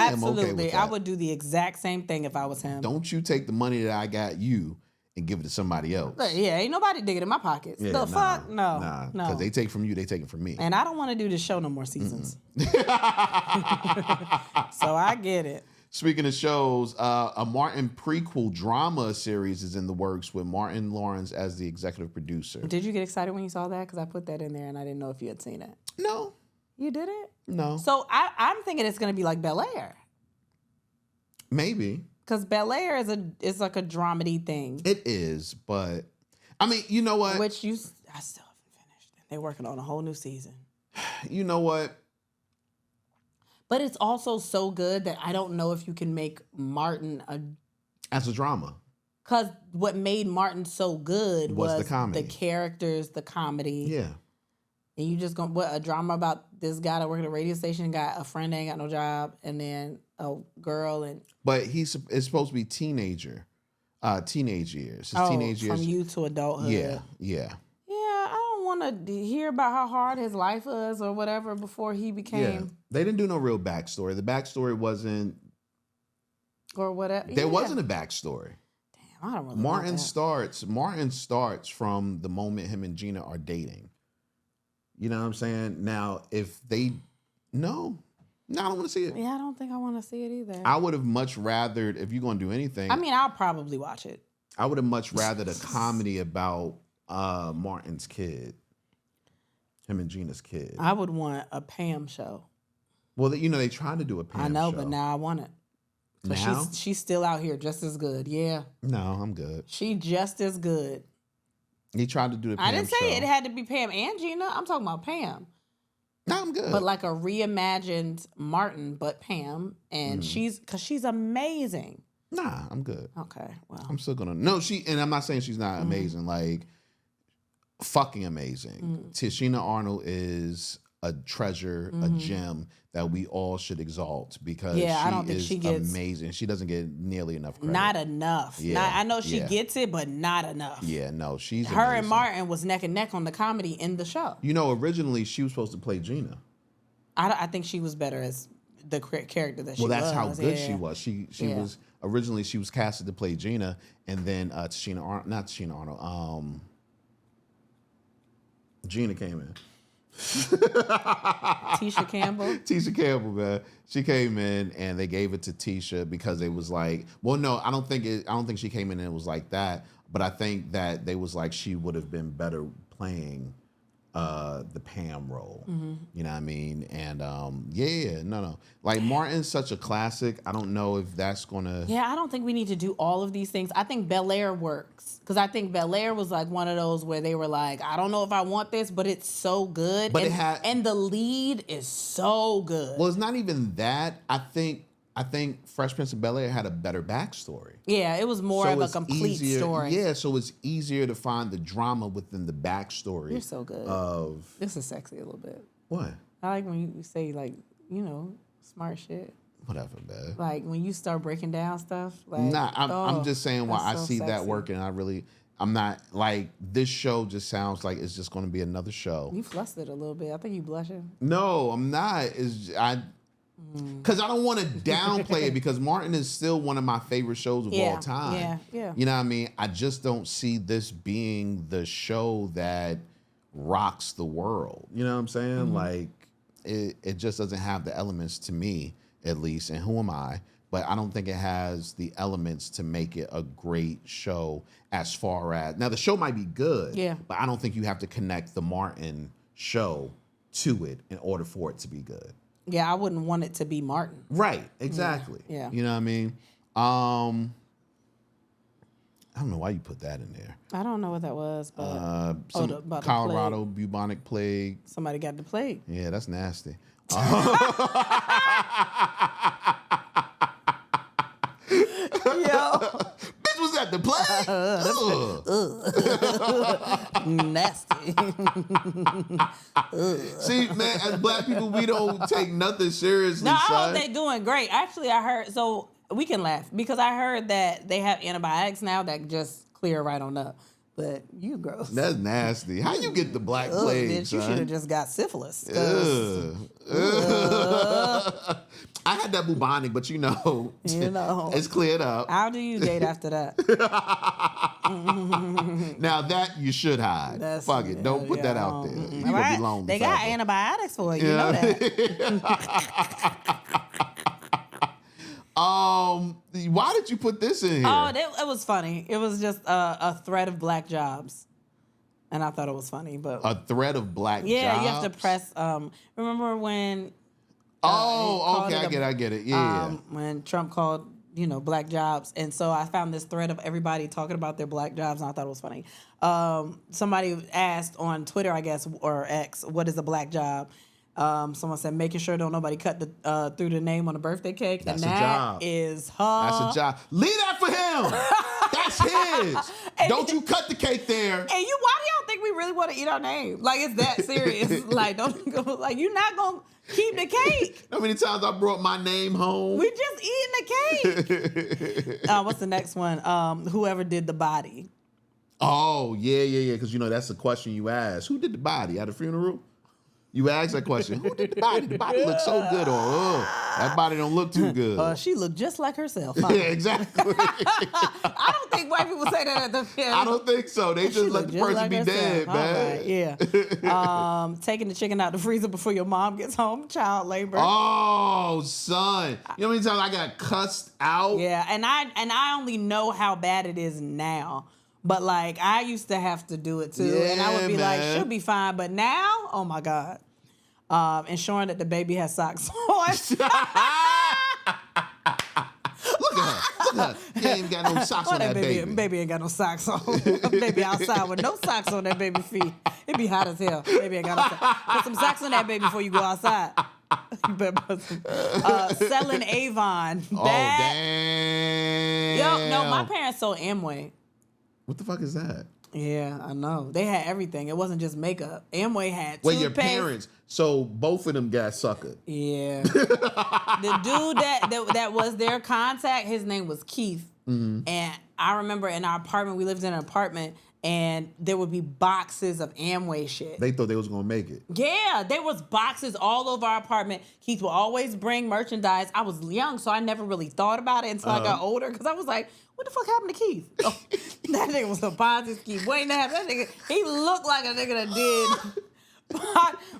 absolutely. Okay with that. I would do the exact same thing if I was him. Don't you take the money that I got you and give it to somebody else. Yeah, ain't nobody digging in my pockets. Yeah, the fuck? No. Nah, because they take from you, they take it from me. And I don't want to do this show no more seasons. So I get it. Speaking of shows, a Martin prequel drama series is in the works with Martin Lawrence as the executive producer. Did you get excited when you saw that? Because I put that in there and I didn't know if you had seen it. No. You didn't? No. So I'm thinking it's going to be like Bel-Air. Maybe. Because Bel-Air is like a dramedy thing. It is, but I mean, you know what? I still haven't finished. They're working on a whole new season. You know what? But it's also so good that I don't know if you can make Martin as a drama. Because what made Martin so good was the comedy, the characters, the comedy. Yeah. And you just a drama about this guy that worked at a radio station, got a friend that ain't got no job, and then a girl and. But it's supposed to be teenage years. His teenage years from youth to adulthood. Yeah. Yeah, I don't want to hear about how hard his life was or whatever before he became. Yeah. They didn't do no real backstory. The backstory wasn't. Or whatever. There wasn't a backstory. Damn, I don't really. Martin starts from the moment him and Gina are dating. You know what I'm saying? Now, if they... No, I don't want to see it. Yeah, I don't think I want to see it either. I would have much rather, if you're going to do anything... I mean, I'll probably watch it. I would have much rather the comedy about Martin's kid. Him and Gina's kid. I would want a Pam show. Well, they tried to do a Pam show. I know, but now I want it. Now? She's still out here just as good, yeah. No, I'm good. She just as good. He tried to do the Pam show. I didn't say it had to be Pam and Gina. I'm talking about Pam. No, I'm good. But like a reimagined Martin, but Pam, and she's amazing. Nah, I'm good. Okay, well, I'm still gonna and I'm not saying she's not amazing. Like, fucking amazing. Tichina Arnold is a treasure, a gem that we all should exalt because I don't think she gets amazing. She doesn't get nearly enough credit. Not enough. Yeah. I know she gets it, but not enough. Yeah, no, she's her amazing. and Martin was neck and neck on the comedy in the show. You know, originally she was supposed to play Gina. I think she was better as the character that she was. Well, that's how good she was. She was originally she was casted to play Gina, and then Gina came in. Tisha Campbell, man. She came in and they gave it to Tisha because it was like, well, no, I don't think she came in and it was like that, but I think that they was like she would have been better playing the Pam role. You know what I mean? And no. Like Martin's such a classic. I don't know if that's gonna. Yeah, I don't think we need to do all of these things. I think Bel Air works because I think Bel Air was like one of those where they were like, I don't know if I want this, but it's so good. But and the lead is so good. Well, it's not even that. I think Fresh Prince of Bel-Air had a better backstory. Yeah, it was more of a complete story. Yeah, so it's easier to find the drama within the backstory. You're so good. This is sexy a little bit. What? I like when you say like, smart shit. Whatever, man. Like when you start breaking down stuff. Like, I'm just saying why I see sexy. that working. I'm not like this show. Just sounds like it's just going to be another show. You flustered a little bit. I think you blushing. No, I'm not. Because I don't want to downplay it because Martin is still one of my favorite shows of all time. Yeah. You know what I mean? I just don't see this being the show that rocks the world. You know what I'm saying? Like, it just doesn't have the elements to me, at least. And who am I? But I don't think it has the elements to make it a great show as far as... Now, the show might be good, but I don't think you have to connect the Martin show to it in order for it to be good. Yeah, I wouldn't want it to be Martin. Right, exactly. Yeah. You know what I mean? I don't know why you put that in there. I don't know what that was, but about Colorado bubonic plague. Somebody got the plague. Yeah, that's nasty. Yo. Bitch was at the plague. Nasty. See, man, as black people, we don't take nothing seriously. No, I hope they doing great. Actually, I heard, so we can laugh because I heard that they have antibiotics now that just clear right on up. But you gross. That's nasty. How you get the black plague, bitch, son? You should have just got syphilis. I had that bubonic, but it's cleared up. How do you date after that? Now that you should hide. Fuck it. Don't put that out there. You're going to be lonely. They got antibiotics for it. You know that. Why did you put this in here? Oh, it was funny. It was just a thread of black jobs. And I thought it was funny, but a thread of black jobs? Yeah, you have to press, remember when... okay, I get it. Yeah. When Trump called, black jobs. And so I found this thread of everybody talking about their black jobs, and I thought it was funny. Somebody asked on Twitter, I guess, or X, what is a black job? Someone said, making sure don't nobody cut through the name on a birthday cake. That's and a job. Is That's a job. Leave that for him. That's his. Don't you cut the cake there. And why do y'all think we really want to eat our name? Like, it's that serious. Like, don't go, like, you're not going to keep the cake. How many times I brought my name home? We just eating the cake. What's the next one? Whoever did the body. Oh, yeah. Because, that's the question you ask. Who did the body at a funeral? You ask that question. Who did the body? The body looks so good. Or, that body don't look too good. She looked just like herself. Huh? Yeah, exactly. I don't think white people say that at the funeral. I don't think so. They just let the person like be herself. Dead, man. Right, yeah. Taking the chicken out the freezer before your mom gets home. Child labor. Oh, son. You know how many times I got cussed out? Yeah, and I only know how bad it is now. But, like, I used to have to do it, too. Yeah, and I would be man. like, she'll be fine. But now, oh, my God. Ensuring that the baby has socks on. Look at her. Look, you ain't got no socks on that baby. Baby ain't got no socks on. Baby outside with no socks on that baby feet. It be hot as hell. Baby ain't got no socks. Put some socks on that baby before you go outside. You better put some, selling Avon. Oh, damn. Yo, no, my parents sold Amway. What the fuck is that? Yeah, I know. They had everything. It wasn't just makeup. Amway had toothpaste. Wait, your parents. So both of them got suckered. Yeah. The dude that was their contact, his name was Keith. Mm-hmm. And I remember in our apartment, we lived in an apartment, and there would be boxes of Amway shit. They thought they was going to make it. Yeah, there was boxes all over our apartment. Keith would always bring merchandise. I was young, so I never really thought about it until I got older, because I was like, what the fuck happened to Keith? Oh, that nigga was a positive Keith. Waiting to have that nigga. He looked like a nigga that did.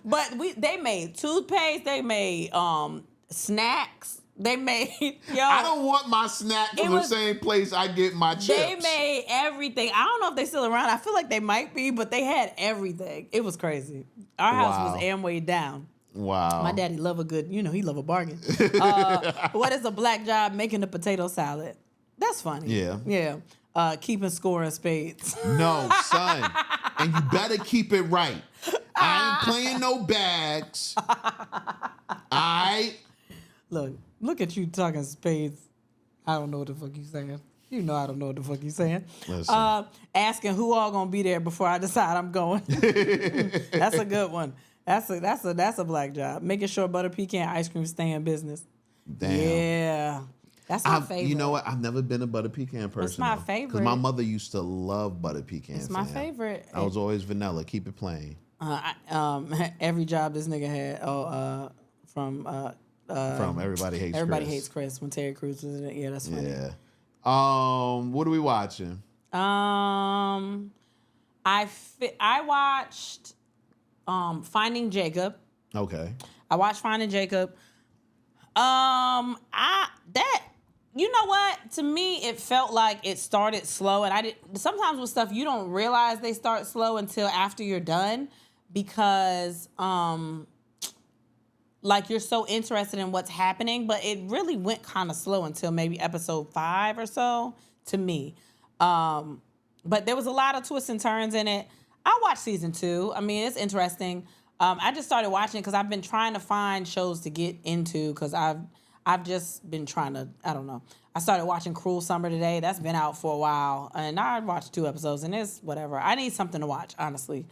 But they made toothpaste. They made snacks. They made, I don't want my snack from the same place I get my chips. They made everything. I don't know if they're still around. I feel like they might be, but they had everything. It was crazy. Our house was Amway down. Wow. My daddy love a good, he love a bargain. What is a black job? Making a potato salad. That's funny. Yeah. Yeah. Keeping score in spades. No, son. And you better keep it right. I ain't playing no bags. Look at you talking spades. I don't know what the fuck you saying. You know I don't know what the fuck you saying. Asking who all gonna be there before I decide I'm going. That's a good one. That's a black job. Making sure butter pecan ice cream stay in business. Damn. Yeah. That's my favorite. You know what? I've never been a butter pecan person. It's my favorite. Because my mother used to love butter pecan. It's my favorite. I was always vanilla. Keep it plain. Every job this nigga had. From Everybody Hates Chris. Everybody Hates Chris when Terry Crews was in it. Yeah, that's funny. Yeah. What are we watching? I watched Finding Jacob. Okay. I watched Finding Jacob. You know what? To me, it felt like it started slow, and sometimes with stuff you don't realize they start slow until after you're done, because like you're so interested in what's happening, but it really went kind of slow until maybe episode 5 or so to me. But there was a lot of twists and turns in it. I watched season 2. I mean, it's interesting. I just started watching it because I've been trying to find shows to get into, because I've just been trying to, I don't know. I started watching Cruel Summer today. That's been out for a while. And I watched 2 episodes, and it's whatever. I need something to watch, honestly.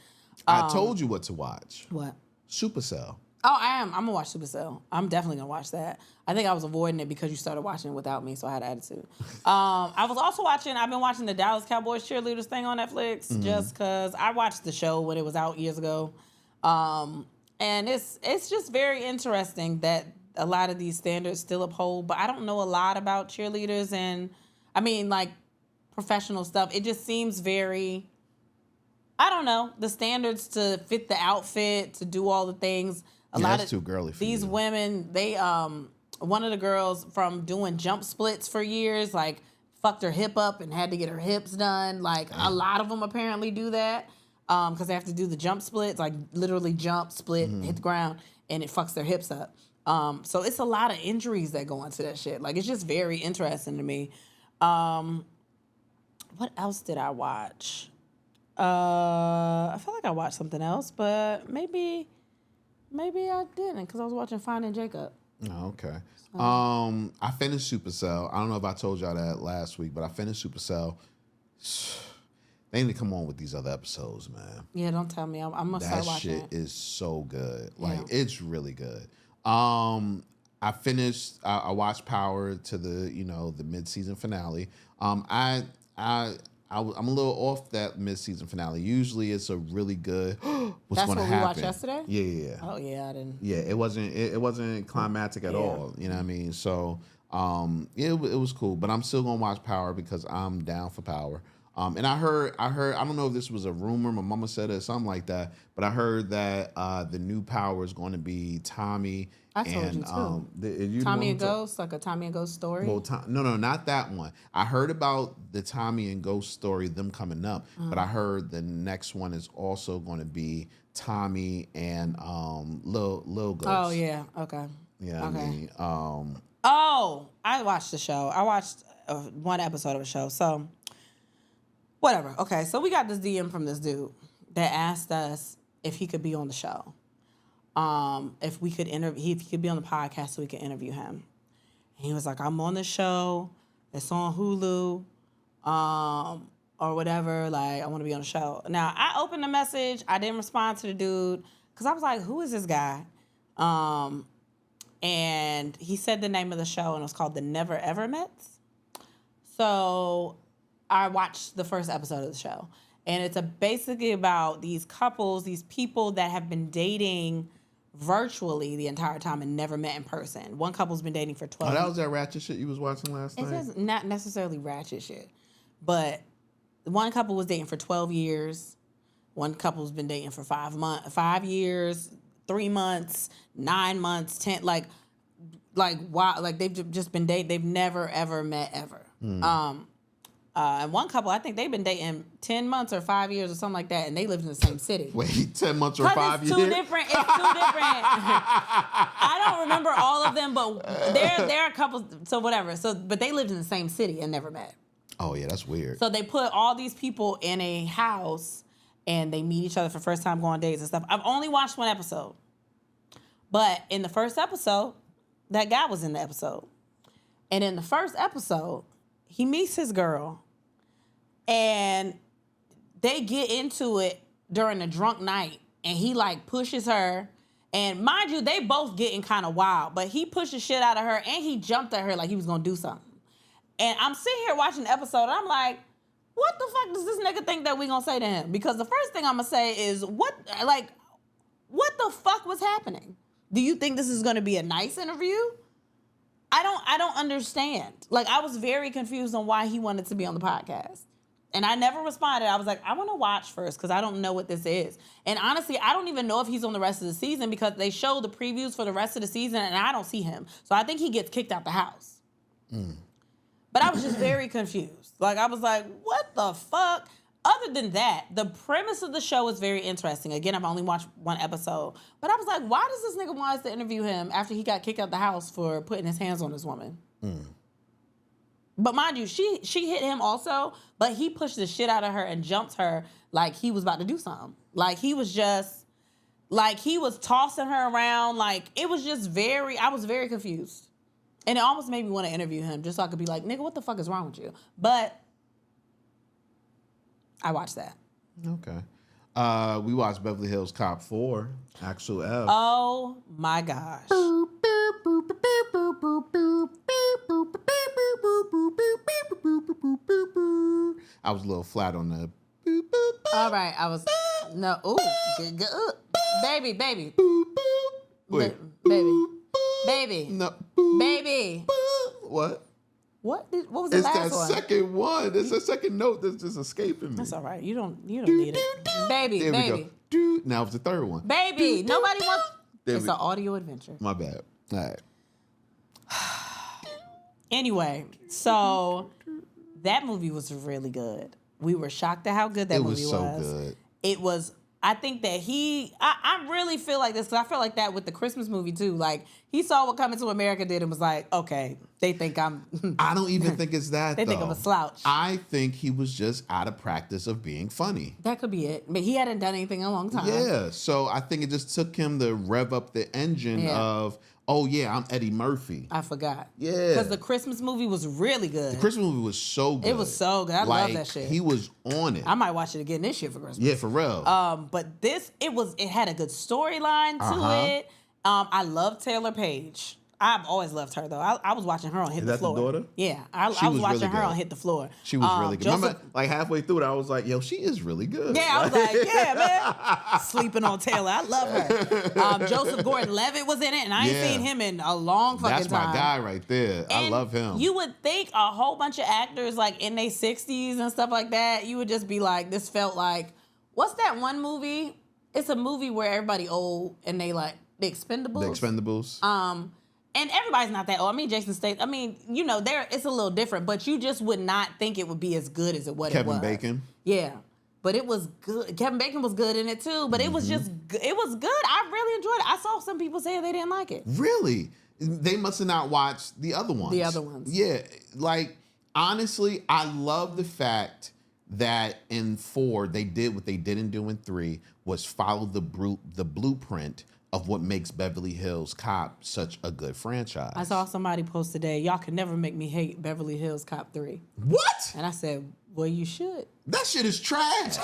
I told you what to watch. What? Supercell. Oh, I am. I'm going to watch Supercell. I'm definitely going to watch that. I think I was avoiding it because you started watching it without me, so I had attitude. I've been watching the Dallas Cowboys cheerleaders thing on Netflix, just because I watched the show when it was out years ago. And it's just very interesting that a lot of these standards still uphold, but I don't know a lot about cheerleaders and, I mean, like, professional stuff. It just seems very, I don't know, the standards to fit the outfit, to do all the things. That's too girly for these you. Women, they, one of the girls from doing jump splits for years, like, fucked her hip up and had to get her hips done. Like, a lot of them apparently do that. Because they have to do the jump splits, like literally jump, split, hit the ground, and it fucks their hips up. So it's a lot of injuries that go into that shit. Like, it's just very interesting to me. What else did I watch? I feel like I watched something else, but maybe I didn't, because I was watching Finding Jacob. Oh, okay. I finished Supercell. I don't know if I told y'all that last week, but I finished Supercell. They need to come on with these other episodes, man. Yeah, don't tell me. I'm gonna start watching it. That shit is so good. Like, it's really good. I watched Power to the mid-season finale. I'm a little off that mid-season finale. Usually it's a really good what's going to happen. That's what we watched yesterday? Yeah. Oh yeah, I didn't. Yeah, it wasn't climactic at all. You know what I mean? So it was cool, but I'm still gonna watch Power because I'm down for Power. And I heard, I don't know if this was a rumor, my mama said it or something like that, but I heard that the new Power is going to be Tommy. I told you too. Tommy and Ghost, like a Tommy and Ghost story? Well, no, not that one. I heard about the Tommy and Ghost story, them coming up, but I heard the next one is also going to be Tommy and Lil Ghost. Oh, yeah, okay. Yeah, okay. I watched the show. one episode of a show. So, whatever. Okay, so we got this DM from this dude that asked us if he could be on the show. If we could if he could be on the podcast so we could interview him. And he was like, I'm on the show. It's on Hulu. Or whatever. Like, I want to be on the show. Now, I opened the message. I didn't respond to the dude because I was like, who is this guy? And he said the name of the show, and it was called The Never Ever Mets. So I watched the first episode of the show, and it's basically about these couples, these people that have been dating virtually the entire time and never met in person. One couple's been dating for 12 years. Oh, that was that ratchet shit you was watching last night? It's not necessarily ratchet shit, but one couple was dating for 12 years. One couple's been dating for 5 years, 3 months, 9 months, 10, like wow, like they've just been dating. They've never ever met ever. And one couple, I think they've been dating 10 months or 5 years or something like that, and they lived in the same city. Wait, 10 months or 5 years? It's two different. I don't remember all of them, but there are couples. So whatever. But they lived in the same city and never met. Oh yeah, that's weird. So they put all these people in a house, and they meet each other for the first time, go on dates and stuff. I've only watched one episode, but in the first episode, that guy was in the episode, and in the first episode, he meets his girl, and they get into it during a drunk night, and he like pushes her, and mind you, they both getting kind of wild, but he pushed the shit out of her, and he jumped at her like he was gonna do something. And I'm sitting here watching the episode, and I'm like, what the fuck does this nigga think that we gonna say to him? Because the first thing I'm gonna say is, what the fuck was happening? Do you think this is gonna be a nice interview? I don't understand. Like, I was very confused on why he wanted to be on the podcast. And I never responded. I was like, I want to watch first because I don't know what this is. And honestly, I don't even know if he's on the rest of the season because they show the previews for the rest of the season and I don't see him. So I think he gets kicked out the house. But I was just very confused. Like, I was like, what the fuck? Other than that, the premise of the show is very interesting. Again, I've only watched one episode. But I was like, why does this nigga want us to interview him after he got kicked out the house for putting his hands on this woman? But mind you, she hit him also, but he pushed the shit out of her and jumped her like he was about to do something. Like, he was just, like, he was tossing her around. Like, it was just I was very confused. And it almost made me want to interview him just so I could be like, nigga, what the fuck is wrong with you? But I watched that. Okay. We watched Beverly Hills Cop 4, Actual F. Oh, my gosh. I was a little flat on the All right, I was, no, ooh, good. Baby. Baby. No. Baby. What? What was the last one? It's that second one. It's a second note that's just escaping me. That's all right. You don't need it. Baby. There we go. Now it's the third one. Baby. Nobody wants. It's an audio adventure. My bad. All right. Anyway, so that movie was really good. We were shocked at how good that movie was. It was so good. It was. I think that I really feel like this because I feel like that with the Christmas movie too. Like, he saw what Coming to America did and was like, okay, they think I'm. I don't even think it's that. They think I'm a slouch. I think he was just out of practice of being funny. That could be it. But he hadn't done anything in a long time. Yeah, so I think it just took him to rev up the engine of, oh yeah, I'm Eddie Murphy. I forgot. Yeah. Because the Christmas movie was really good. The Christmas movie was so good. It was so good. I love that shit. He was on it. I might watch it again this year for Christmas. Yeah, for real. But this, it had a good storyline to it. I love Taylor Page. I've always loved her though. I was watching her on Hit the Floor. Is that the daughter? Yeah, I was watching her on Hit the Floor. She was really good. Remember, like halfway through it, I was like, "Yo, she is really good." Yeah, I was like, "Yeah, man." Sleeping on Taylor, I love her. Joseph Gordon-Levitt was in it, and I ain't seen him in a long fucking time. That's my guy right there. And I love him. You would think a whole bunch of actors like in their 60s and stuff like that, you would just be like, this felt like, what's that one movie? It's a movie where everybody old and they like The Expendables. The Expendables. And everybody's not that old. I mean, Jason Statham. I mean, you know, it's a little different, but you just would not think it would be as good as it was. Kevin Bacon. Yeah, but it was good. Kevin Bacon was good in it too, but it was just, it was good. I really enjoyed it. I saw some people say they didn't like it. Really? They must have not watched the other ones. The other ones. Yeah, like honestly, I love the fact that in 4 they did what they didn't do in 3 was follow the blueprint of what makes Beverly Hills Cop such a good franchise. I saw somebody post today, y'all can never make me hate Beverly Hills Cop 3. What? And I said, well, you should. That shit is trash.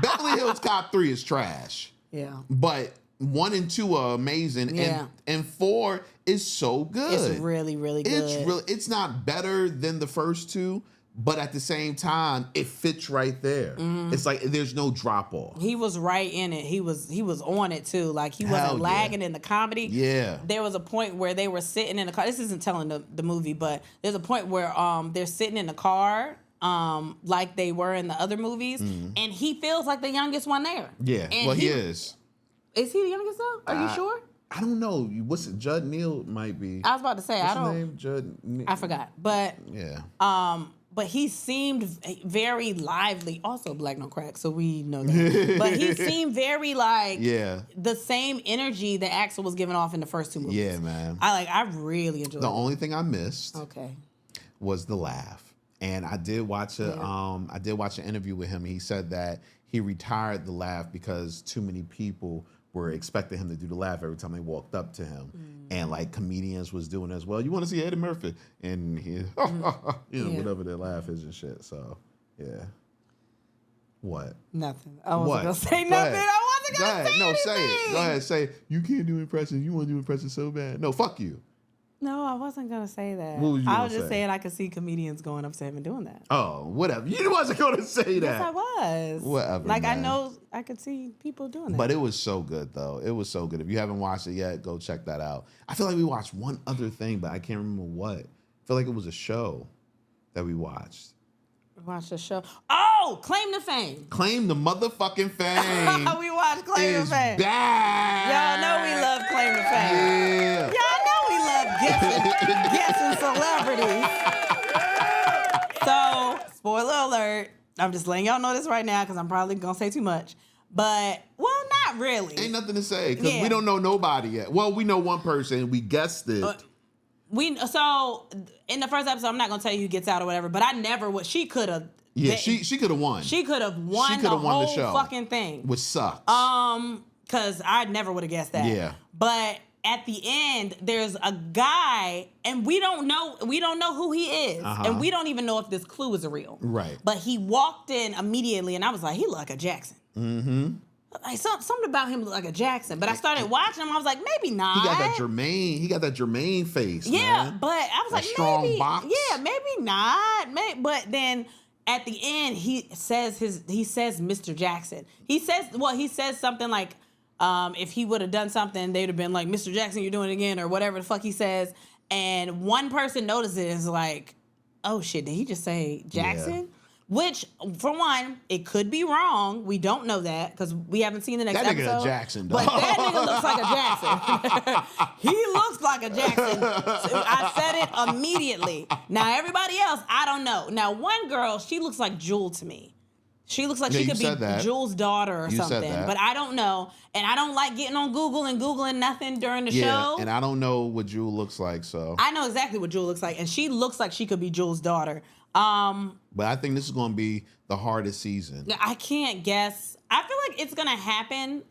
Beverly Hills Cop 3 is trash. Yeah. But 1 and 2 are amazing. Yeah. And 4 is so good. It's really, really good. It's not better than the first 2, but at the same time, it fits right there. Mm-hmm. It's like there's no drop off. He was right in it. He was on it too. Like he wasn't lagging in the comedy. Yeah. There was a point where they were sitting in the car. This isn't telling the movie, but there's a point where they're sitting in the car like they were in the other movies, and he feels like the youngest one there. Yeah. And he is. Is he the youngest though? Are you sure? I don't know. What's it? Judd Neal might be. I was about to say What's his name? Judd. I forgot, but yeah. But he seemed very lively. Also, Black No Crack, so we know that. But he seemed very like the same energy that Axel was giving off in the first 2 movies. Yeah, man. I really enjoyed it. The only thing I missed was the laugh. And I did watch an interview with him. He said that he retired the laugh because too many people were expecting him to do the laugh every time they walked up to him. And like comedians was doing as well. You want to see Eddie Murphy? And he, whatever their laugh is and shit. So, yeah. What? Nothing. I wasn't going to say nothing. I wasn't going to say anything. Say it. Go ahead. Say it. You can't do impressions. You want to do impressions so bad. No, fuck you. No, I wasn't going to say that. What was you I was just saying I could see comedians going up to him and doing that. Oh, whatever. You wasn't going to say that. Yes, I was. Whatever, Like, man. I know I could see people doing that. But it was so good, though. It was so good. If you haven't watched it yet, go check that out. I feel like we watched one other thing, but I can't remember what. I feel like it was a show that we watched. Watch the show. Oh, Claim to Fame. Claim the motherfucking Fame. We watched Claim to Fame. Back. Y'all know we love Claim to Fame. Yeah. Y'all know we love guessing celebrities. So, spoiler alert. I'm just letting y'all know this right now because I'm probably going to say too much. But, well, not really. Ain't nothing to say because we don't know nobody yet. Well, we know one person. We guessed it. So in the first episode, I'm not gonna tell you who gets out or whatever, but I never would. She could have. Yeah, she could have won. She could have won the whole fucking thing, which sucks. Because I never would have guessed that. Yeah. But at the end, there's a guy, and we don't know who he is, and we don't even know if this clue is real. Right. But he walked in immediately, and I was like, he look like a Jackson. Mm-hmm. Like something about him looked like a Jackson, but I started watching him. I was like, maybe not. He got that Jermaine face. Yeah, man. but I was that like, strong maybe. box. Yeah, maybe not. But then at the end, he says Mr. Jackson. He says something like, if he would have done something, they'd have been like, Mr. Jackson, you're doing it again, or whatever the fuck he says. And one person notices it and is like, oh shit, did he just say Jackson? Yeah. Which, for one, it could be wrong. We don't know that because we haven't seen the next episode. That nigga a Jackson, dog. But that nigga looks like a Jackson. He looks like a Jackson. So I said it immediately. Now, everybody else, I don't know. Now, one girl, she looks like Jewel to me. She looks like she could be Jewel's daughter or something. But I don't know. And I don't like getting on Google and Googling nothing during the show. And I don't know what Jewel looks like, so. I know exactly what Jewel looks like. And she looks like she could be Jewel's daughter. But I think this is going to be the hardest season. I can't guess. I feel like it's going to happen.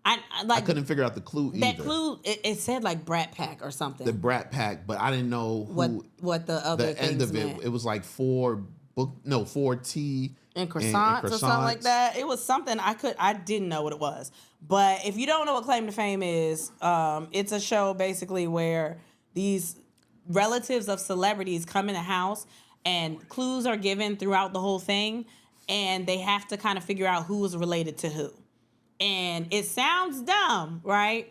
I couldn't figure out the clue either. That clue, it said like Brat Pack or something. The Brat Pack, but I didn't know what the other the end of meant. It was like 4 tea and croissants or something like that. It was something I didn't know what it was. But if you don't know what Claim to Fame is, it's a show basically where these relatives of celebrities come in the house and clues are given throughout the whole thing, and they have to kind of figure out who is related to who. And it sounds dumb, right?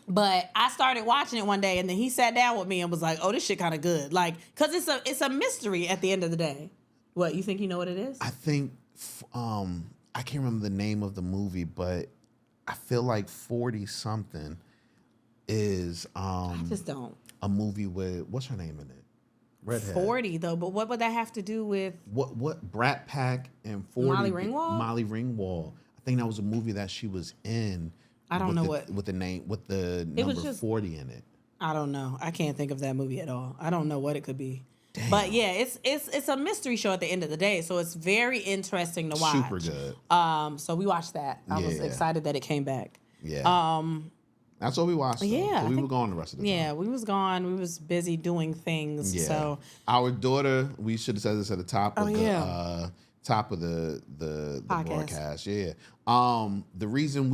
But I started watching it one day, and then he sat down with me and was like, "Oh, this shit kind of good." Like, cause it's a mystery at the end of the day. What, you think you know what it is? I think I can't remember the name of the movie, but I feel like 40 something is I just don't. A movie with what's her name in it? Redhead. 40 though, but what would that have to do with what Brat Pack and 40? Molly Ringwald? Molly Ringwald. I think that was a movie that she was in. I don't know what with the number 40 in it. I don't know. I can't think of that movie at all. I don't know what it could be. Damn. But yeah, it's a mystery show at the end of the day, so it's very interesting to watch. Super good. So we watched that. I was excited that it came back. Yeah. That's what we watched. Though. Yeah, so we were gone the rest of the time. Yeah, we was gone. We was busy doing things. Yeah. So our daughter, we should have said this at the top of the broadcast. Yeah. The reason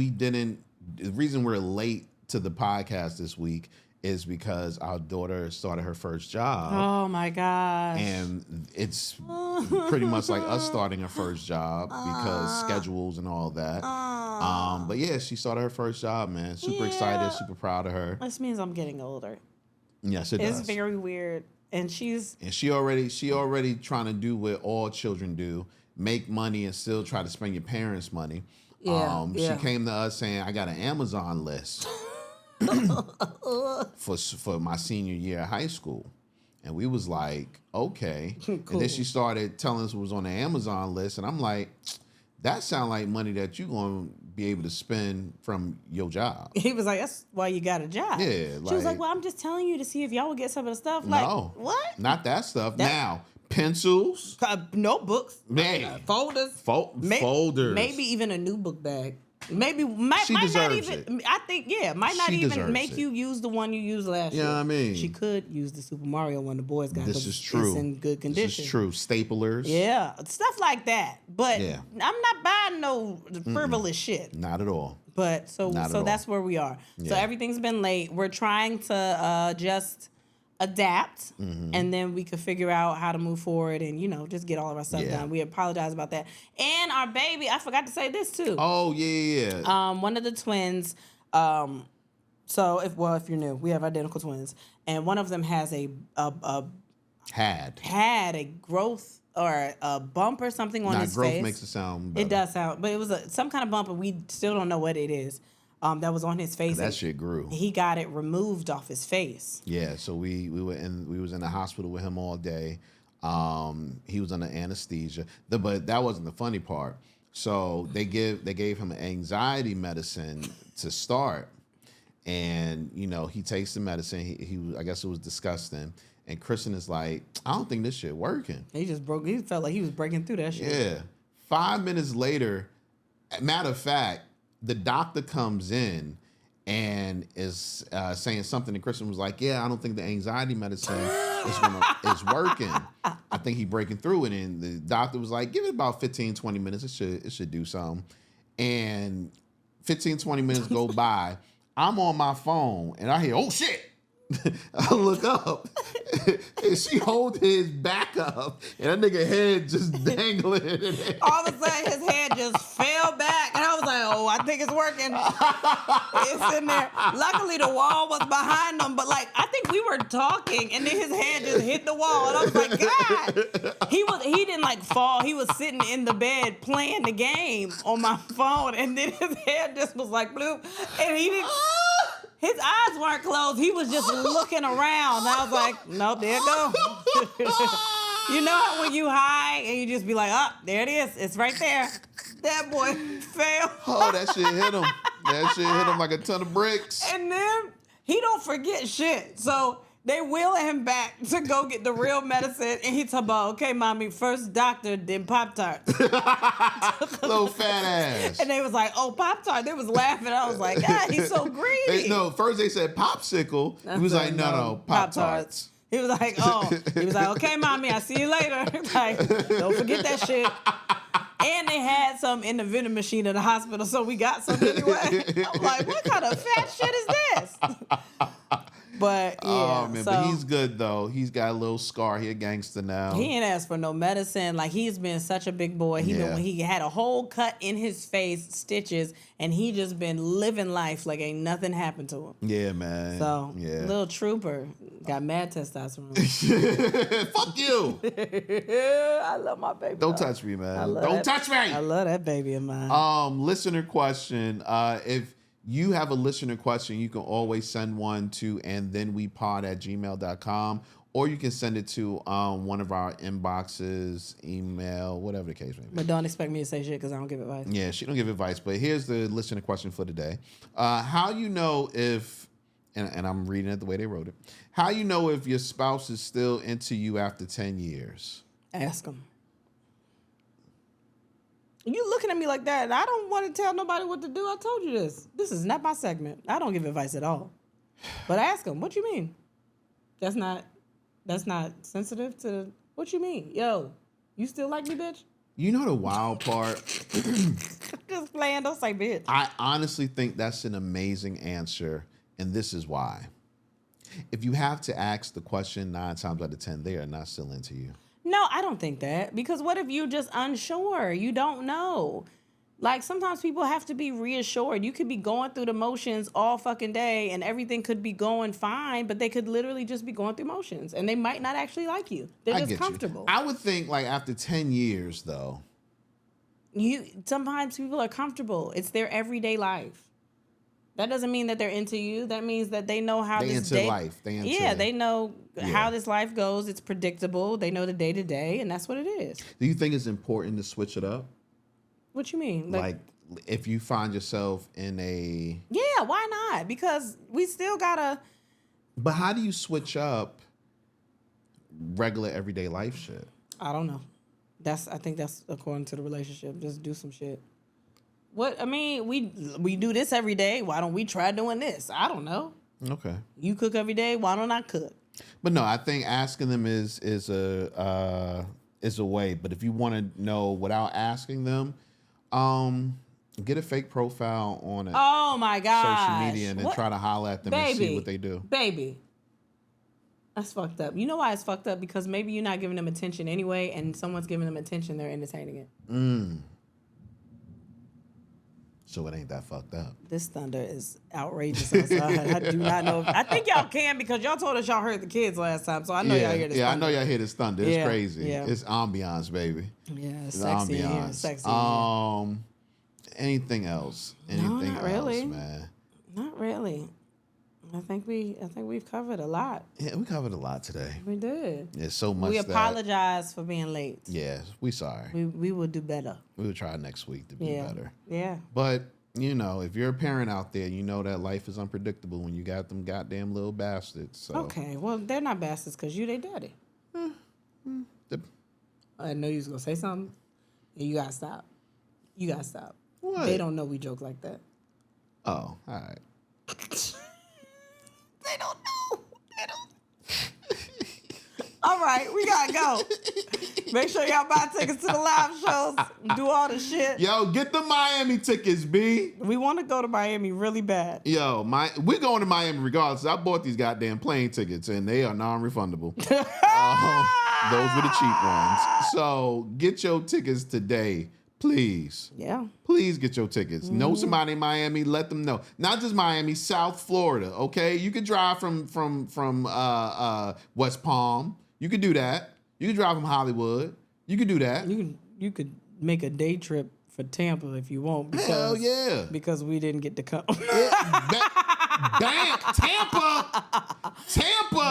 we're late to the podcast this week is because our daughter started her first job. Oh my gosh. And it's pretty much like us starting our first job because schedules and all that. But yeah, she started her first job, man. Super excited, super proud of her. This means I'm getting older. Yes, it does. It's very weird. And she already trying to do what all children do, make money and still try to spend your parents' money. She came to us saying, I got an Amazon list. for my senior year of high school. And we was like, okay. Cool. And then she started telling us what was on the Amazon list. And I'm like, that sounds like money that you're going to be able to spend from your job. He was like, that's why you got a job. Yeah. She was like, well, I'm just telling you to see if y'all would get some of the stuff. No. Like, what? Not that stuff. Now, pencils. Notebooks. Man. Folders. Folders. Maybe even a new book bag. Maybe might not even. I think might not even make you use the one you used last year. Yeah, I mean, she could use the Super Mario one the boys got. This is true. It's in good condition. This is true. Staplers. Yeah, stuff like that. But I'm not buying no frivolous shit. Not at all. But so that's where we are. Yeah. So everything's been late. We're trying to just adapt, and then we could figure out how to move forward and, just get all of our stuff done. We apologize about that. And our baby, I forgot to say this too. Oh, yeah. One of the twins, so if you're new, we have identical twins, and one of them has had a growth or a bump or something on his growth face. Makes it sound better. It does sound, but it was some kind of bump, and we still don't know what it is. That was on his face. That shit grew. He got it removed off his face. Yeah, so we was in the hospital with him all day. He was under anesthesia. But that wasn't the funny part. So they gave him anxiety medicine to start, and he takes the medicine. He I guess it was disgusting. And Kristen is like, I don't think this shit working. He felt like he was breaking through that shit. Yeah. 5 minutes later, matter of fact, the doctor comes in and is saying something, and Kristen was like, yeah, I don't think the anxiety medicine is working. I think he's breaking through it. And the doctor was like, give it about 15, 20 minutes. It should do something. And 15, 20 minutes go by. I'm on my phone, and I hear, oh, shit. I look up, and she hold his back up, and that nigga head just dangling. All of a sudden, his head just fell back, and I was like, "Oh, I think it's working." It's in there. Luckily, the wall was behind him, but I think we were talking, and then his head just hit the wall, and I was like, "God!" He didn't fall. He was sitting in the bed playing the game on my phone, and then his head just was like bloop, and he didn't. His eyes weren't closed. He was just looking around. I was like, nope, there it go. You know how when you high and you just be like, oh, there it is. It's right there. That boy fell. Oh, that shit hit him. That shit hit him like a ton of bricks. And then he don't forget shit. So they wheeling him back to go get the real medicine. And he talking about, okay, mommy, first doctor, then Pop-Tarts. Little fat ass. And they was like, oh, Pop-Tart. They was laughing. I was like, God, he's so greedy. First they said popsicle. He was like, no, Pop-Tarts. He was like, okay, mommy, I'll see you later. Don't forget that shit. And they had some in the vending machine at the hospital, so we got some anyway. I'm like, what kind of fat shit is this? But yeah, oh man, but he's good though. He's got a little scar. He a gangster now. He ain't asked for no medicine. He's been such a big boy. He had a whole cut in his face, stitches, and he just been living life like ain't nothing happened to him. Yeah, man. So little trooper got mad testosterone. Fuck you. I love my baby. Don't touch me, man. Don't touch me. I love that baby of mine. Listener question. If you have a listener question, you can always send one to andthenwepod@gmail.com, or you can send it to one of our inboxes, email, whatever the case may be. But don't expect me to say shit because I don't give advice. Yeah, she don't give advice. But here's the listener question for today. How you know if and I'm reading it the way they wrote it. How you know if your spouse is still into you after 10 years? Ask them. You looking at me like that, and I don't want to tell nobody what to do. I told you this. This is not my segment. I don't give advice at all. But ask them, what you mean? That's not sensitive to, what you mean? Yo, you still like me, bitch? You know the wild part? Just playing, don't say bitch. I honestly think that's an amazing answer, and this is why. If you have to ask the question 9 times out of 10, they are not still into you. No, I don't think that. Because what if you're just unsure? You don't know. Like, sometimes people have to be reassured. You could be going through the motions all fucking day and everything could be going fine, but they could literally just be going through motions and they might not actually like you. They're just comfortable. I would think, like, after 10 years, though. Sometimes people are comfortable. It's their everyday life. That doesn't mean that they're into you. That means that they know how this day... life. They know how this life goes. It's predictable. They know the day-to-day, and that's what it is. Do you think it's important to switch it up? What you mean? Like if you find yourself in a... Yeah, why not? Because we still gotta... But how do you switch up regular everyday life shit? I don't know. I think that's according to the relationship. Just do some shit. What I mean, we do this every day. Why don't we try doing this? I don't know. Okay. You cook every day. Why don't I cook? But no, I think asking them is a way. But if you want to know without asking them, get a fake profile on it. Oh my gosh. Social media and then try to holler at them and see what they do. Baby. That's fucked up. You know why it's fucked up? Because maybe you're not giving them attention anyway, and someone's giving them attention, they're entertaining it. So it ain't that fucked up. This thunder is outrageous outside. I do not know. I think y'all can because y'all told us y'all heard the kids last time, so I know y'all hear this thunder. Yeah, I know y'all hear this thunder. It's crazy. Yeah. It's ambiance, baby. Yeah, it's sexy ambiance. Here. Sexy anything else? Anything else, really. Man? Not really. I think we've covered a lot. Yeah, we covered a lot today. We did. There's so much. We apologize for being late. Yeah, we sorry. We will do better. We will try next week to be better. Yeah. But you know, if you're a parent out there, you know that life is unpredictable when you got them goddamn little bastards. So. Okay, well they're not bastards because you their daddy. I know you was gonna say something, and you gotta stop. You gotta stop. What? They don't know we joke like that. Oh, all right. They don't know. They don't. All right, we gotta go. Make sure y'all buy tickets to the live shows. Do all the shit. Yo, get the Miami tickets, B. We want to go to Miami really bad. Yo, we're going to Miami regardless. I bought these goddamn plane tickets, and they are non-refundable. Those were the cheap ones. So get your tickets today. Please. Yeah. Please get your tickets. Know somebody in Miami, let them know. Not just Miami, South Florida, okay? You could drive from West Palm. You could do that. You could drive from Hollywood. You could do that. You could make a day trip for Tampa if you want. Because, hell yeah. Because we didn't get to come. Damn, Tampa.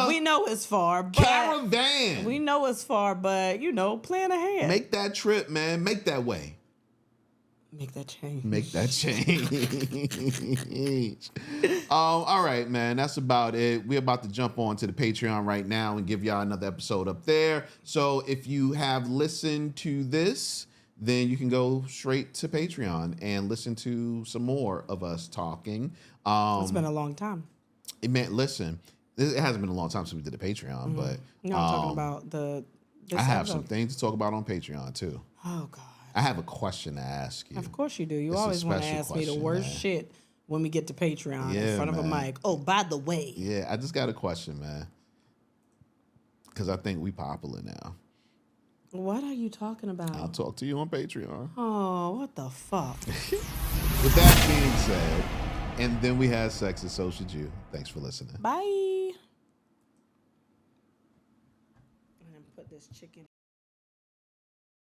We know it's far. But Caravan. We know it's far, but, plan ahead. Make that trip, man. Make that way. Make that change. Make that change. All right, man. That's about it. We're about to jump on to the Patreon right now and give y'all another episode up there. So if you have listened to this, then you can go straight to Patreon and listen to some more of us talking. It's been a long time. Listen, it hasn't been a long time since we did a Patreon, but I'm talking about I have some things to talk about on Patreon too. Oh God. I have a question to ask you. Of course you do. You always want to ask me the worst shit when we get to Patreon in front of a mic. Oh, by the way. Yeah, I just got a question, man. Because I think we popular now. What are you talking about? I'll talk to you on Patreon. Oh, what the fuck? With that being said, and then we had sex and so should you. Thanks for listening. Bye. I'm going to put this chicken